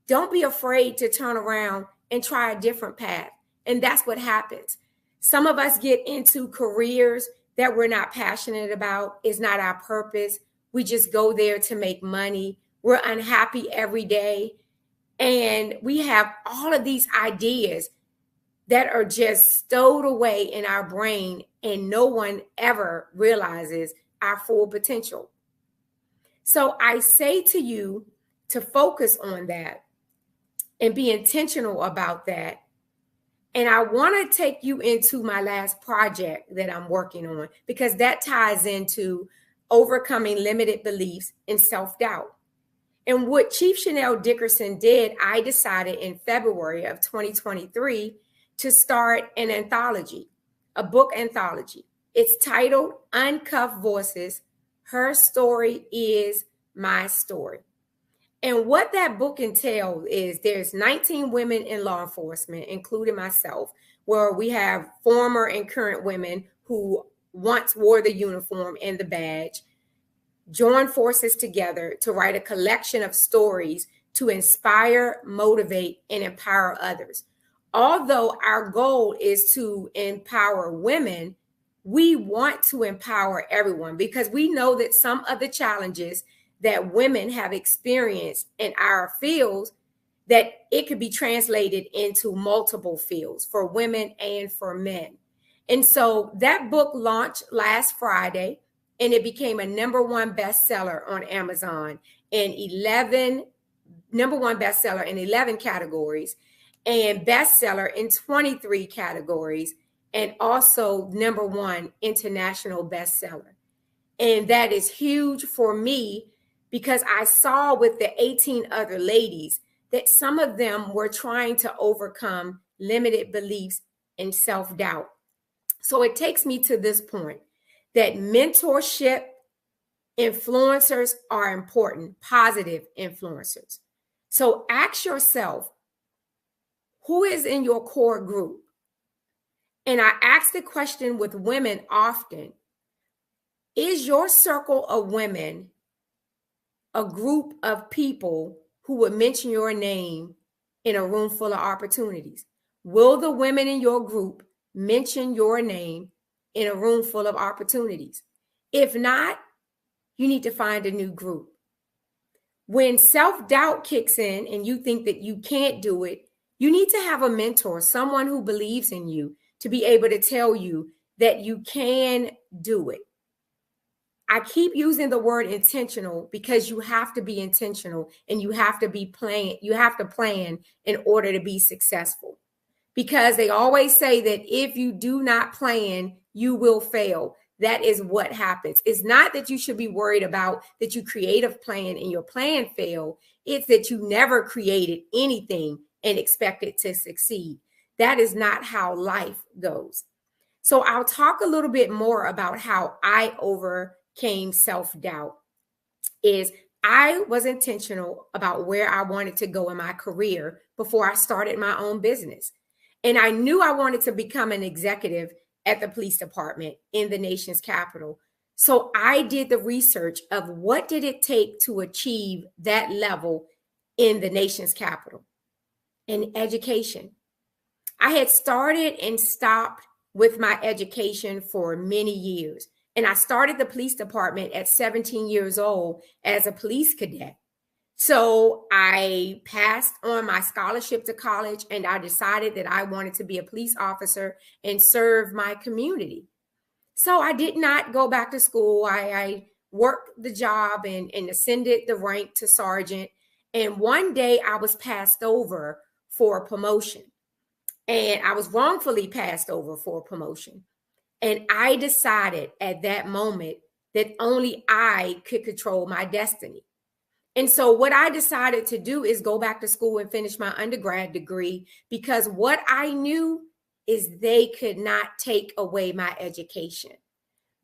Don't be afraid to turn around and try a different path. And that's what happens. Some of us get into careers that we're not passionate about. It's not our purpose. We just go there to make money. We're unhappy every day. And we have all of these ideas that are just stowed away in our brain, and no one ever realizes our full potential. So I say to you to focus on that and be intentional about that. And I want to take you into my last project that I'm working on, because that ties into overcoming limited beliefs and self-doubt. And what Chief Chanel Dickerson did, I decided in February of 2023 to start an anthology, a book anthology. It's titled Uncuffed Voices, Her Story is My Story. And what that book entails is there's 19 women in law enforcement, including myself, where we have former and current women who once wore the uniform and the badge, join forces together to write a collection of stories to inspire, motivate, and empower others. Although our goal is to empower women, we want to empower everyone because we know that some of the challenges that women have experienced in our fields, that it could be translated into multiple fields for women and for men. And so that book launched last Friday, and it became a #1 bestseller on Amazon in 11 categories, and bestseller in 23 categories, and also #1 international bestseller. And that is huge for me because I saw with the 18 other ladies that some of them were trying to overcome limited beliefs and self-doubt. So it takes me to this point that mentorship, influencers are important, positive influencers. So ask yourself, who is in your core group? And I ask the question with women often, is your circle of women a group of people who would mention your name in a room full of opportunities? Will the women in your group mention your name in a room full of opportunities? If not, you need to find a new group. When self-doubt kicks in and you think that you can't do it, you need to have a mentor, someone who believes in you, to be able to tell you that you can do it. I keep using the word intentional because you have to be intentional and you have to plan in order to be successful. Because they always say that if you do not plan, you will fail. That is what happens. It's not that you should be worried about that you create a plan and your plan failed. It's that you never created anything and expect it to succeed. That is not how life goes. So I'll talk a little bit more about how I overcame self-doubt. Is I was intentional about where I wanted to go in my career before I started my own business. And I knew I wanted to become an executive at the police department in the nation's capital. So I did the research of what did it take to achieve that level in the nation's capital. And education. I had started and stopped with my education for many years. And I started the police department at 17 years old as a police cadet. So I passed on my scholarship to college, and I decided that I wanted to be a police officer and serve my community. So I did not go back to school. I worked the job and ascended the rank to sergeant. And one day I was passed over for a promotion. And I was wrongfully passed over for a promotion. And I decided at that moment that only I could control my destiny. And so what I decided to do is go back to school and finish my undergrad degree, because what I knew is they could not take away my education.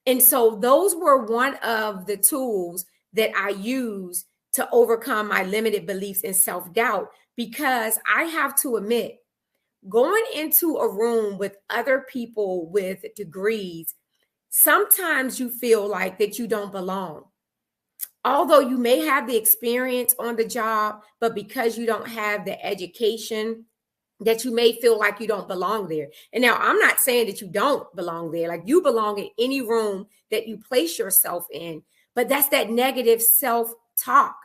And so those were one of the tools that I used to overcome my limited beliefs and self-doubt, because I have to admit, going into a room with other people with degrees, sometimes you feel like that you don't belong. Although you may have the experience on the job, but because you don't have the education, that you may feel like you don't belong there. And now I'm not saying that you don't belong there. Like, you belong in any room that you place yourself in. But that's that negative self-talk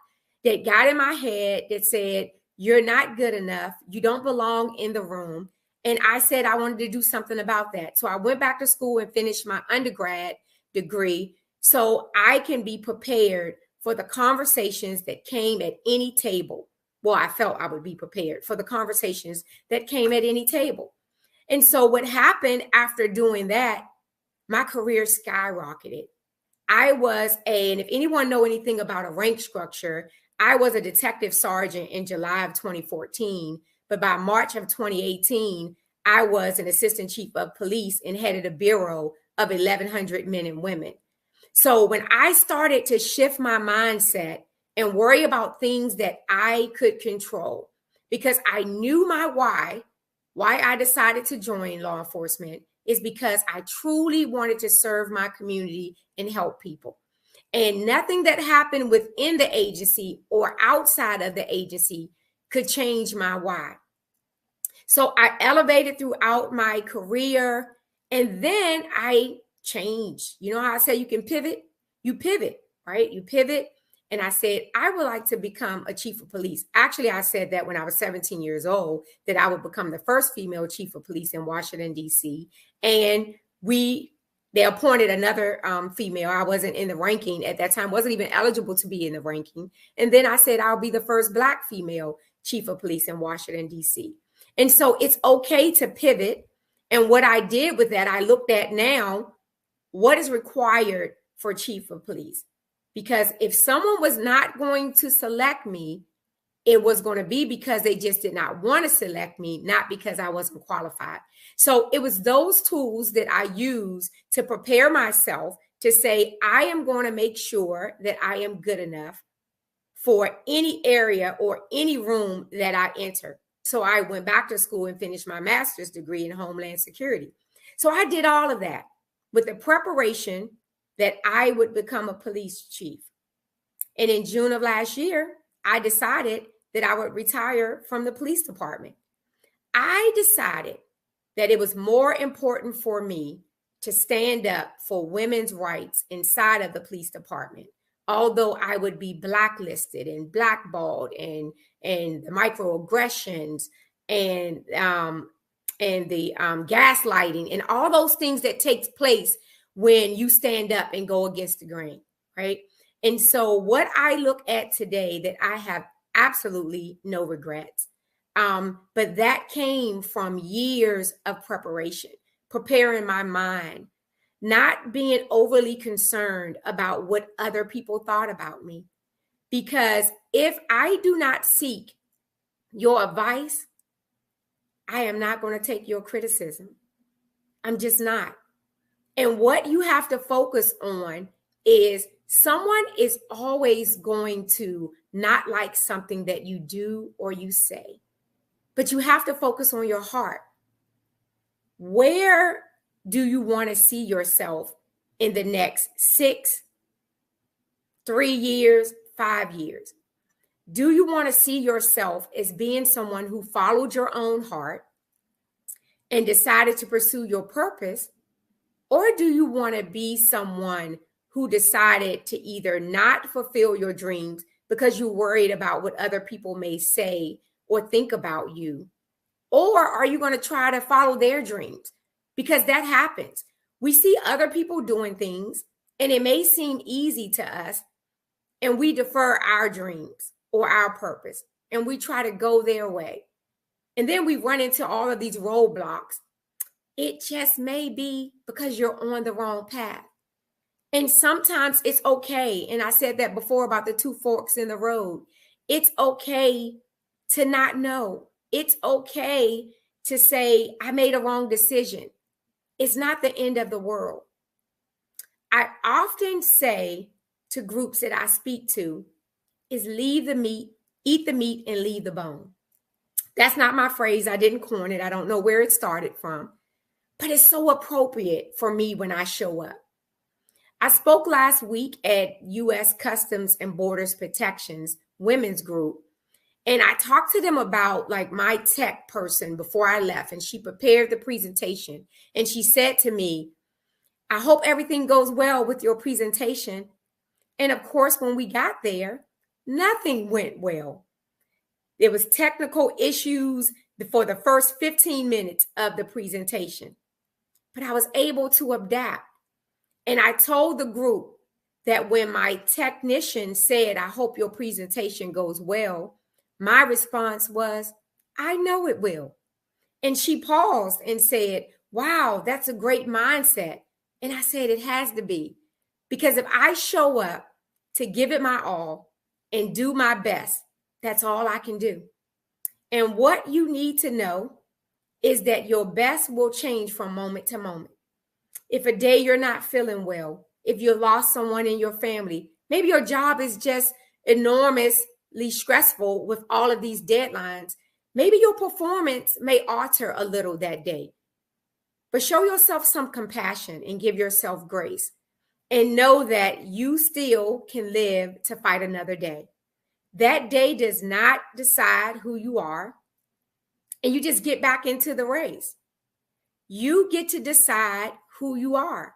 that got in my head that said, you're not good enough. You don't belong in the room. And I said I wanted to do something about that. So I went back to school and finished my undergrad degree so I can be prepared for the conversations that came at any table. Well, I felt I would be prepared for the conversations that came at any table. And so what happened after doing that, my career skyrocketed. And if anyone know anything about a rank structure, I was a detective sergeant in July of 2014. But by March of 2018, I was an assistant chief of police and headed a bureau of 1,100 men and women. So when I started to shift my mindset and worry about things that I could control, because I knew my why I decided to join law enforcement is because I truly wanted to serve my community and help people. And nothing that happened within the agency or outside of the agency could change my why. So I elevated throughout my career, and then I changed. You know how I say you can pivot? You pivot, right? You pivot. And I said, I would like to become a chief of police. Actually, I said that when I was 17 years old, that I would become the first female chief of police in Washington, D.C. And they appointed another female. I wasn't in the ranking at that time, wasn't even eligible to be in the ranking. And then I said, I'll be the first Black female chief of police in Washington, D.C. And so it's okay to pivot. And what I did with that, I looked at now, what is required for chief of police? Because if someone was not going to select me, it was going to be because they just did not want to select me, not because I wasn't qualified. So it was those tools that I used to prepare myself to say, I am going to make sure that I am good enough for any area or any room that I enter. So I went back to school and finished my master's degree in Homeland Security. So I did all of that with the preparation that I would become a police chief. And in June of last year, I decided that I would retire from the police department. I decided that it was more important for me to stand up for women's rights inside of the police department. Although I would be blacklisted and blackballed and the microaggressions and the gaslighting and all those things that takes place when you stand up and go against the grain, right? And so what I look at today, that I have absolutely no regrets, but that came from years of preparation, preparing my mind, not being overly concerned about what other people thought about me. Because if I do not seek your advice, I am not going to take your criticism. I'm just not. And what you have to focus on is someone is always going to not like something that you do or you say, but you have to focus on your heart. Where do you want to see yourself in the next 6, 3 years, 5 years? Do you want to see yourself as being someone who followed your own heart, and decided to pursue your purpose? Or do you want to be someone who decided to either not fulfill your dreams because you're worried about what other people may say or think about you? Or are you going to try to follow their dreams? Because that happens. We see other people doing things and it may seem easy to us, and we defer our dreams or our purpose and we try to go their way. And then we run into all of these roadblocks. It just may be because you're on the wrong path. And sometimes it's okay. And I said that before about the two forks in the road. It's okay to not know. It's okay to say, I made a wrong decision. It's not the end of the world. I often say to groups that I speak to is leave the meat, eat the meat and leave the bone. That's not my phrase. I didn't coin it. I don't know where it started from, but it's so appropriate for me when I show up. I spoke last week at U.S. Customs and Borders Protection's women's group, and I talked to them about like my tech person before I left, and she prepared the presentation, and she said to me, I hope everything goes well with your presentation. And of course, when we got there, nothing went well. There was technical issues for the first 15 minutes of the presentation, but I was able to adapt. And I told the group that when my technician said, I hope your presentation goes well, my response was, I know it will. And she paused and said, wow, that's a great mindset. And I said, it has to be, because if I show up to give it my all and do my best, that's all I can do. And what you need to know is that your best will change from moment to moment. If a day you're not feeling well, if you lost someone in your family, maybe your job is just enormously stressful with all of these deadlines, maybe your performance may alter a little that day. But show yourself some compassion and give yourself grace, and know that you still can live to fight another day. That day does not decide who you are, and you just get back into the race. You get to decide who you are.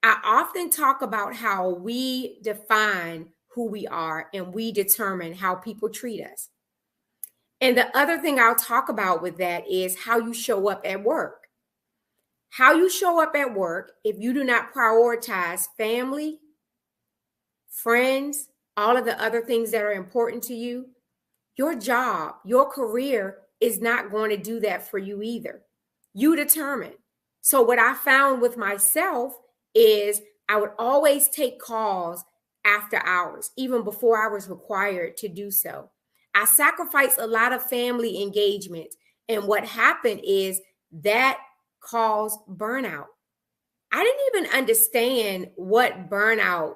I often talk about how we define who we are and we determine how people treat us. And the other thing I'll talk about with that is how you show up at work. How you show up at work, if you do not prioritize family, friends, all of the other things that are important to you, your job, your career is not going to do that for you either. You determine. So what I found with myself is I would always take calls after hours, even before I was required to do so. I sacrificed a lot of family engagement. And what happened is that caused burnout. I didn't even understand what burnout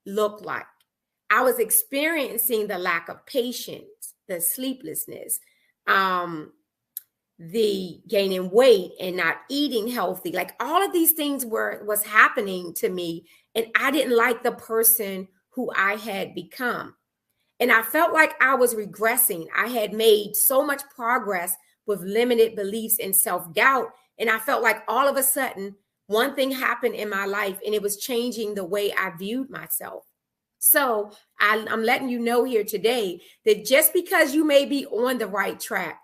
looked like. I was experiencing the lack of patience, the sleeplessness, the gaining weight and not eating healthy. Like all of these things was happening to me, and I didn't like the person who I had become. And I felt like I was regressing. I had made so much progress with limited beliefs and self-doubt. And I felt like all of a sudden, one thing happened in my life and it was changing the way I viewed myself. So I'm letting you know here today that just because you may be on the right track,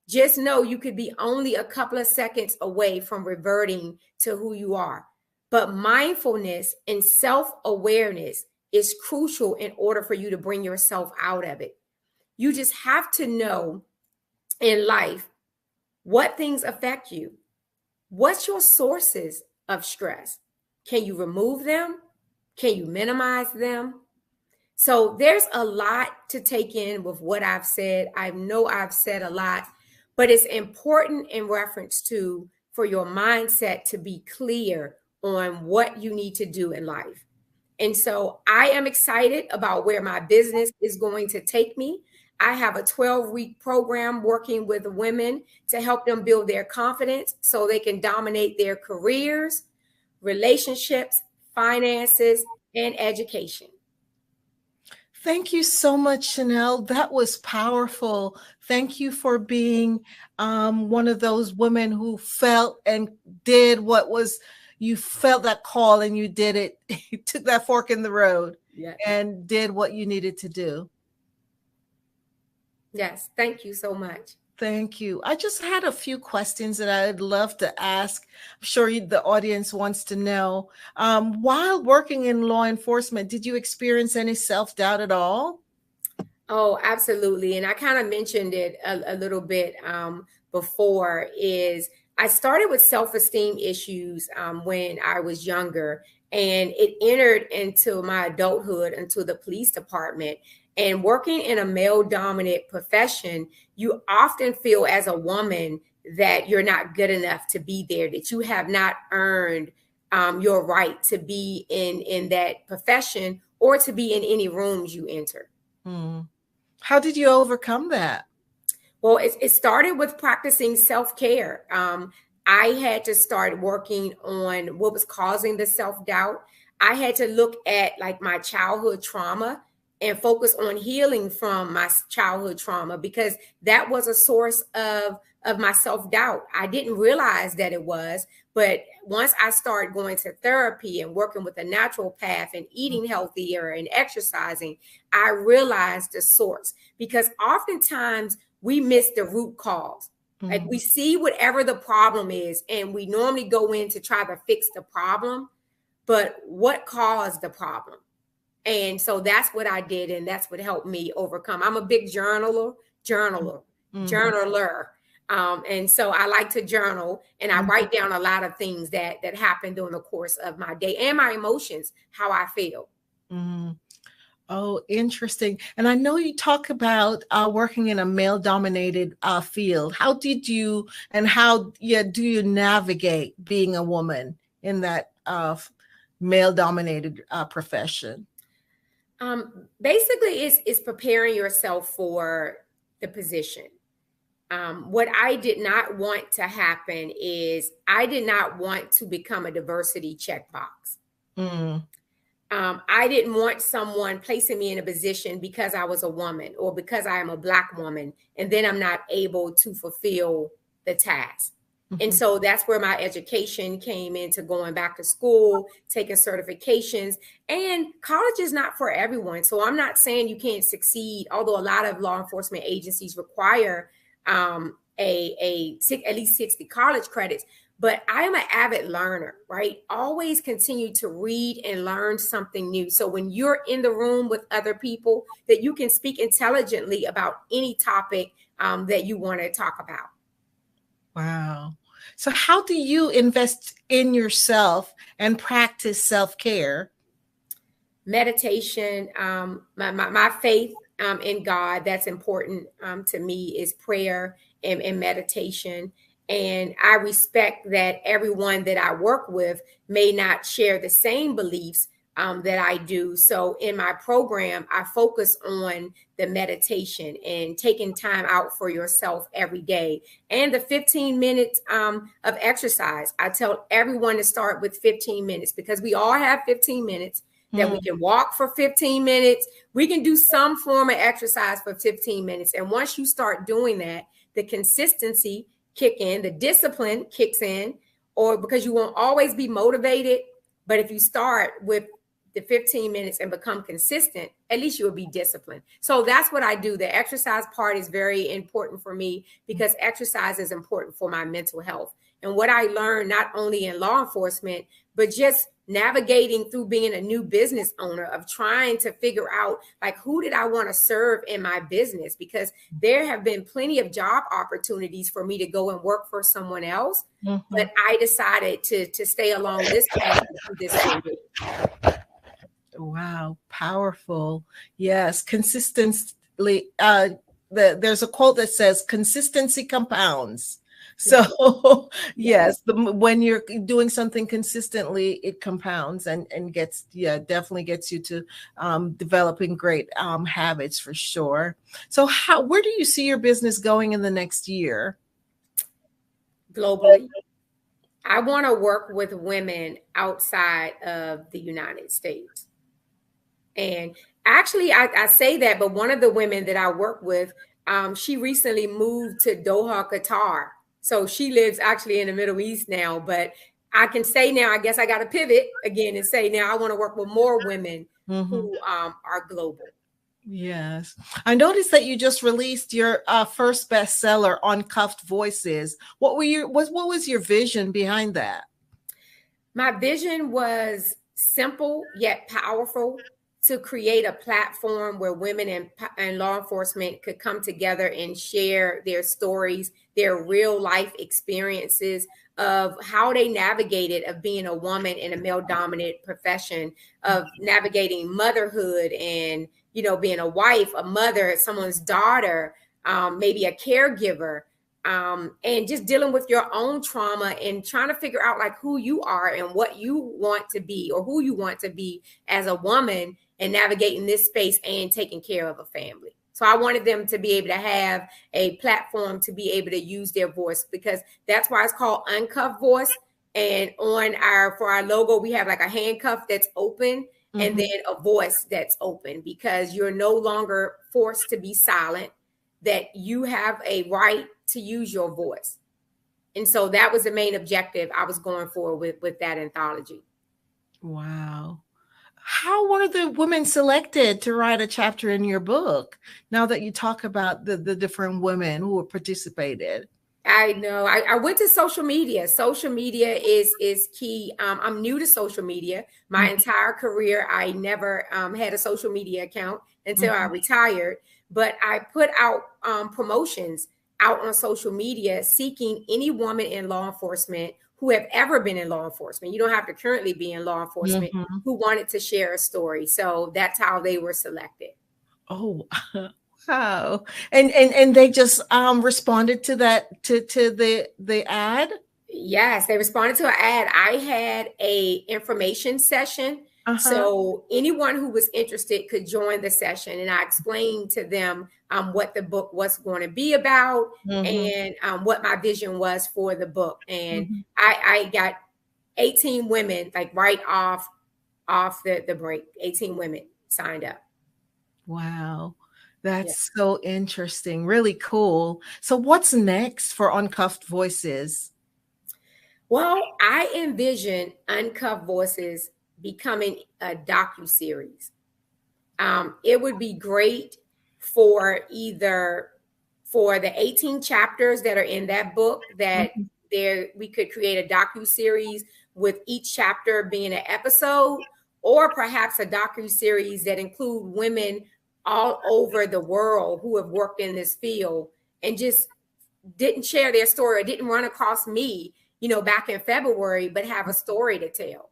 just know you could be only a couple of seconds away from reverting to who you are. But mindfulness and self-awareness is crucial in order for you to bring yourself out of it. You just have to know in life what things affect you. What's your sources of stress? Can you remove them? Can you minimize them? So there's a lot to take in with what I've said. I know I've said a lot, but it's important in reference to for your mindset to be clear on what you need to do in life. And so I am excited about where my business is going to take me. I have a 12-week program working with women to help them build their confidence so they can dominate their careers, relationships, finances, and education. Thank you so much, Chanel. That was powerful. Thank you for being one of those women who felt and did what was, you felt that call and you did it. You took that fork in the road and did what you needed to do. Yes, thank you so much. Thank you. I just had a few questions that I'd love to ask. I'm sure the audience wants to know. While working in law enforcement, did you experience any self-doubt at all? Oh, absolutely. And I kind of mentioned it a little bit before, is I started with self-esteem issues when I was younger, and it entered into my adulthood, into the police department. And working in a male-dominant profession, you often feel as a woman that you're not good enough to be there, that you have not earned your right to be in that profession or to be in any rooms you enter. How did you overcome that? Well, it started with practicing self-care. I had to start working on what was causing the self-doubt. I had to look at like my childhood trauma and focus on healing from my childhood trauma, because that was a source of my self-doubt. I didn't realize that it was, but once I started going to therapy and working with a natural path and eating healthier and exercising, I realized the source, because oftentimes we miss the root cause. Like we see whatever the problem is, and we normally go in to try to fix the problem, but what caused the problem? And so that's what I did, and that's what helped me overcome. I'm a big journaler. And so I like to journal, and I write down a lot of things that happen during the course of my day, and my emotions, how I feel. Oh, interesting. And I know you talk about working in a male-dominated field. How did you, and how do you navigate being a woman in that male-dominated profession? Basically, it's preparing yourself for the position. What I did not want to happen is I did not want to become a diversity checkbox. I didn't want someone placing me in a position because I was a woman or because I am a Black woman, and then I'm not able to fulfill the task. And so that's where my education came into going back to school, taking certifications, and college is not for everyone. So I'm not saying you can't succeed, although a lot of law enforcement agencies require at least 60 college credits. But I am an avid learner, right? Always continue to read and learn something new. So when you're in the room with other people, that you can speak intelligently about any topic that you want to talk about. Wow. So how do you invest in yourself and practice self-care? Meditation, my faith in God, that's important to me, is prayer and meditation. And I respect that everyone that I work with may not share the same beliefs that I do. So in my program, I focus on the meditation and taking time out for yourself every day, and the 15 minutes of exercise. I tell everyone to start with 15 minutes, because we all have 15 minutes that we can walk for 15 minutes. We can do some form of exercise for 15 minutes. And once you start doing that, the consistency kick in, the discipline kicks in, or because you won't always be motivated. But if you start with the 15 minutes and become consistent, at least you'll be disciplined. So that's what I do. The exercise part is very important for me, because exercise is important for my mental health. And what I learned, not only in law enforcement, but just navigating through being a new business owner, of trying to figure out, like, who did I want to serve in my business? Because there have been plenty of job opportunities for me to go and work for someone else. But I decided to stay along this path and do this career. Wow, powerful. Yes, consistently. There's a quote that says consistency compounds. So yes, when you're doing something consistently, it compounds and gets, definitely gets you to developing great habits, for sure. So where do you see your business going in the next year? Globally. I want to work with women outside of the United States. And actually, I say that, but one of the women that I work with, she recently moved to Doha, Qatar. So she lives actually in the Middle East now. But I can say now, I guess I got to pivot again and say now I want to work with more women who are global. Yes. I noticed that you just released your first bestseller, Uncuffed Voices. What was your vision behind that? My vision was simple yet powerful, to create a platform where women and law enforcement could come together and share their stories, their real life experiences of how they navigated of being a woman in a male dominant profession, of navigating motherhood and, being a wife, a mother, someone's daughter, maybe a caregiver. And just dealing with your own trauma and trying to figure out like who you are and what you want to be or who you want to be as a woman and navigating this space and taking care of a family. So I wanted them to be able to have a platform to be able to use their voice, because that's why it's called Uncuffed Voice. And for our logo, we have like a handcuff that's open and then a voice that's open, because you're no longer forced to be silent, that you have a right to use your voice. And so that was the main objective I was going for with that anthology. Wow. How were the women selected to write a chapter in your book, now that you talk about the different women who participated? I know. I went to social media. Social media is key. I'm new to social media. My entire career, I never had a social media account until I retired. But I put out promotions out on social media seeking any woman in law enforcement who have ever been in law enforcement. You don't have to currently be in law enforcement, who wanted to share a story. So that's how they were selected. Oh, wow. And they just responded to that, to the ad? Yes, they responded to an ad. I had a information session. So anyone who was interested could join the session, and I explained to them what the book was going to be about and what my vision was for the book. And I got 18 women, like right off the break. 18 women signed up. Wow. That's so interesting. Really cool. So what's next for Uncuffed Voices? Well, I envision Uncuffed Voices becoming a docuseries. It would be great for the 18 chapters that are in that book, that we could create a docuseries with each chapter being an episode, or perhaps a docuseries that include women all over the world who have worked in this field and just didn't share their story or didn't run across me, back in February, but have a story to tell.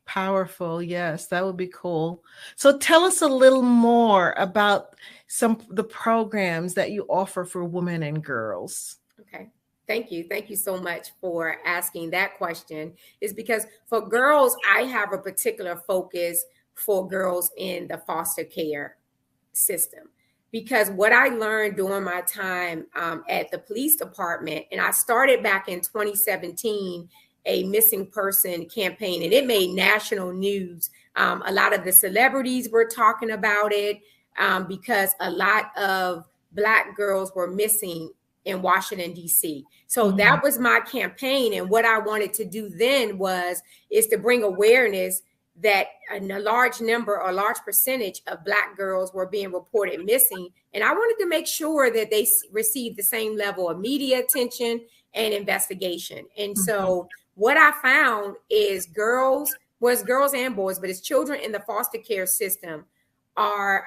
Powerful. Yes, that would be cool. So tell us a little more about the programs that you offer for women and girls. Okay. Thank you. Thank you so much for asking that question. Is because for girls, I have a particular focus for girls in the foster care system. Because what I learned during my time at the police department, and I started back in 2017, a missing person campaign, and it made national news. A lot of the celebrities were talking about it because a lot of Black girls were missing in Washington, D.C. So that was my campaign. And what I wanted to do then is to bring awareness that a large number or a large percentage of Black girls were being reported missing. And I wanted to make sure that they received the same level of media attention and investigation. And so what I found is girls and boys, but it's children in the foster care system are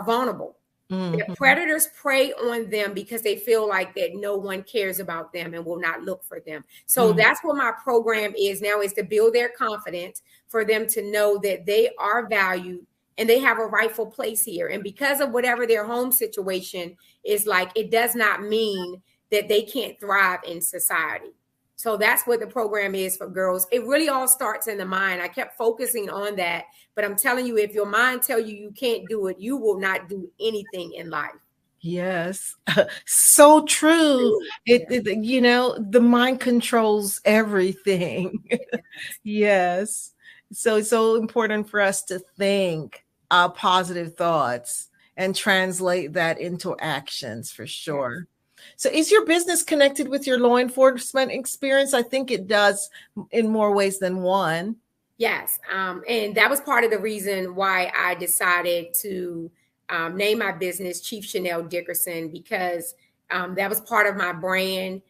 vulnerable. The predators prey on them because they feel like that no one cares about them and will not look for them. So that's what my program is now, is to build their confidence, for them to know that they are valued and they have a rightful place here. And because of whatever their home situation is like, it does not mean that they can't thrive in society. So that's what the program is for girls. It really all starts in the mind. I kept focusing on that, but I'm telling you, if your mind tell you you can't do it, you will not do anything in life. Yes, so true. The mind controls everything. Yes. So it's so important for us to think positive thoughts and translate that into actions for sure. So is your business connected with your law enforcement experience? I think it does in more ways than one. Yes. And that was part of the reason why I decided to name my business Chief Chanel Dickerson, because that was part of my brand.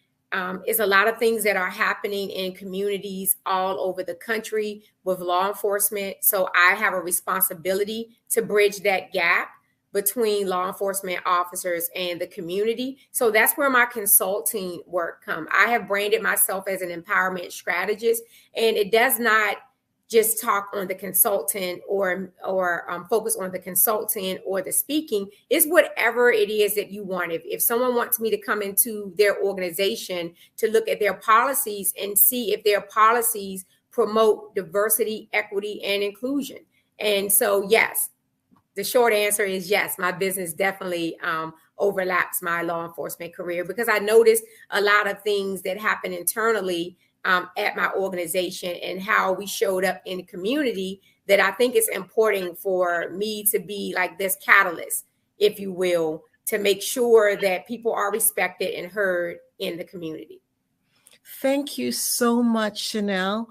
It's a lot of things that are happening in communities all over the country with law enforcement. So I have a responsibility to bridge that gap between law enforcement officers and the community. So that's where my consulting work comes. I have branded myself as an empowerment strategist, and it does not just talk on the consultant or focus on the consultant or the speaking. It's whatever it is that you want. If someone wants me to come into their organization to look at their policies and see if their policies promote diversity, equity, and inclusion. And so, yes, the short answer is yes, my business definitely overlaps my law enforcement career, because I noticed a lot of things that happen internally at my organization and how we showed up in the community, that I think it's important for me to be like this catalyst, if you will, to make sure that people are respected and heard in the community. Thank you so much, Chanel.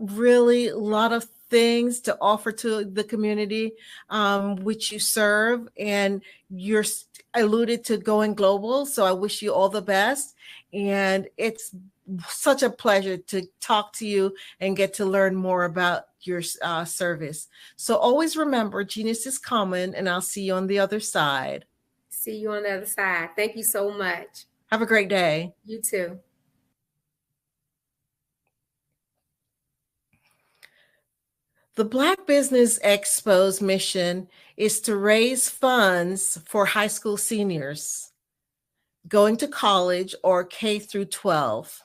Really a lot of things to offer to the community which you serve, and you're alluded to going global. So I wish you all the best. And it's such a pleasure to talk to you and get to learn more about your service. So always remember, genius is common, and I'll see you on the other side. See you on the other side. Thank you so much. Have a great day. You too. The Black Business Expo's mission is to raise funds for high school seniors going to college or K through 12.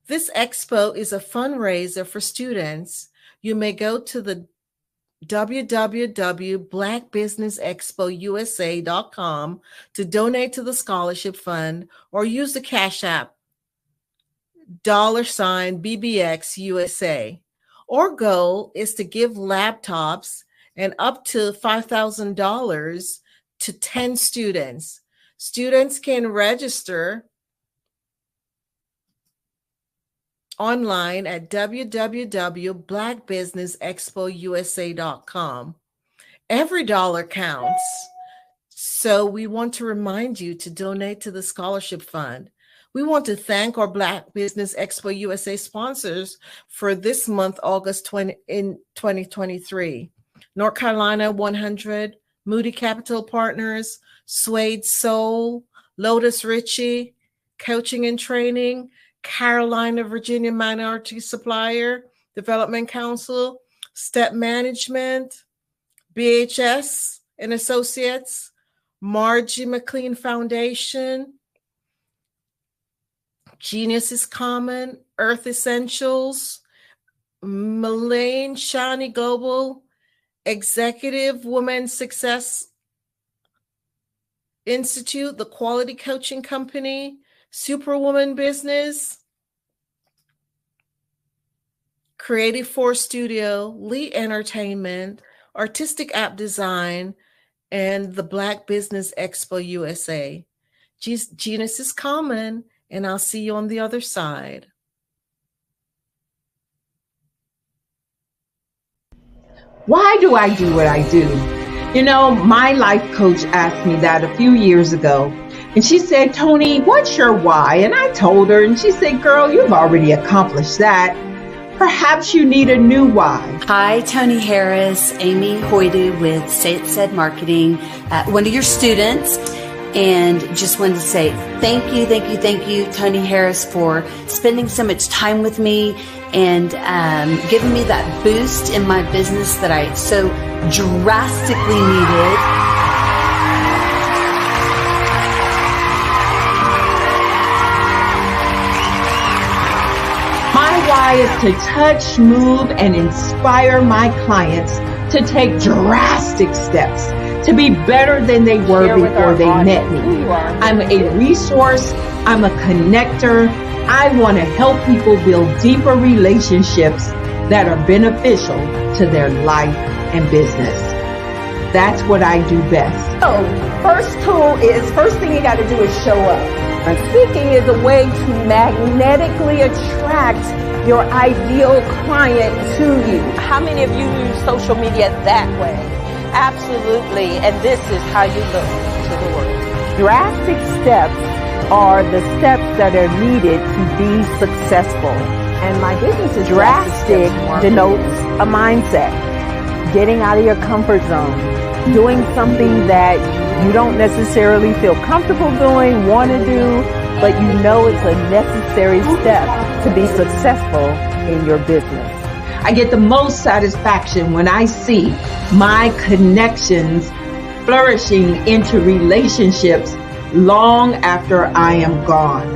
This expo is a fundraiser for students. You may go to the www.blackbusinessexpousa.com to donate to the scholarship fund, or use the Cash App $BBX USA. Our goal is to give laptops and up to $5,000 to 10 students. Students can register online at www.blackbusinessexpousa.com. Every dollar counts. So we want to remind you to donate to the scholarship fund. We want to thank our Black Business Expo USA sponsors for this month, August 2023. North Carolina 100, Moody Capital Partners, Suede Soul, Lotus Ritchie, Coaching and Training, Carolina, Virginia Minority Supplier Development Council, Step Management, BHS and Associates, Margie McLean Foundation, Genius is Common, Earth Essentials, Malane Shani Global, Executive Women Success Institute, the Quality Coaching Company, Superwoman Business, Creative Force Studio, Lee Entertainment, Artistic App Design, and the Black Business Expo USA. Genius is Common, and I'll see you on the other side. Why do I do what I do? You know, my life coach asked me that a few years ago, and she said, Tony, what's your why? And I told her, and she said, girl, you've already accomplished that. Perhaps you need a new why. Hi, Tony Harris, Amy Hoydu with Say It Said Marketing, one of your students. And just wanted to say thank you, Tony Harris, for spending so much time with me and giving me that boost in my business that I so drastically needed. My why is to touch, move, and inspire my clients to take drastic steps to be better than they were before they met me. I'm a resource. I'm a connector. I want to help people build deeper relationships that are beneficial to their life and business. That's what I do best. So, first thing you got to do is show up. And speaking is a way to magnetically attract your ideal client to you. How many of you use social media that way? Absolutely. And this is how you look to the world. Drastic steps are the steps that are needed to be successful. And my business is drastic denotes a mindset. Getting out of your comfort zone. Doing something that you don't necessarily feel comfortable doing, want to do, but you know it's a necessary step to be successful in your business. I get the most satisfaction when I see my connections flourishing into relationships long after I am gone.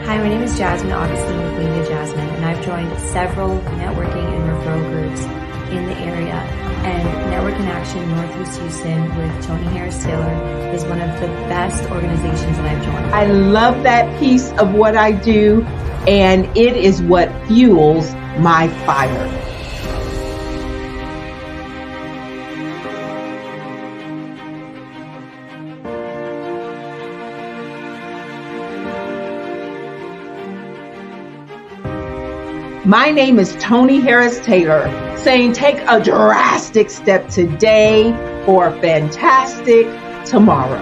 Hi, my name is Jasmine Augustine with Media Jasmine, and I've joined several networking and referral groups in the area. And Network in Action Northeast Houston with Tony Harris Taylor is one of the best organizations that I've joined. I love that piece of what I do, and it is what fuels my fire. My name is Tony Harris Taylor, saying take a drastic step today for a fantastic tomorrow.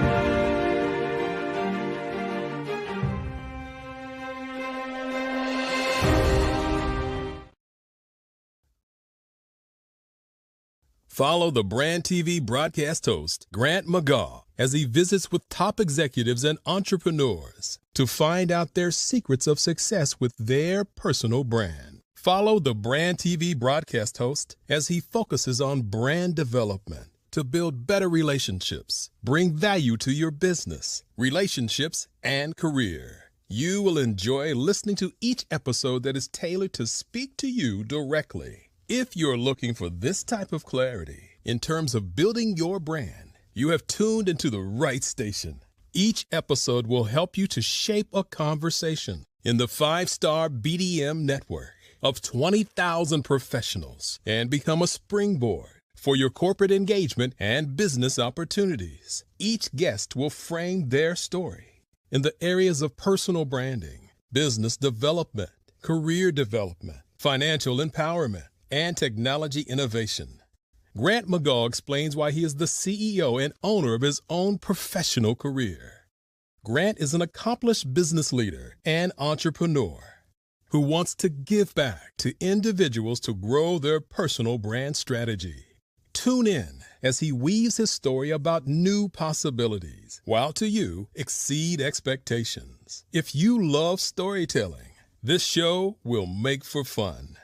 Follow the Brand TV broadcast host, Grant McGaugh, as he visits with top executives and entrepreneurs to find out their secrets of success with their personal brand. Follow the Brand TV broadcast host as he focuses on brand development to build better relationships, bring value to your business, relationships, and career. You will enjoy listening to each episode that is tailored to speak to you directly. If you're looking for this type of clarity in terms of building your brand, you have tuned into the right station. Each episode will help you to shape a conversation in the 5-star BDM network of 20,000 professionals and become a springboard for your corporate engagement and business opportunities. Each guest will frame their story in the areas of personal branding, business development, career development, financial empowerment, and technology innovation. Grant McGaugh explains why he is the CEO and owner of his own professional career. Grant is an accomplished business leader and entrepreneur who wants to give back to individuals to grow their personal brand strategy. Tune in as he weaves his story about new possibilities, while to you exceed expectations. If you love storytelling, this show will make for fun.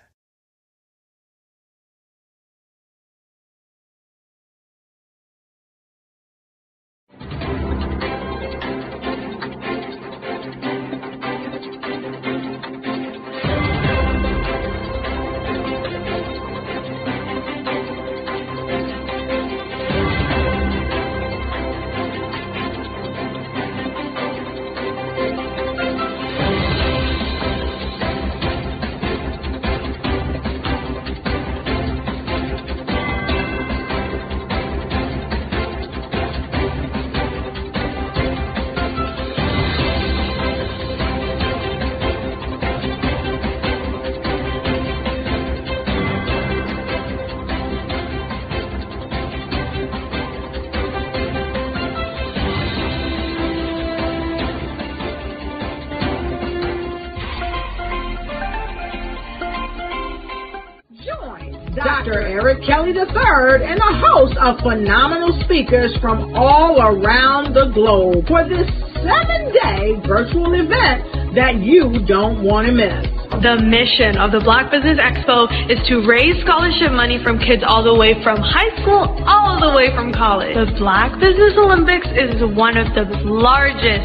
Dr. Eric Kelly III and a host of phenomenal speakers from all around the globe for this 7-day virtual event that you don't want to miss. The mission of the Black Business Expo is to raise scholarship money from kids all the way from high school, all the way from college. The Black Business Olympics is one of the largest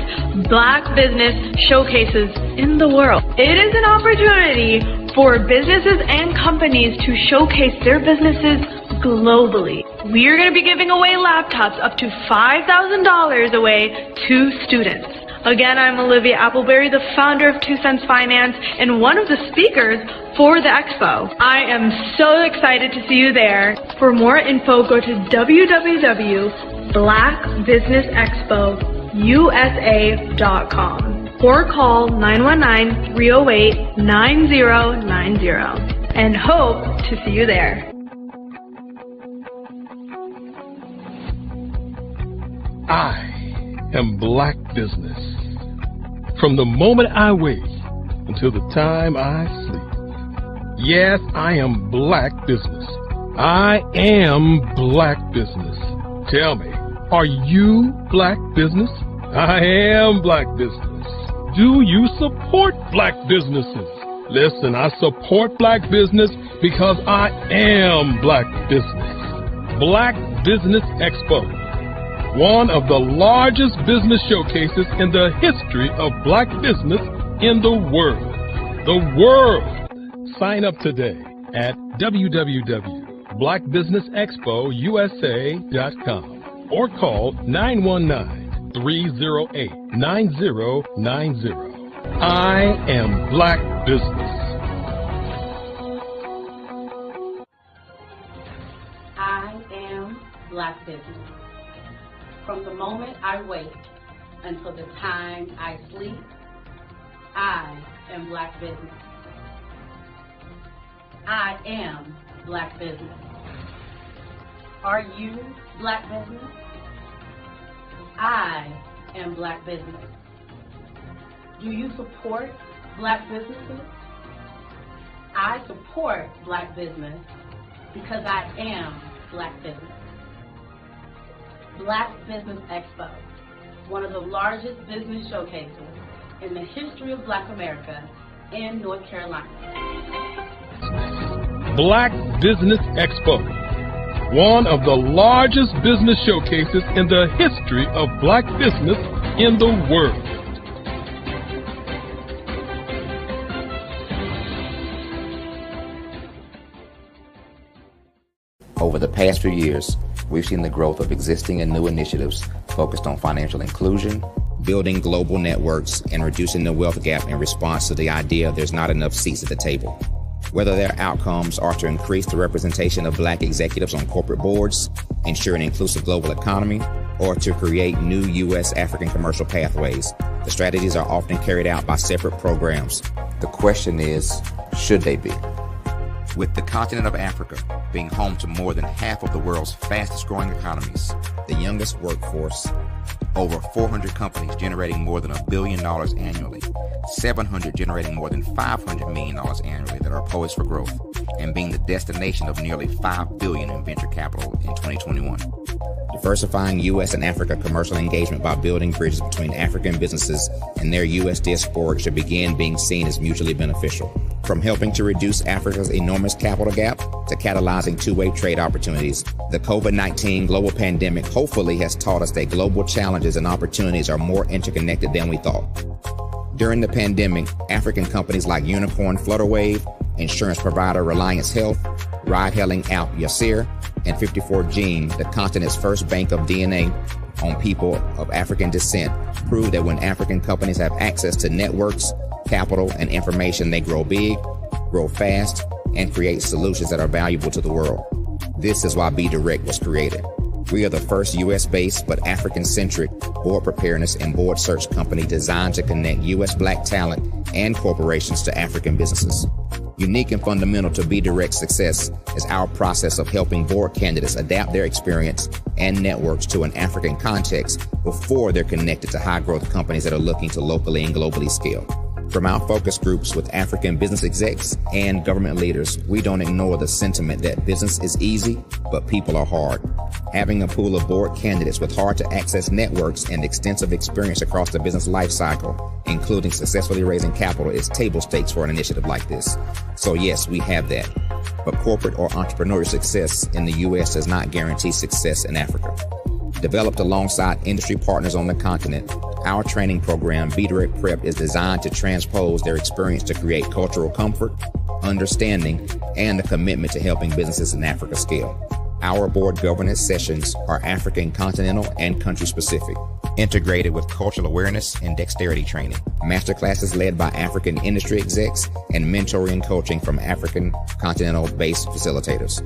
Black business showcases in the world. It is an opportunity for businesses and companies to showcase their businesses globally. We are going to be giving away laptops up to $5,000 away to students. Again, I'm Olivia Appleberry, the founder of 2 Cents Finance and one of the speakers for the expo. I am so excited to see you there. For more info, go to www.blackbusinessexpousa.com or call 919-308-9090 and hope to see you there. I am Black Business. From the moment I wake until the time I sleep. Yes, I am Black Business. I am Black Business. Tell me, are you Black Business? I am Black Business. Do you support Black businesses? Listen, I support Black business because I am Black Business. Black Business Expo, one of the largest business showcases in the history of Black business in the world. The world! Sign up today at www.blackbusinessexpousa.com or call 919-308-9090. I am Black Business. I am Black Business. From the moment I wake until the time I sleep, I am Black Business. I am Black Business. Are you Black Business? I am Black Business. Do you support Black businesses? I support Black business because I am Black Business. Black Business Expo, one of the largest business showcases in the history of Black America in North Carolina. Black Business Expo, one of the largest business showcases in the history of Black business in the world. Over the past few years, we've seen the growth of existing and new initiatives focused on financial inclusion, building global networks, and reducing the wealth gap in response to the idea there's not enough seats at the table. Whether their outcomes are to increase the representation of Black executives on corporate boards, ensure an inclusive global economy, or to create new U.S. African commercial pathways, the strategies are often carried out by separate programs. The question is, should they be? With the continent of Africa being home to more than half of the world's fastest growing economies, the youngest workforce, over 400 companies generating more than $1 billion annually, 700 generating more than $500 million annually that are poised for growth, and being the destination of nearly $5 billion in venture capital in 2021. Diversifying U.S. and Africa commercial engagement by building bridges between African businesses and their U.S. diaspora should begin being seen as mutually beneficial. From helping to reduce Africa's enormous capital gap to catalyzing two-way trade opportunities, the COVID-19 global pandemic hopefully has taught us that global challenges and opportunities are more interconnected than we thought. During the pandemic, African companies like Unicorn Flutterwave, insurance provider Reliance Health, ride-hailing app Yasir, and 54Gene, the continent's first bank of DNA on people of African descent, proved that when African companies have access to networks, capital, and information, they grow big, grow fast, and create solutions that are valuable to the world. This is why Be Direct was created. We are the first U.S.-based but African-centric board preparedness and board search company designed to connect U.S. Black talent and corporations to African businesses. Unique and fundamental to Be Direct's success is our process of helping board candidates adapt their experience and networks to an African context before they're connected to high-growth companies that are looking to locally and globally scale. From our focus groups with African business execs and government leaders, we don't ignore the sentiment that business is easy, but people are hard. Having a pool of board candidates with hard-to-access networks and extensive experience across the business life cycle, including successfully raising capital, is table stakes for an initiative like this. So yes, we have that. But corporate or entrepreneurial success in the U.S. does not guarantee success in Africa. Developed alongside industry partners on the continent, our training program, Be Direct Prep, is designed to transpose their experience to create cultural comfort, understanding, and a commitment to helping businesses in Africa scale. Our board governance sessions are African continental and country specific. integrated with cultural awareness and dexterity training. Masterclasses led by African industry execs and mentoring and coaching from African continental-based facilitators.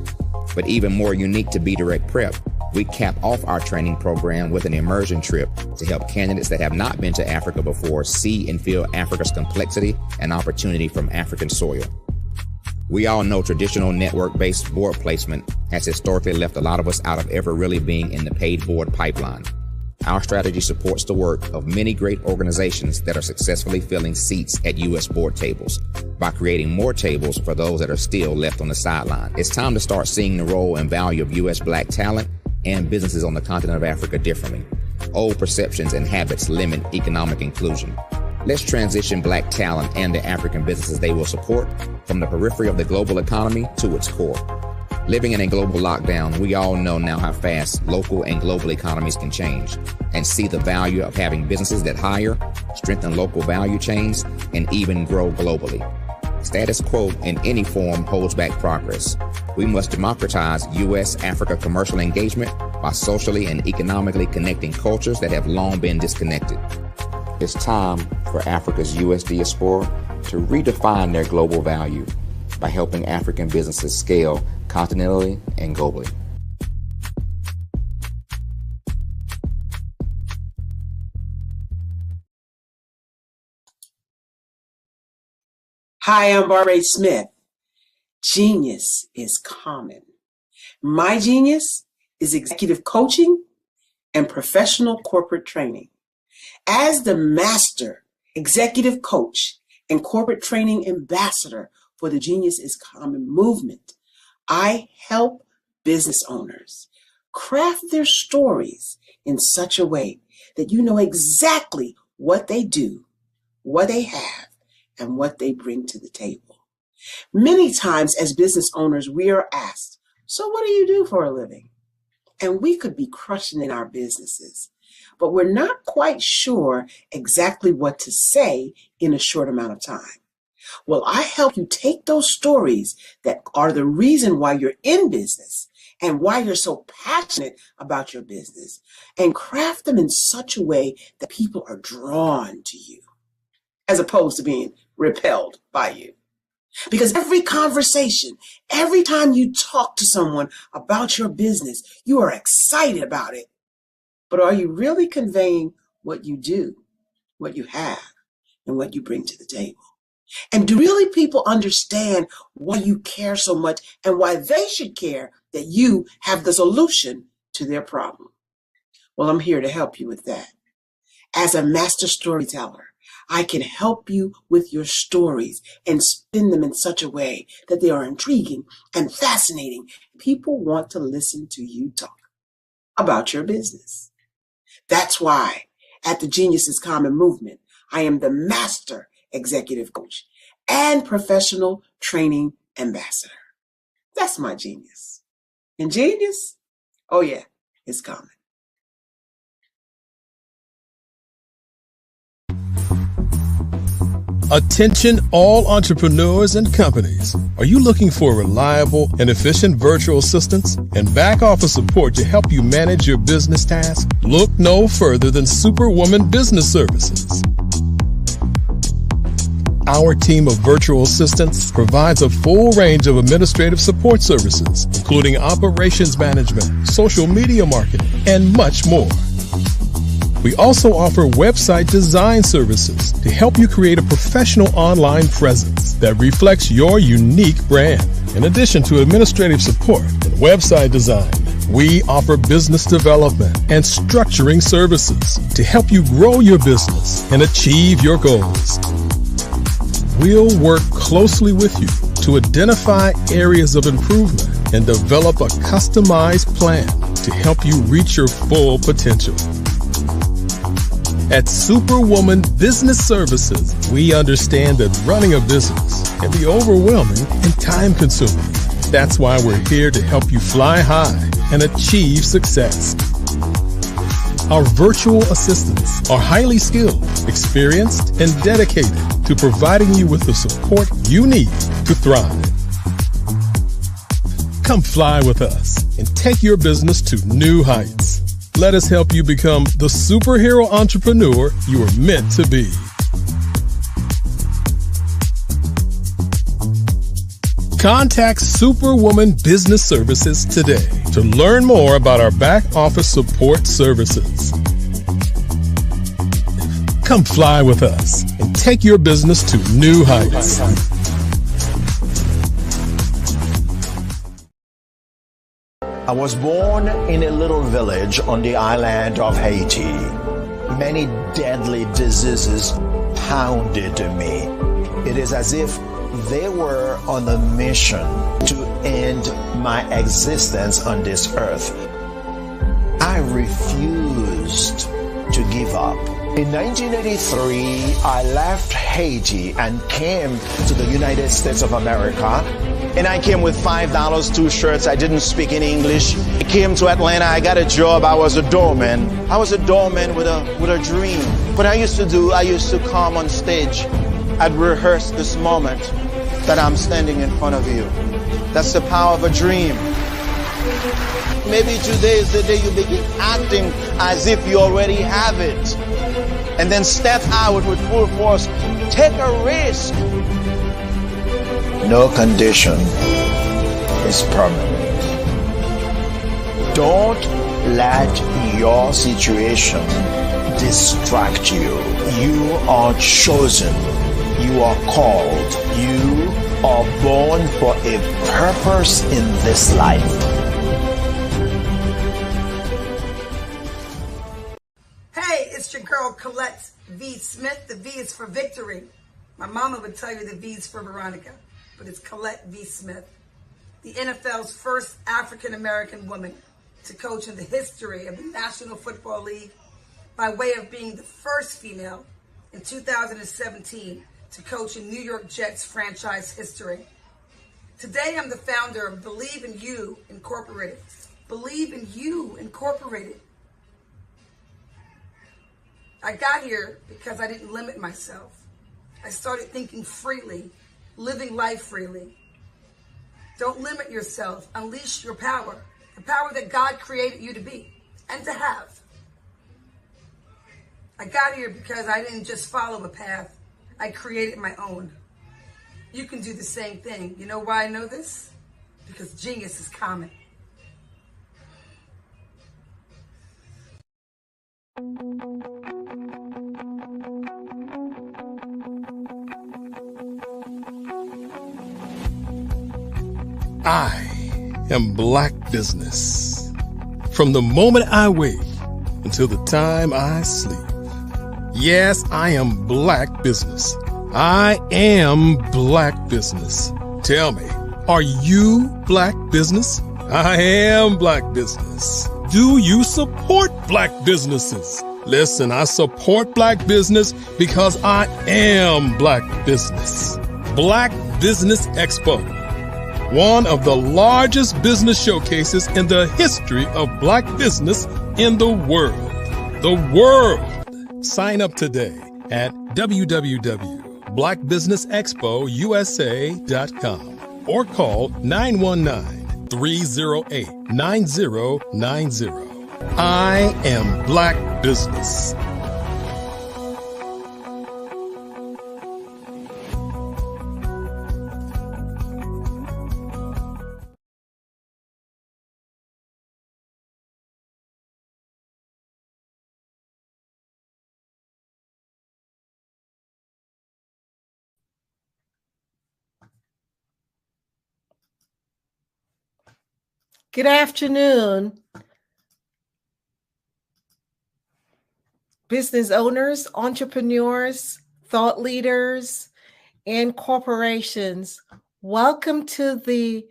But even more unique to Be Direct Prep, we cap off our training program with an immersion trip to help candidates that have not been to Africa before see and feel Africa's complexity and opportunity from African soil. We all know traditional network-based board placement has historically left a lot of us out of ever really being in the paid board pipeline. Our strategy supports the work of many great organizations that are successfully filling seats at U.S. board tables by creating more tables for those that are still left on the sideline. It's time to start seeing the role and value of U.S. Black talent and businesses on the continent of Africa differently. Old perceptions and habits limit economic inclusion. Let's transition Black talent and the African businesses they will support from the periphery of the global economy to its core. Living in a global lockdown, we all know now how fast local and global economies can change and see the value of having businesses that hire, strengthen local value chains, and even grow globally. Status quo in any form holds back progress. We must democratize U.S.-Africa commercial engagement by socially and economically connecting cultures that have long been disconnected. It's time for Africa's U.S. diaspora to redefine their global value by helping African businesses scale continentally and globally. Hi, I'm Barbara Smith. Genius is common. My genius is executive coaching and professional corporate training. As the master executive coach and corporate training ambassador for the Genius is Common movement, I help business owners craft their stories in such a way that you know exactly what they do, what they have, and what they bring to the table. Many times as business owners, we are asked, so what do you do for a living? And we could be crushing in our businesses, but we're not quite sure exactly what to say in a short amount of time. Well, I help you take those stories that are the reason why you're in business and why you're so passionate about your business and craft them in such a way that people are drawn to you as opposed to being repelled by you. Because every conversation, every time you talk to someone about your business, you are excited about it. But are you really conveying what you do, what you have, and what you bring to the table? And do really people understand why you care so much and why they should care that you have the solution to their problem? Well, I'm here to help you with that. As a master storyteller, I can help you with your stories and spin them in such a way that they are intriguing and fascinating. People want to listen to you talk about your business. That's why at the Genius is Common movement, I am the master executive coach and professional training ambassador. That's my genius. And genius? Oh yeah, it's common. Attention all entrepreneurs and companies. Are you looking for reliable and efficient virtual assistants and back office support to help you manage your business tasks? Look no further than Superwoman Business Services. Our team of virtual assistants provides a full range of administrative support services, including operations management, social media marketing, and much more. We also offer website design services to help you create a professional online presence that reflects your unique brand. In addition to administrative support and website design, we offer business development and structuring services to help you grow your business and achieve your goals. We'll work closely with you to identify areas of improvement and develop a customized plan to help you reach your full potential. At Superwoman Business Services, we understand that running a business can be overwhelming and time-consuming. That's why we're here to help you fly high and achieve success. Our virtual assistants are highly skilled, experienced, and dedicated to providing you with the support you need to thrive. Come fly with us and take your business to new heights. Let us help you become the superhero entrepreneur you are meant to be. Contact Superwoman Business Services today to learn more about our back office support services. Come fly with us and take your business to new heights. I was born in a little village on the island of Haiti. Many deadly diseases pounded me. It is as if they were on a mission to end my existence on this earth. I refused to give up. In 1983, I left Haiti and came to the United States of America. And I came with $5, 2 shirts. I didn't speak any English. I came to Atlanta. I got a job. I was a doorman. I was a doorman with a dream. What I used to come on stage. I'd rehearse this moment that I'm standing in front of you. That's the power of a dream. Maybe today is the day you begin acting as if you already have it. And then step out with full force. Take a risk. No condition is permanent. Don't let your situation distract you. You are chosen. You are called. You are born for a purpose in this life. Hey, it's your girl Colette V. Smith. The V is for victory. My mama would tell you the V is for Veronica, but it's Colette V. Smith, the NFL's first African-American woman to coach in the history of the National Football League, by way of being the first female in 2017 to coach in New York Jets franchise history. Today, I'm the founder of Believe in You Incorporated. Believe in You Incorporated. I got here because I didn't limit myself. I started thinking freely, living life freely. Don't limit yourself. Unleash your power, the power that God created you to be and to have. I got here because I didn't just follow a path. I created my own. You can do the same thing. You know why I know this? Because genius is common. I am Black Business. From the moment I wake until the time I sleep. Yes, I am Black Business. I am Black Business. Tell me, are you Black Business? I am Black Business. Do you support Black businesses? Listen, I support Black business because I am Black Business. Black Business Expo, one of the largest business showcases in the history of Black business in the world. The world. Sign up today at www.blackbusinessexpousa.com or call 919-308-9090. I am Black Business. Good afternoon, business owners, entrepreneurs, thought leaders, and corporations. Welcome to the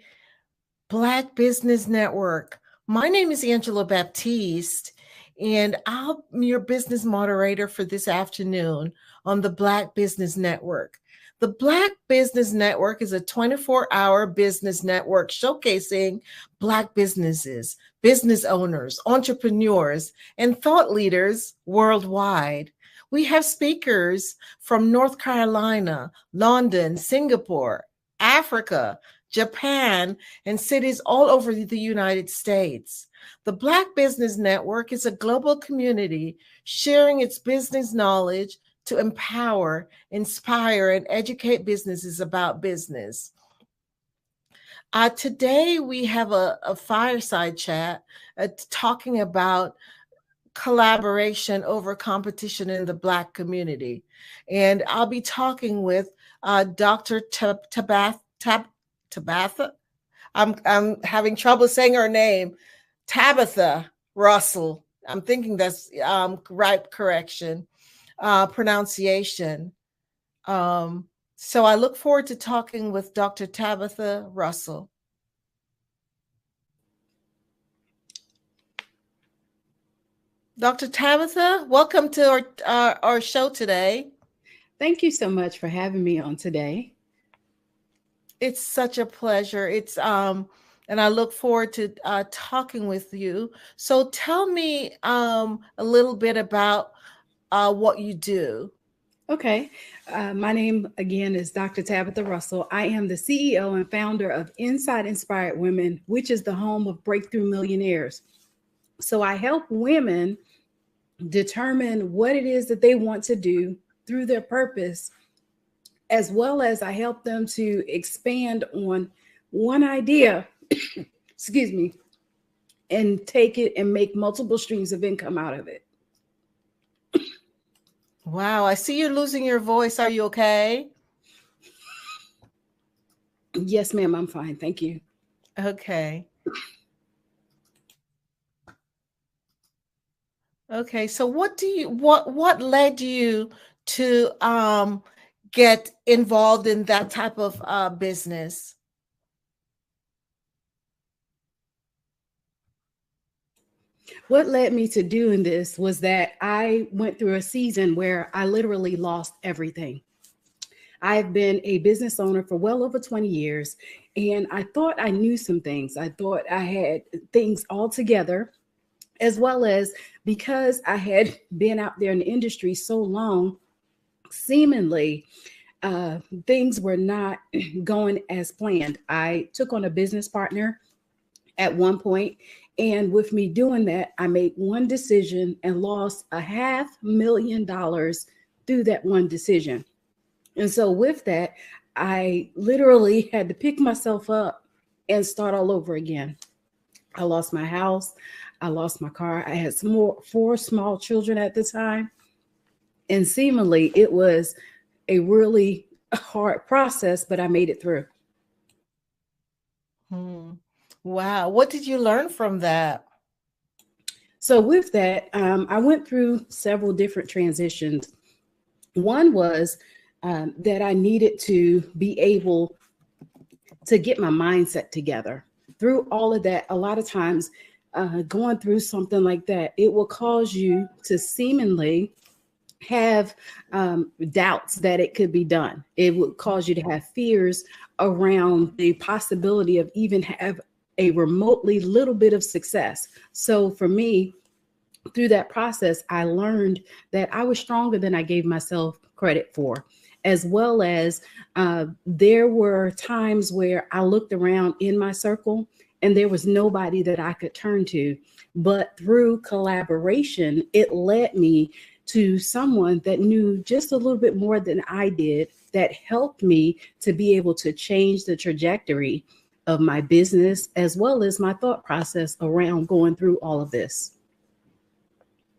Black Business Network. My name is Angela Baptiste, and I'm your business moderator for this afternoon on the Black Business Network. The Black Business Network is a 24-hour business network showcasing Black businesses, business owners, entrepreneurs, and thought leaders worldwide. We have speakers from North Carolina, London, Singapore, Africa, Japan, and cities all over the United States. The Black Business Network is a global community sharing its business knowledge to empower, inspire, and educate businesses about business. Today, we have a fireside chat talking about collaboration over competition in the Black community. And I'll be talking with Dr. Tabitha. I'm having trouble saying her name. Tabitha Russell. I'm thinking that's right pronunciation. So I look forward to talking with Dr. Tabitha Russell. Dr. Tabitha, welcome to our show today. Thank you so much for having me on today. It's such a pleasure. It's and I look forward to talking with you. So tell me a little bit about what you do. Okay. My name again is Dr. Tabitha Russell. I am the CEO and founder of Inside Inspired Women, which is the home of Breakthrough Millionaires. So I help women determine what it is that they want to do through their purpose, as well as I help them to expand on one idea, excuse me, and take it and make multiple streams of income out of it. Wow, I see you're losing your voice. Are you okay? Yes, ma'am, I'm fine. Thank you. Okay. Okay, so what led you to get involved in that type of business? What led me to doing this was that I went through a season where I literally lost everything. I've been a business owner for well over 20 years, and I thought I knew some things. I thought I had things all together, as well as because I had been out there in the industry so long, seemingly things were not going as planned. I took on a business partner at one point, and with me doing that, I made one decision and lost $500,000 through that one decision. And so with that, I literally had to pick myself up and start all over again. I lost my house. I lost my car. I had four small children at the time. And seemingly it was a really hard process, but I made it through. Wow. What did you learn from that? So with that, I went through several different transitions. One was that I needed to be able to get my mindset together. Through all of that, a lot of times going through something like that, it will cause you to seemingly have doubts that it could be done. It would cause you to have fears around the possibility of even have a remotely little bit of success. So for me, through that process, I learned that I was stronger than I gave myself credit for, as well as there were times where I looked around in my circle and there was nobody that I could turn to. But through collaboration, it led me to someone that knew just a little bit more than I did, that helped me to be able to change the trajectory of my business, as well as my thought process around going through all of this.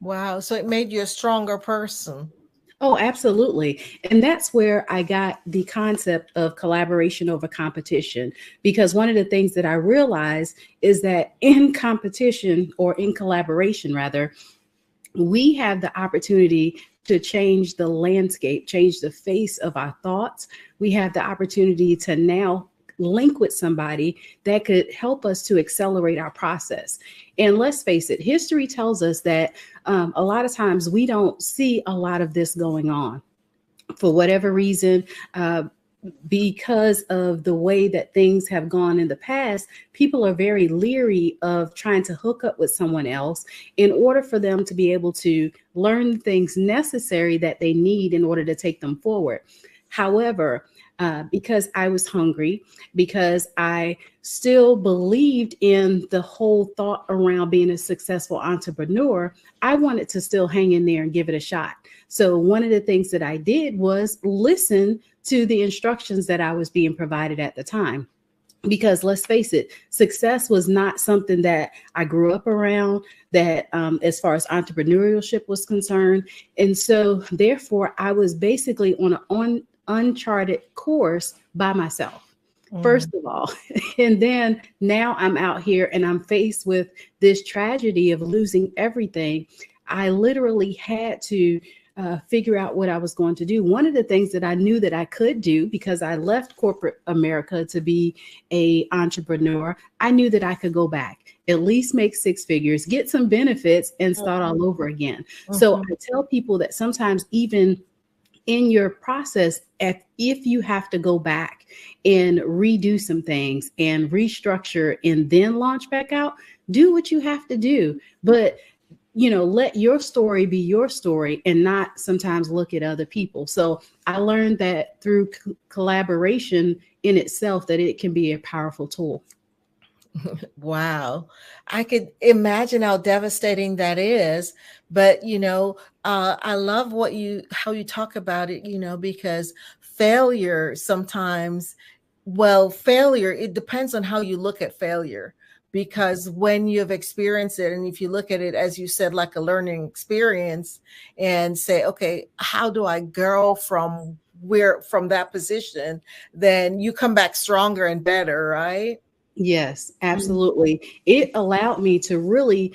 Wow. So it made you a stronger person. Oh, absolutely. And that's where I got the concept of collaboration over competition, because one of the things that I realized is that in competition, or in collaboration rather, we have the opportunity to change the landscape, change the face of our thoughts. We have the opportunity to now link with somebody that could help us to accelerate our process. And let's face it, history tells us that a lot of times we don't see a lot of this going on for whatever reason. Because of the way that things have gone in the past, people are very leery of trying to hook up with someone else in order for them to be able to learn things necessary that they need in order to take them forward. However, because I was hungry, because I still believed in the whole thought around being a successful entrepreneur. I wanted to still hang in there and give it a shot. So one of the things that I did was listen to the instructions that I was being provided at the time. Because let's face it, success was not something that I grew up around, that as far as entrepreneurship was concerned. And so therefore, I was basically on an uncharted course by myself, first of all. And then now I'm out here and I'm faced with this tragedy of losing everything. I literally had to figure out what I was going to do. One of the things that I knew that I could do, because I left corporate America to be an entrepreneur, I knew that I could go back, at least make six figures, get some benefits, and start all over again. So I tell people that sometimes even in your process, if you have to go back and redo some things and restructure and then launch back out, do what you have to do. But let your story be your story and not sometimes look at other people. So I learned that through collaboration in itself, that it can be a powerful tool. Wow. I could imagine how devastating that is. But, I love how you talk about it, because failure sometimes, failure, it depends on how you look at failure. Because when you've experienced it, and if you look at it, as you said, like a learning experience, and say, okay, how do I grow from that position? Then you come back stronger and better, right? Yes, absolutely. It allowed me to really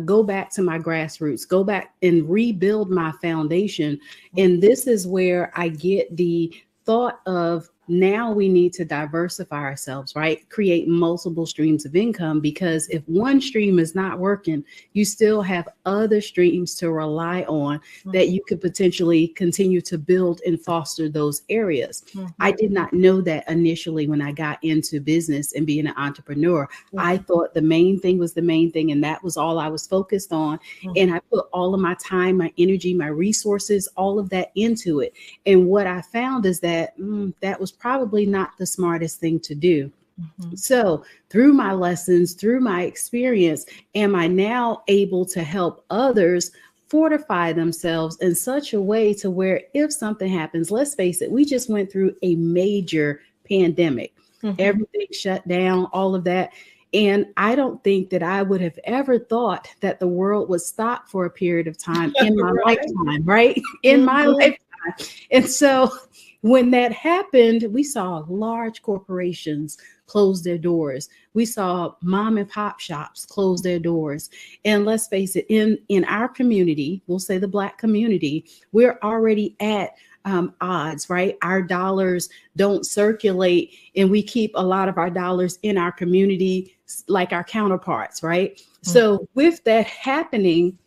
go back to my grassroots, go back and rebuild my foundation. And this is where I get the thought of, now we need to diversify ourselves, right? Create multiple streams of income, because if one stream is not working, you still have other streams to rely on that you could potentially continue to build and foster those areas. I did not know that initially when I got into business and being an entrepreneur. I thought the main thing was the main thing, and that was all I was focused on. And I put all of my time, my energy, my resources, all of that into it. And what I found is that that was probably not the smartest thing to do. So through my lessons, through my experience, am I now able to help others fortify themselves in such a way to where if something happens, let's face it, we just went through a major pandemic, everything shut down, all of that. And I don't think that I would have ever thought that the world would stop for a period of time in my lifetime, right? In my lifetime. And so when that happened, we saw large corporations close their doors. We saw mom and pop shops close their doors. And let's face it, in our community, we'll say the Black community, we're already at odds, right? Our dollars don't circulate, and we keep a lot of our dollars in our community like our counterparts, right? So with that happening,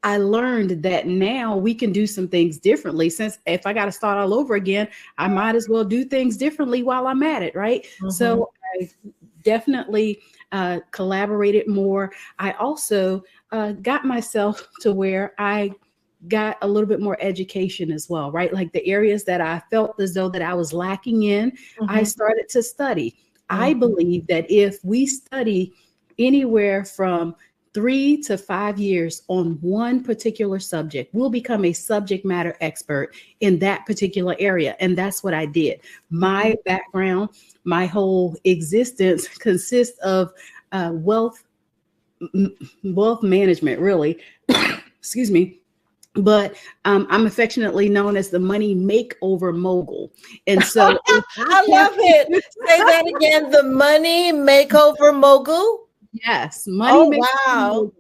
I learned that now we can do some things differently. Since if I got to start all over again, I might as well do things differently while I'm at it, right? So I definitely collaborated more. I also got myself to where I got a little bit more education as well, right? Like the areas that I felt as though that I was lacking in, I started to study. I believe that if we study anywhere from 3 to 5 years on one particular subject, we'll become a subject matter expert in that particular area. And that's what I did. My background, my whole existence consists of wealth management, really. Excuse me. But I'm affectionately known as the money makeover mogul. And so I love it. Say that again. The money makeover mogul. Yes, money. Wow.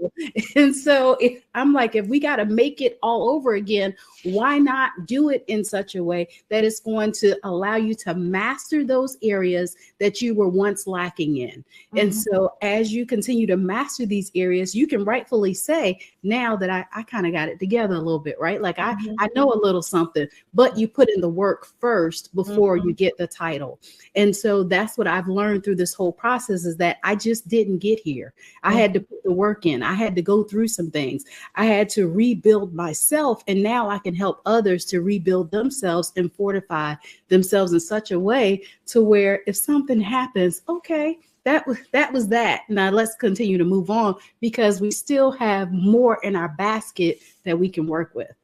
And so I'm like, if we got to make it all over again, why not do it in such a way that it's going to allow you to master those areas that you were once lacking in? And so as you continue to master these areas, you can rightfully say now that I kind of got it together a little bit, right? Like I know a little something, but you put in the work first before you get the title. And so that's what I've learned through this whole process, is that I just didn't get here. I had to put the work in. I had to go through some things. I had to rebuild myself. And now I can help others to rebuild themselves and fortify themselves in such a way to where if something happens, okay, that was that. Now let's continue to move on because we still have more in our basket that we can work with.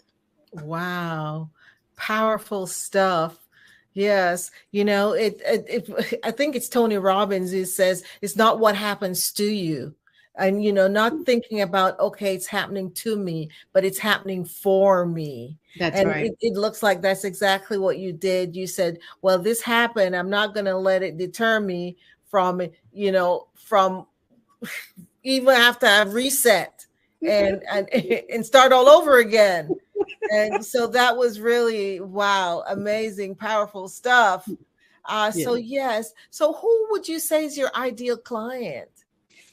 Wow. Powerful stuff. Yes. You know, I think it's Tony Robbins who says it's not what happens to you. And, you know, not thinking about, okay, it's happening to me, but it's happening for me. That's and right. it looks like that's exactly what you did. You said, well, this happened. I'm not going to let it deter me from, you know, from even after I've reset and start all over again. And so that was really, wow, amazing, powerful stuff. So yes. So who would you say is your ideal client?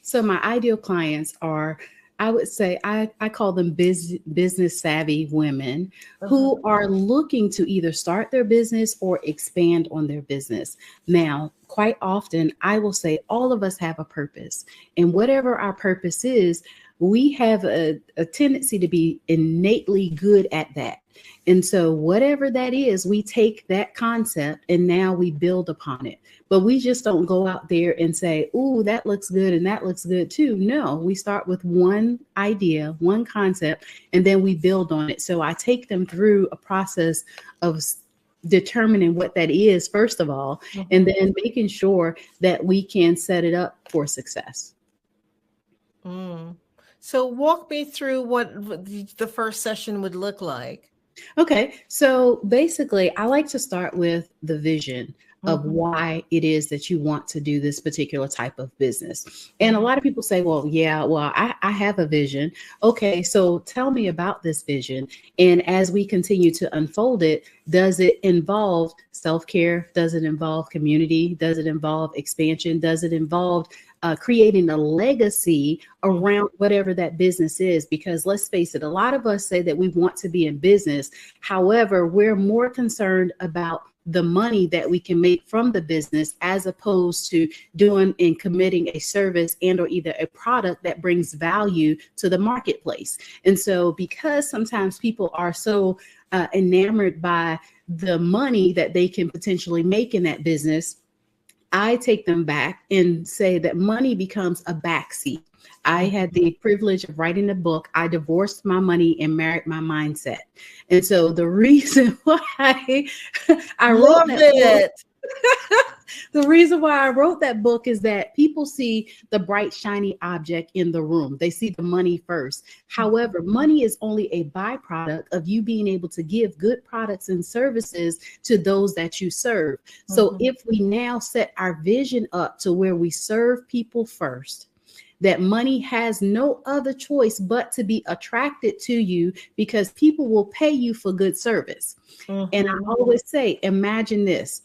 So my ideal clients are, I would say, I call them business savvy women who are looking to either start their business or expand on their business. Now, quite often, I will say all of us have a purpose. And whatever our purpose is, we have a tendency to be innately good at that. And so whatever that is, we take that concept and now we build upon it. But we just don't go out there and say, ooh, that looks good and that looks good too. No, we start with one idea, one concept, and then we build on it. So I take them through a process of determining what that is, first of all, and then making sure that we can set it up for success. So walk me through what the first session would look like. Okay, so basically, I like to start with the vision of why it is that you want to do this particular type of business. And a lot of people say, well, yeah, well, I have a vision. Okay, so tell me about this vision. And as we continue to unfold it, does it involve self-care? Does it involve community? Does it involve expansion? Does it involve creating a legacy around whatever that business is? Because let's face it, a lot of us say that we want to be in business. However, we're more concerned about the money that we can make from the business as opposed to doing and committing a service and or either a product that brings value to the marketplace. And so because sometimes people are so enamored by the money that they can potentially make in that business, I take them back and say that money becomes a backseat. I had the privilege of writing a book. I divorced my money and married my mindset. And so the reason why I wrote that book, the reason why I wrote that book is that people see the bright, shiny object in the room. They see the money first. However, money is only a byproduct of you being able to give good products and services to those that you serve. So if we now set our vision up to where we serve people first, that money has no other choice but to be attracted to you because people will pay you for good service. And I always say, imagine this.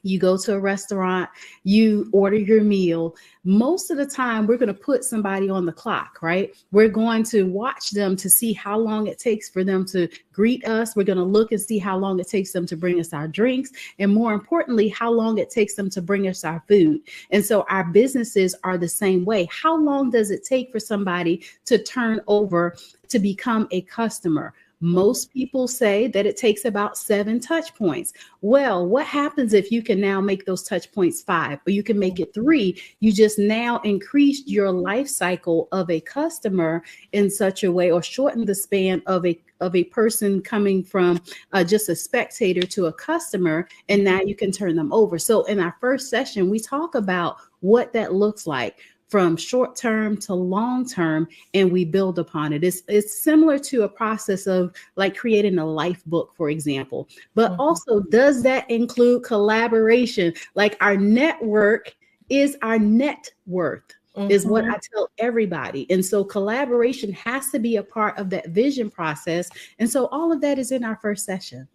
You go to a restaurant, you order your meal. Most of the time, we're going to put somebody on the clock, right? We're going to watch them to see how long it takes for them to greet us. We're going to look and see how long it takes them to bring us our drinks. And more importantly, how long it takes them to bring us our food. And so our businesses are the same way. How long does it take for somebody to turn over to become a customer? Most people say that it takes about 7 touch points. Well, what happens if you can now make those touch points 5 or you can make it 3? You just now increased your life cycle of a customer in such a way, or shortened the span of a person coming from just a spectator to a customer, and now you can turn them over. So in our first session, we talk about what that looks like from short term to long term, and we build upon it. It's similar to a process of like creating a life book, for example, but also does that include collaboration? Like our network is our net worth, is what I tell everybody. And so collaboration has to be a part of that vision process. And so all of that is in our first session.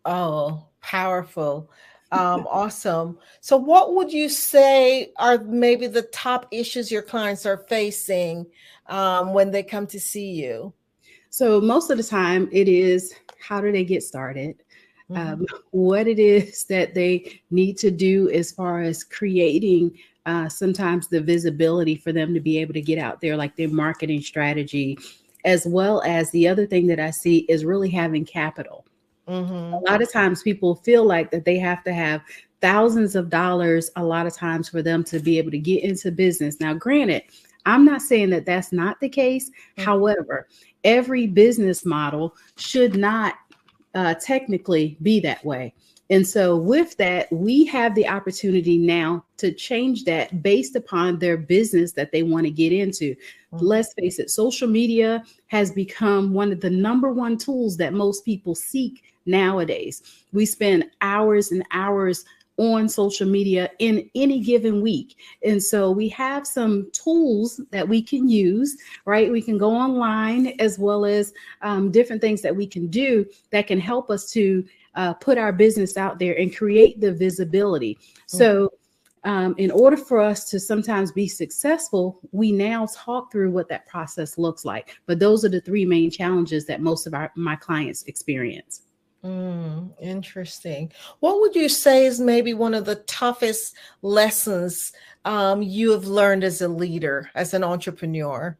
Oh, powerful. Awesome. So what would you say are maybe the top issues your clients are facing when they come to see you? So most of the time it is, how do they get started? What it is that they need to do as far as creating sometimes the visibility for them to be able to get out there, like their marketing strategy, as well as the other thing that I see is really having capital. Mm-hmm. A lot of times people feel like that they have to have thousands of dollars a lot of times for them to be able to get into business. Now, granted, I'm not saying that that's not the case. Mm-hmm. However, every business model should not technically be that way. And so with that, we have the opportunity now to change that based upon their business that they want to get into. Mm-hmm. Let's face it, social media has become one of the number one tools that most people seek nowadays. We spend hours and hours on social media in any given week. And so we have some tools that we can use, right? We can go online as well as different things that we can do that can help us to put our business out there and create the visibility. So in order for us to sometimes be successful, we now talk through what that process looks like. But those are the three main challenges that most of my clients experience. Interesting. What would you say is maybe one of the toughest lessons you have learned as a leader, as an entrepreneur?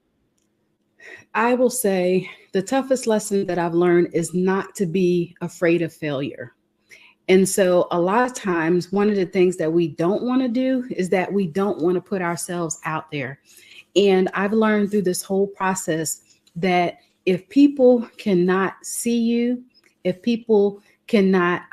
I will say the toughest lesson that I've learned is not to be afraid of failure. And so a lot of times, one of the things that we don't want to do is that we don't want to put ourselves out there. And I've learned through this whole process that if people cannot see you, if people cannot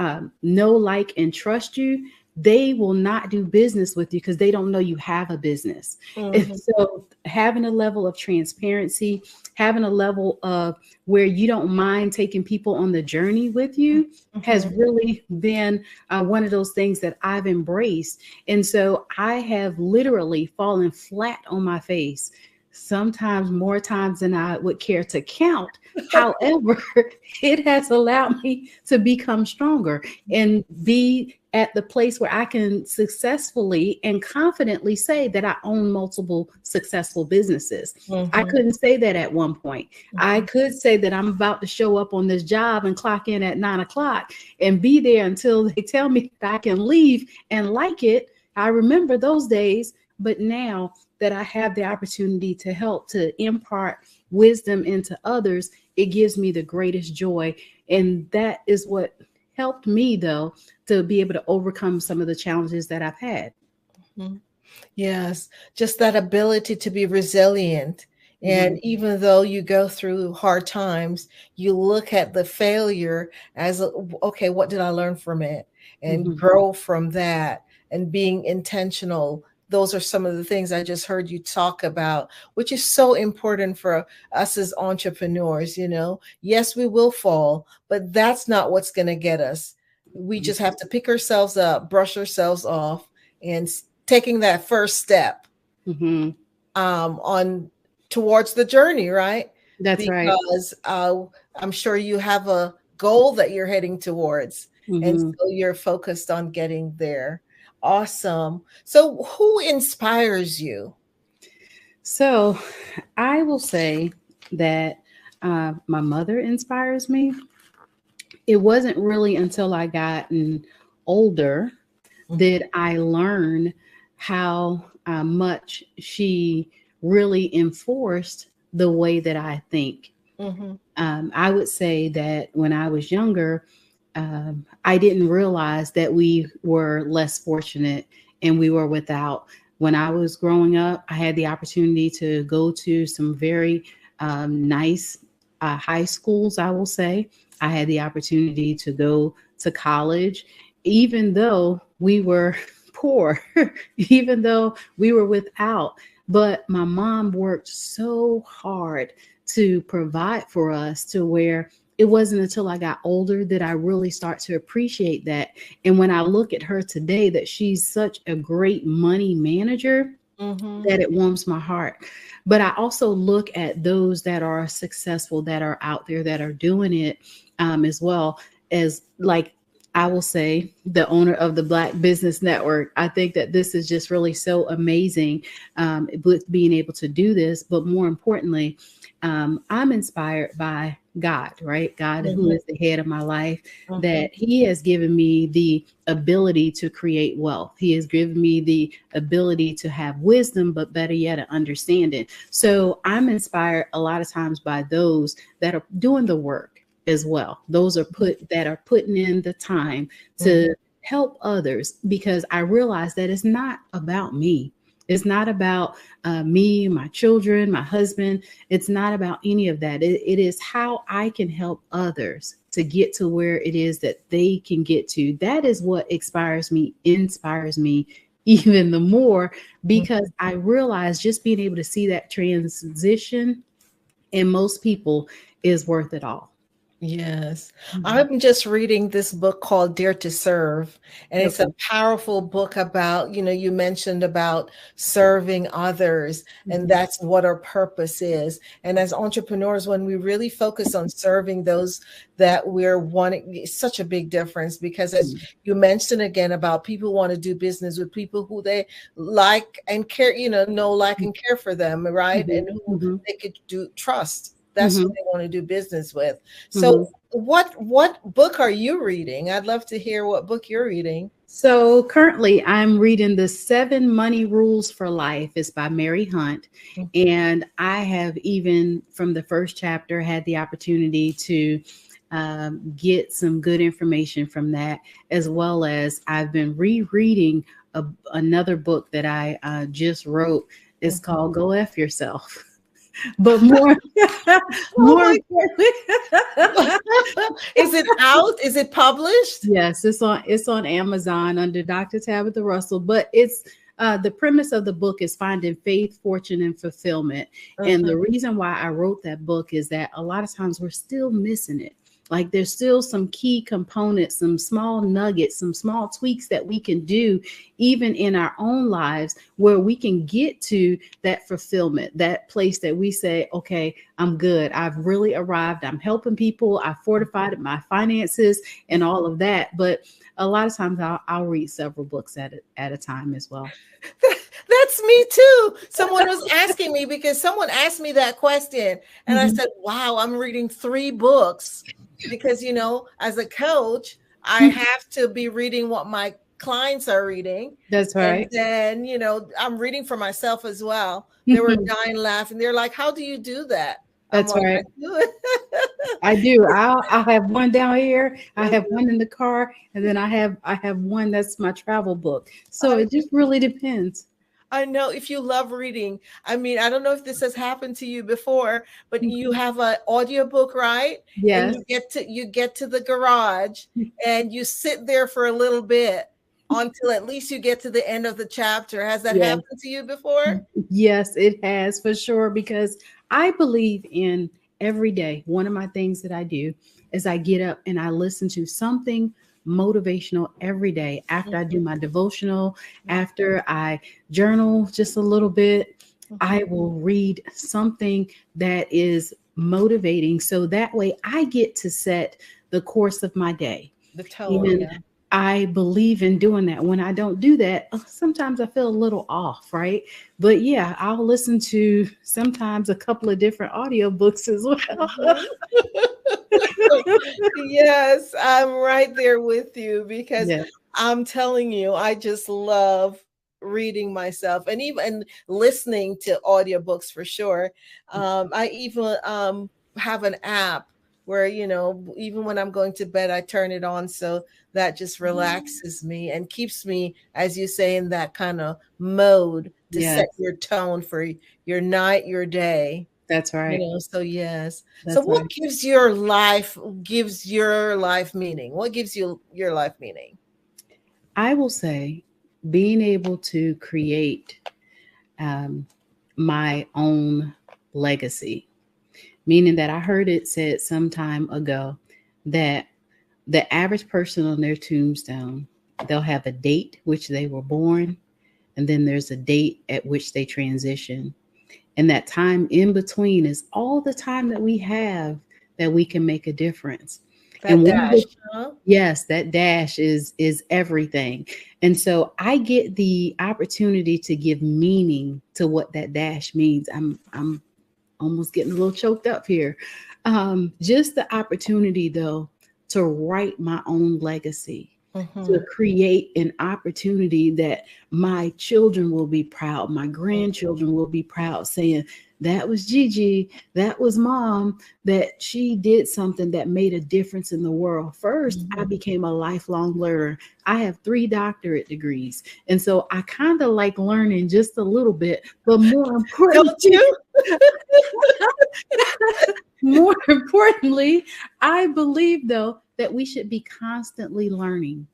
know, like, and trust you, they will not do business with you because they don't know you have a business. Mm-hmm. And so having a level of transparency, having a level of where you don't mind taking people on the journey with you has really been one of those things that I've embraced. And so I have literally fallen flat on my face, sometimes more times than I would care to count. However, it has allowed me to become stronger and be at the place where I can successfully and confidently say that I own multiple successful businesses. I couldn't say that at one point. I could say that I'm about to show up on this job and clock in at 9 o'clock and be there until they tell me that I can leave and like it. I remember those days, but now that I have the opportunity to help to impart wisdom into others, it gives me the greatest joy. And that is what helped me, though, to be able to overcome some of the challenges that I've had. Yes, just that ability to be resilient. And even though you go through hard times, you look at the failure as, okay, what did I learn from it? And grow from that, and being intentional. Those are some of the things I just heard you talk about, which is so important for us as entrepreneurs. You know, yes, we will fall, but that's not what's going to get us. We just have to pick ourselves up, brush ourselves off, and taking that first step on towards the journey, right? That's right. Because I'm sure you have a goal that you're heading towards, and so you're focused on getting there. Awesome. So who inspires you? So I will say that my mother inspires me. It wasn't really until I gotten older that I learned how much she really enforced the way that I think. I would say that when I was younger, I didn't realize that we were less fortunate and we were without. When I was growing up, I had the opportunity to go to some very nice high schools, I will say. I had the opportunity to go to college, even though we were poor, even though we were without. But my mom worked so hard to provide for us to where it wasn't until I got older that I really start to appreciate that. And when I look at her today, that she's such a great money manager, that it warms my heart. But I also look at those that are successful, that are out there, that are doing it as well, as like I will say, the owner of the Black Business Network. I think that this is just really so amazing with being able to do this. But more importantly, I'm inspired by God, right? God, who is the head of my life, that he has given me the ability to create wealth. He has given me the ability to have wisdom, but better yet, an understanding. So I'm inspired a lot of times by those that are doing the work as well. Those are putting in the time to help others, because I realize that it's not about me. It's not about me, my children, my husband. It's not about any of that. It is how I can help others to get to where it is that they can get to. That is what inspires me even the more, because I realize just being able to see that transition in most people is worth it all. Yes. I'm just reading this book called Dare to Serve, and it's a powerful book about, you mentioned about serving others, and that's what our purpose is. And as entrepreneurs, when we really focus on serving those that we're wanting, it's such a big difference, because as you mentioned again about people want to do business with people who they like and care, like and care for them, right? And who they could trust. That's who they want to do business with. So what book are you reading? I'd love to hear what book you're reading. So currently I'm reading The 7 Money Rules for Life. It's by Mary Hunt. And I have, even from the first chapter, had the opportunity to get some good information from that, as well as I've been rereading another book that I just wrote. It's called Go F Yourself. But more importantly, is it out? Is it published? Yes, it's on Amazon under Dr. Tabitha Russell. But it's the premise of the book is finding faith, fortune, and fulfillment. And the reason why I wrote that book is that a lot of times we're still missing it. Like, there's still some key components, some small nuggets, some small tweaks that we can do even in our own lives, where we can get to that fulfillment, that place that we say, okay, I'm good. I've really arrived. I'm helping people. I fortified my finances and all of that. But a lot of times I'll read several books at a time as well. That's me too. Someone was asking me, because someone asked me that question, and I said, wow, I'm reading 3 books. Because, as a coach, I have to be reading what my clients are reading. That's right. And then, I'm reading for myself as well. They were dying laughing. They're like, how do you do that? That's right. I do. I have one down here. I have one in the car. And then I have one that's my travel book. So it just really depends. I know, if you love reading. I mean, I don't know if this has happened to you before, but you have an audiobook, right? Yes. And you get to the garage and you sit there for a little bit until at least you get to the end of the chapter. Has that happened to you before? Yes, it has, for sure, because I believe in every day. One of my things that I do is I get up and I listen to something motivational every day. After I do my devotional, after I journal just a little bit, I will read something that is motivating. So that way I get to set the course of my day. The tone. I believe in doing that. When I don't do that, sometimes I feel a little off, right? But yeah, I'll listen to sometimes a couple of different audiobooks as well. Yes, I'm right there with you, because I'm telling you, I just love reading myself, and even listening to audiobooks for sure. I even have an app where, even when I'm going to bed, I turn it on. So that just relaxes me and keeps me, as you say, in that kind of mode to set your tone for your night, your day. That's right. So yes. That's so what right. gives your life meaning? What gives you your life meaning? I will say being able to create my own legacy, meaning that I heard it said some time ago that the average person on their tombstone, they'll have a date which they were born, and then there's a date at which they transition. And that time in between is all the time that we have that we can make a difference. That dash, huh? Yes, that dash is everything. And so I get the opportunity to give meaning to what that dash means. I'm almost getting a little choked up here. Just the opportunity though to write my own legacy. To create an opportunity that my children will be proud, my grandchildren will be proud, saying, that was Gigi, that was mom, that she did something that made a difference in the world. First, I became a lifelong learner. I have 3 doctorate degrees. And so I kind of like learning just a little bit, but more importantly, more importantly, I believe though that we should be constantly learning.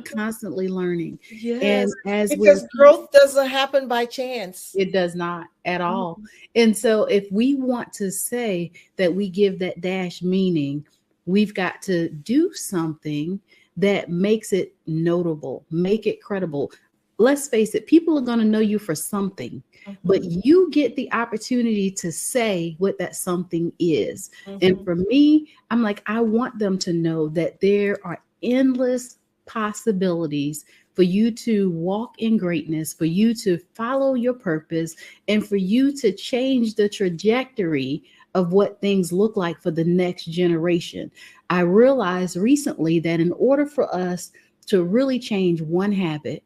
Constantly learning. Yes, and because growth doesn't happen by chance. It does not at all. And so if we want to say that we give that dash meaning, we've got to do something that makes it notable, make it credible. Let's face it, people are going to know you for something, but you get the opportunity to say what that something is. And for me, I'm like, I want them to know that there are endless possibilities for you to walk in greatness, for you to follow your purpose, and for you to change the trajectory of what things look like for the next generation. I realized recently that in order for us to really change one habit,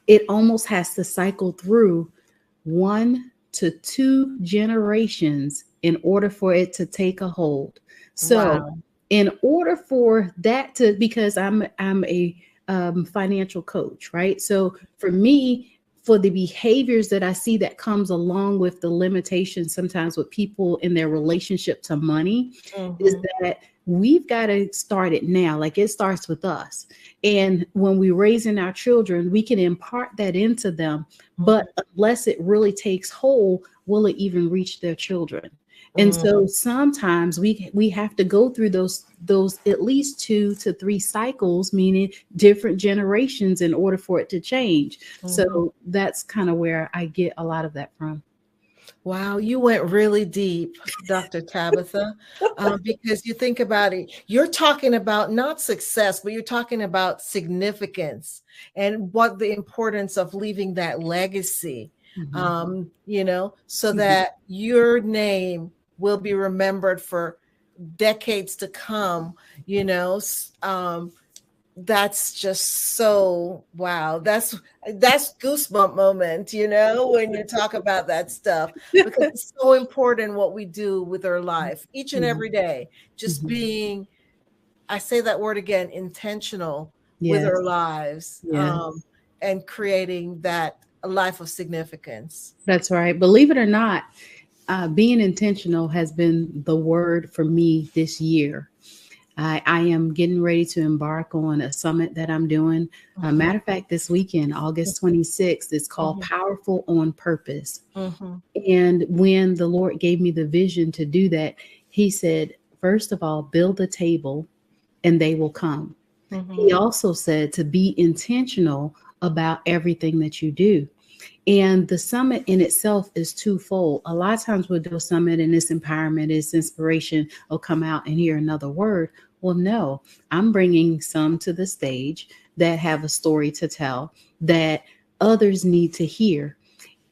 it almost has to cycle through 1 to 2 generations in order for it to take a hold. So in order for that to, because I'm a financial coach, right? So for me, for the behaviors that I see that comes along with the limitations sometimes with people in their relationship to money, is that we've got to start it now. Like it starts with us. And when we're raising our children, we can impart that into them. But unless it really takes hold, will it even reach their children? And so sometimes we have to go through those at least 2 to 3 cycles, meaning different generations, in order for it to change. So that's kind of where I get a lot of that from. Wow, you went really deep, Dr. Tabitha, because you think about it, you're talking about not success, but you're talking about significance and what the importance of leaving that legacy, so that your name will be remembered for decades to come, that's just so wow. That's goosebump moment, when you talk about that stuff, because it's so important what we do with our life each and every day. Just being, I say that word again, intentional with our lives, and creating that life of significance. That's right. Believe it or not, being intentional has been the word for me this year. I am getting ready to embark on a summit that I'm doing. Matter of fact, this weekend, August 26th, it's called Powerful on Purpose. And when the Lord gave me the vision to do that, he said, first of all, build a table and they will come. He also said to be intentional about everything that you do. And the summit in itself is twofold. A lot of times we'll do a summit and it's empowerment, it's inspiration, or come out and hear another word. Well, no, I'm bringing some to the stage that have a story to tell that others need to hear,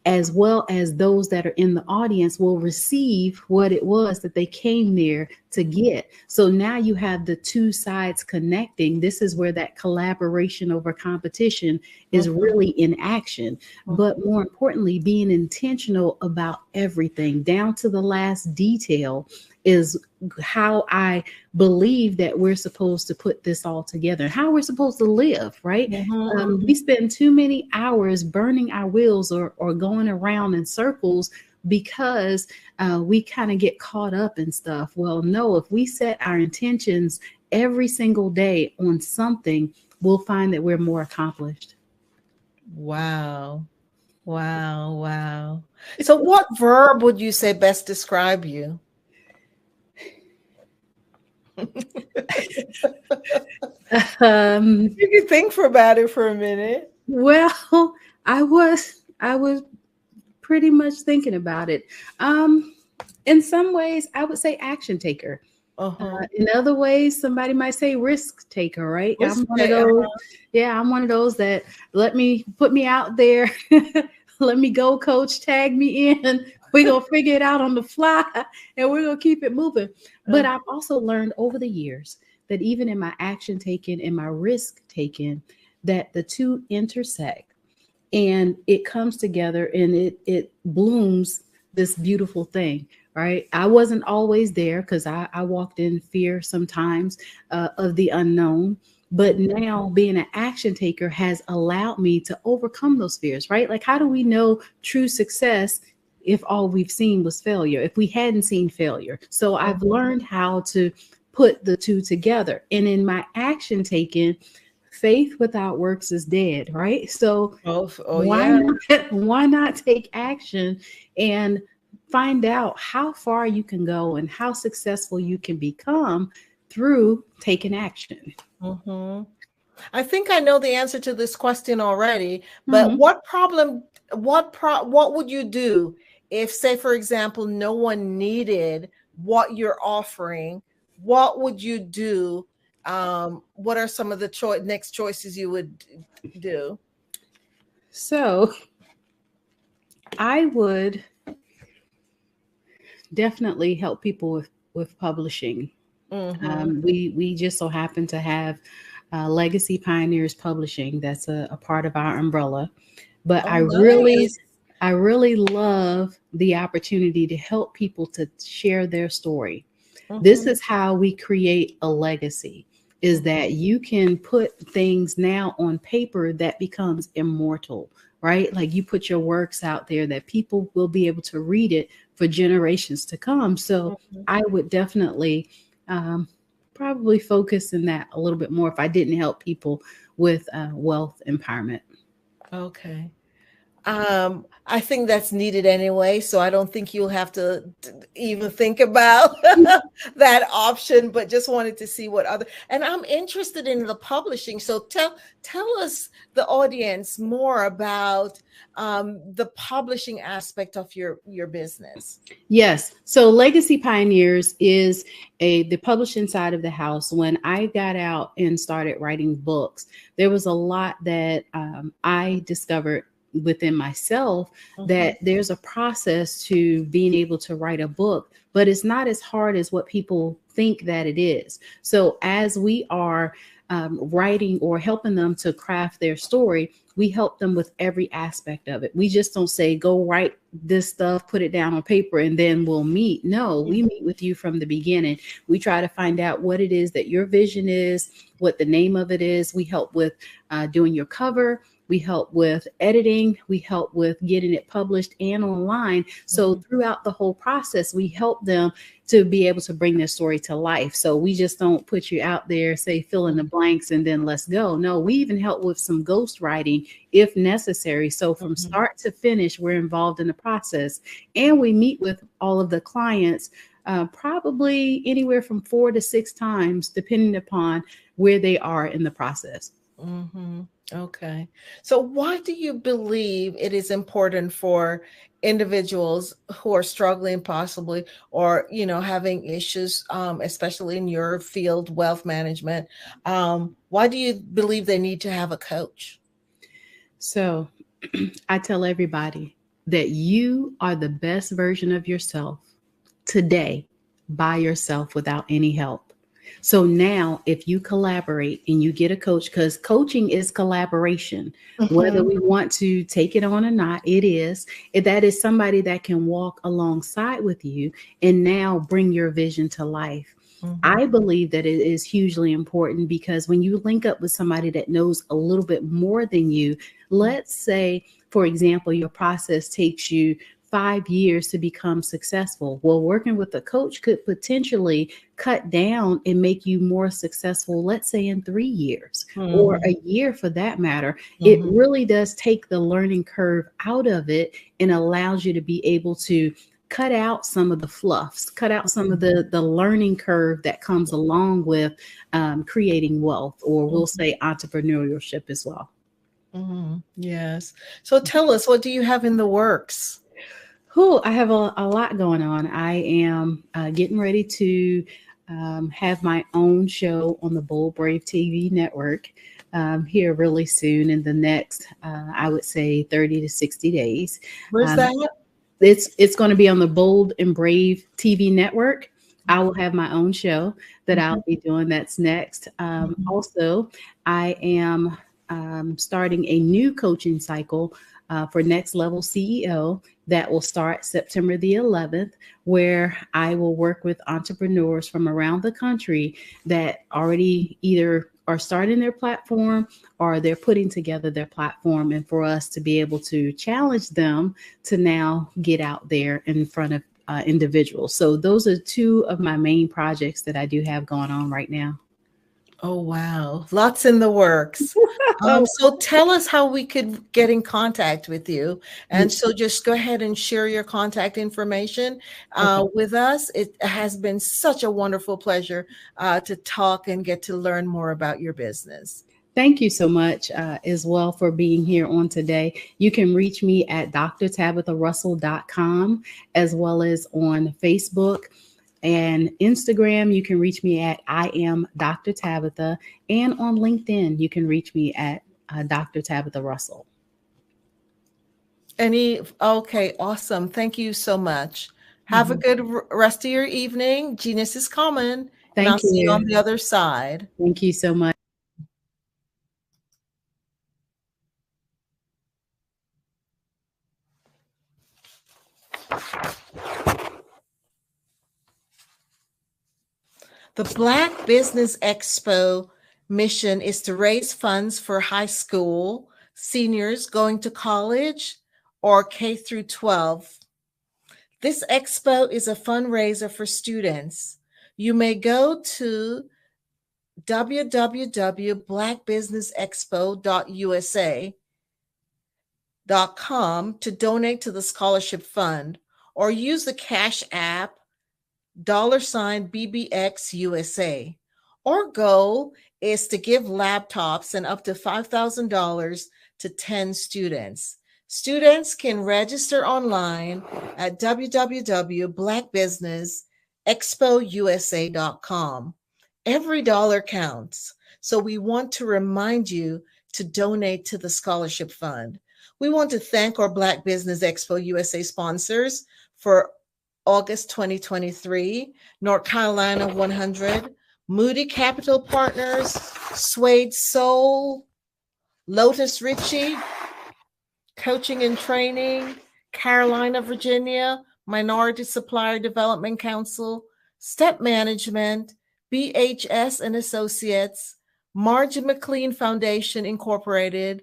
as well as those that are in the audience will receive what it was that they came there to get. So now you have the two sides connecting. This is where that collaboration over competition is really in action. But more importantly, being intentional about everything down to the last detail is how I believe that we're supposed to put this all together, how we're supposed to live, right? We spend too many hours burning our wheels or going around in circles because we kind of get caught up in stuff. Well, no, if we set our intentions every single day on something, we'll find that we're more accomplished. Wow. Wow. Wow. So what verb would you say best describe you? You can think about it for a minute. Well, I was pretty much thinking about it. In some ways, I would say action taker. In other ways, somebody might say risk taker, right? Risk I'm one of those. Yeah, I'm one of those that put me out there. Let me go, coach, tag me in. We're going to figure it out on the fly and we're going to keep it moving. But I've also learned over the years that even in my action taking and my risk taking, that the two intersect and it comes together and it blooms this beautiful thing, right? I wasn't always there because I walked in fear sometimes of the unknown. But now being an action taker has allowed me to overcome those fears, right? Like, how do we know true success if all we've seen was failure, if we hadn't seen failure? So I've learned how to put the two together. And in my action taking, faith without works is dead, right? So why not take action and find out how far you can go and how successful you can become through taking action? I think I know the answer to this question already, but what would you do if, say, for example, no one needed what you're offering? What would you do? What are some of the next choices you would do? So I would definitely help people with publishing. We just so happen to have Legacy Pioneers Publishing. That's a part of our umbrella. But I really love the opportunity to help people to share their story. This is how we create a legacy, is that you can put things now on paper that becomes immortal, right? Like you put your works out there that people will be able to read it for generations to come. So I would definitely probably focus in that a little bit more if I didn't help people with wealth empowerment. Okay. I think that's needed anyway, so I don't think you'll have to even think about that option, but just wanted to see what other, and I'm interested in the publishing. So tell us, the audience, more about the publishing aspect of your business. Yes. So Legacy Pioneers is the publishing side of the house. When I got out and started writing books, there was a lot that I discovered within myself, that there's a process to being able to write a book, but it's not as hard as what people think that it is. So as we are writing or helping them to craft their story, we help them with every aspect of it. We just don't say, go write this stuff, put it down on paper, and then we'll meet. No, we meet with you from the beginning. We try to find out what it is that your vision is, what the name of it is. We help with doing your cover. We help with editing. We help with getting it published and online. So throughout the whole process, we help them to be able to bring their story to life. So we just don't put you out there, say, fill in the blanks and then let's go. No, we even help with some ghostwriting if necessary. So from start to finish, we're involved in the process, and we meet with all of the clients probably anywhere from 4 to 6 times, depending upon where they are in the process. Okay. So why do you believe it is important for individuals who are struggling possibly, or, having issues, especially in your field, wealth management? Why do you believe they need to have a coach? So I tell everybody that you are the best version of yourself today by yourself without any help. So now if you collaborate and you get a coach, because coaching is collaboration, whether we want to take it on or not, it is. That is somebody that can walk alongside with you and now bring your vision to life. I believe that it is hugely important, because when you link up with somebody that knows a little bit more than you, let's say, for example, your process takes you 5 years to become successful. Well, working with a coach could potentially cut down and make you more successful, let's say in 3 years or a year for that matter. It really does take the learning curve out of it and allows you to be able to cut out some of the fluffs, cut out some of the learning curve that comes along with creating wealth, or we'll say entrepreneurship as well. Yes. So tell us, what do you have in the works? I have a lot going on. I am getting ready to have my own show on the Bold Brave TV network here really soon in the next, I would say 30 to 60 days. Where's that? It's going to be on the Bold and Brave TV network. I will have my own show that I'll be doing. That's next. Also, I am starting a new coaching cycle for Next Level CEO that will start September the 11th, where I will work with entrepreneurs from around the country that already either are starting their platform or they're putting together their platform, and for us to be able to challenge them to now get out there in front of individuals. So those are two of my main projects that I do have going on right now. Oh, wow. Lots in the works. So tell us how we could get in contact with you. And so just go ahead and share your contact information with us. It has been such a wonderful pleasure to talk and get to learn more about your business. Thank you so much as well for being here on today. You can reach me at drtabitharussell.com, as well as on Facebook and Instagram. You can reach me at I am Dr. Tabitha, and on LinkedIn, you can reach me at Dr. Tabitha Russell. Okay, awesome. Thank you so much. Have a good rest of your evening. Genius is coming. Thank I'll you. see you on the other side. Thank you so much. The Black Business Expo mission is to raise funds for high school seniors going to college or K through 12. This expo is a fundraiser for students. You may go to www.blackbusinessexpo.usa.com to donate to the scholarship fund, or use the Cash App $BBXUSA. Our goal is to give laptops and up to $5,000 to 10 students. Students can register online at www.blackbusinessexpousa.com. Every dollar counts, so we want to remind you to donate to the scholarship fund. We want to thank our Black Business Expo USA sponsors for August 2023, North Carolina 100, Moody Capital Partners, Suede Soul, Lotus Ritchie, Coaching and Training, Carolina, Virginia, Minority Supplier Development Council, Step Management, BHS and Associates, Margin McLean Foundation Incorporated,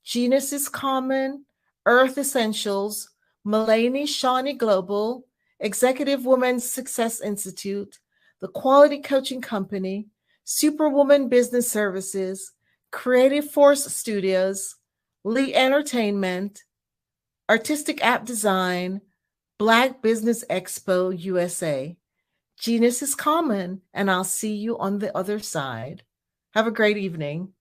Genus is Common, Earth Essentials, Mulaney Shawnee Global, Executive Women's Success Institute, the Quality Coaching Company, Superwoman Business Services, Creative Force Studios, Lee Entertainment, Artistic App Design, Black Business Expo USA. Genus is Common, and I'll see you on the other side. Have a great evening.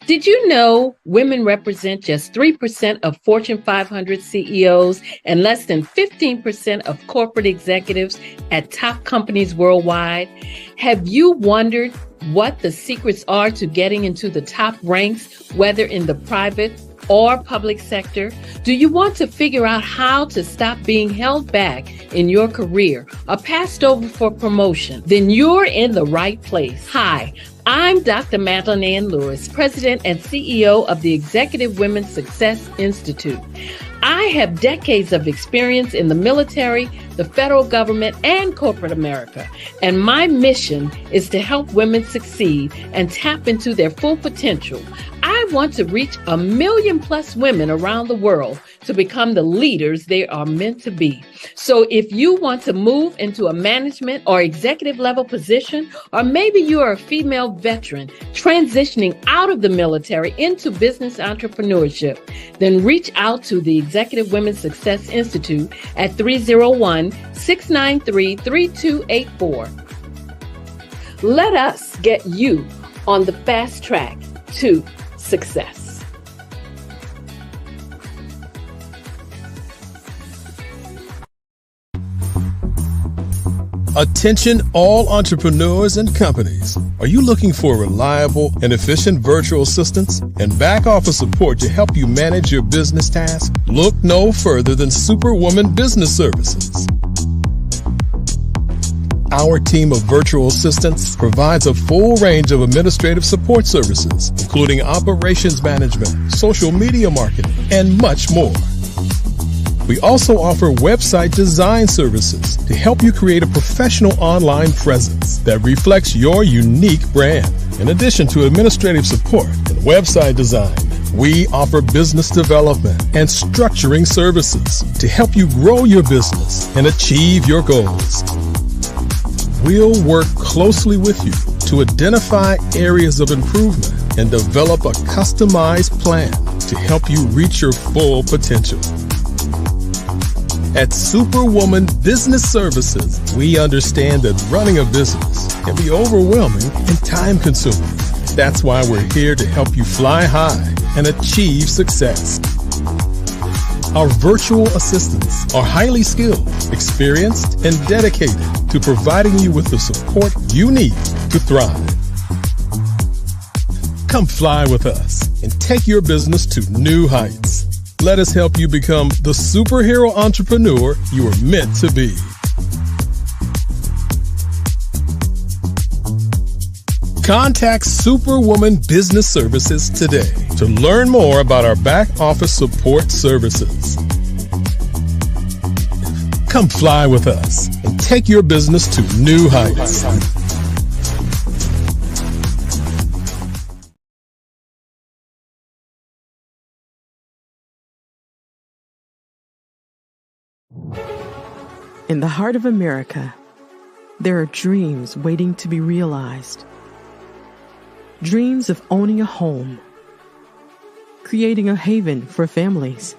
Did you know women represent just 3% of Fortune 500 CEOs and less than 15% of corporate executives at top companies worldwide? Have you wondered what the secrets are to getting into the top ranks, whether in the private or public sector? Do you want to figure out how to stop being held back in your career or passed over for promotion? Then you're in the right place. Hi, I'm Dr. Madeline Ann Lewis, President and CEO of the Executive Women's Success Institute. I have decades of experience in the military, the federal government, and corporate America, and my mission is to help women succeed and tap into their full potential. I want to reach 1 million plus women around the world to become the leaders they are meant to be. So if you want to move into a management or executive level position, or maybe you are a female veteran transitioning out of the military into business entrepreneurship, then reach out to the Executive Women's Success Institute at 301-693-3284. Let us get you on the fast track to success. Attention all entrepreneurs and companies. Are you looking for reliable and efficient virtual assistants and back office support to help you manage your business tasks? Look no further than Superwoman Business Services. Our team of virtual assistants provides a full range of administrative support services, including operations management, social media marketing, and much more. We also offer website design services to help you create a professional online presence that reflects your unique brand. In addition to administrative support and website design, we offer business development and structuring services to help you grow your business and achieve your goals. We'll work closely with you to identify areas of improvement and develop a customized plan to help you reach your full potential. At Superwoman Business Services, we understand that running a business can be overwhelming and time-consuming. That's why we're here to help you fly high and achieve success. Our virtual assistants are highly skilled, experienced, and dedicated to providing you with the support you need to thrive. Come fly with us and take your business to new heights. Let us help you become the superhero entrepreneur you are meant to be. Contact Superwoman Business Services today to learn more about our back office support services. Come fly with us and take your business to new heights. In the heart of America, there are dreams waiting to be realized. Dreams of owning a home, creating a haven for families,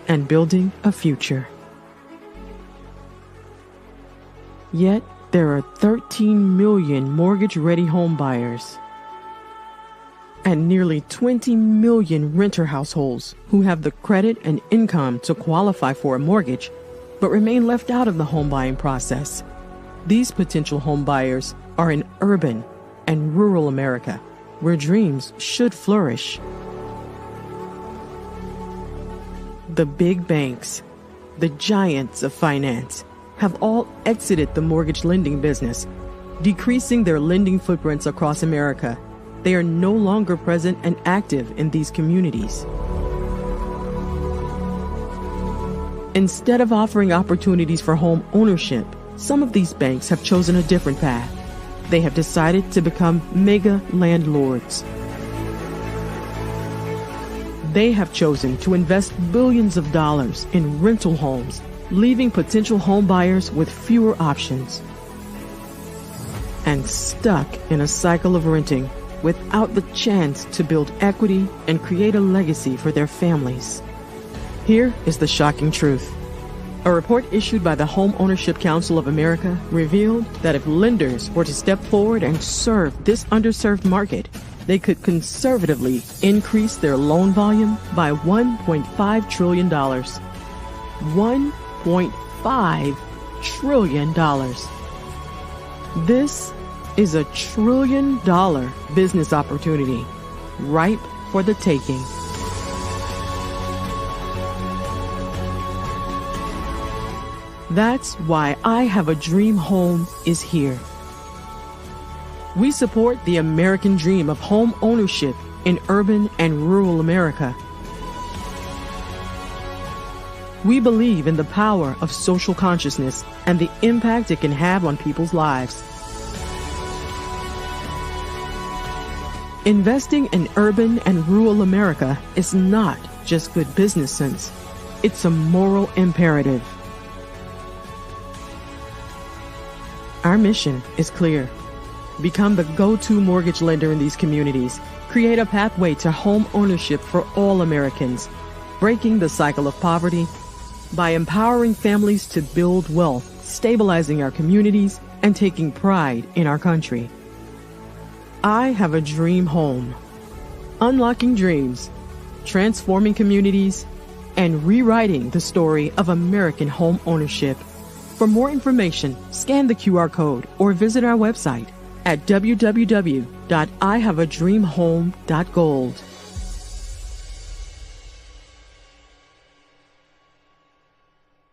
and building a future. Yet, there are 13 million mortgage-ready home buyers and nearly 20 million renter households who have the credit and income to qualify for a mortgage but remain left out of the home buying process. These potential home buyers are in urban and rural America, where dreams should flourish. The big banks, the giants of finance, have all exited the mortgage lending business, decreasing their lending footprints across America. They are no longer present and active in these communities. Instead of offering opportunities for home ownership, some of these banks have chosen a different path. They have decided to become mega landlords. They have chosen to invest billions of dollars in rental homes, leaving potential home buyers with fewer options and stuck in a cycle of renting without the chance to build equity and create a legacy for their families. Here is the shocking truth. A report issued by the Home Ownership Council of America revealed that if lenders were to step forward and serve this underserved market, they could conservatively increase their loan volume by $1.5 trillion. $1.5 trillion. This is $1 trillion business opportunity, ripe for the taking. That's why I Have a Dream Home is here. We support the American dream of home ownership in urban and rural America. We believe in the power of social consciousness and the impact it can have on people's lives. Investing in urban and rural America is not just good business sense. It's a moral imperative. Our mission is clear. Become the go-to mortgage lender in these communities. Create a pathway to home ownership for all Americans, breaking the cycle of poverty by empowering families to build wealth, stabilizing our communities, and taking pride in our country. I Have a Dream Home. Unlocking dreams, transforming communities, and rewriting the story of American home ownership. For more information, scan the QR code or visit our website at www.ihaveadreamhome.gold.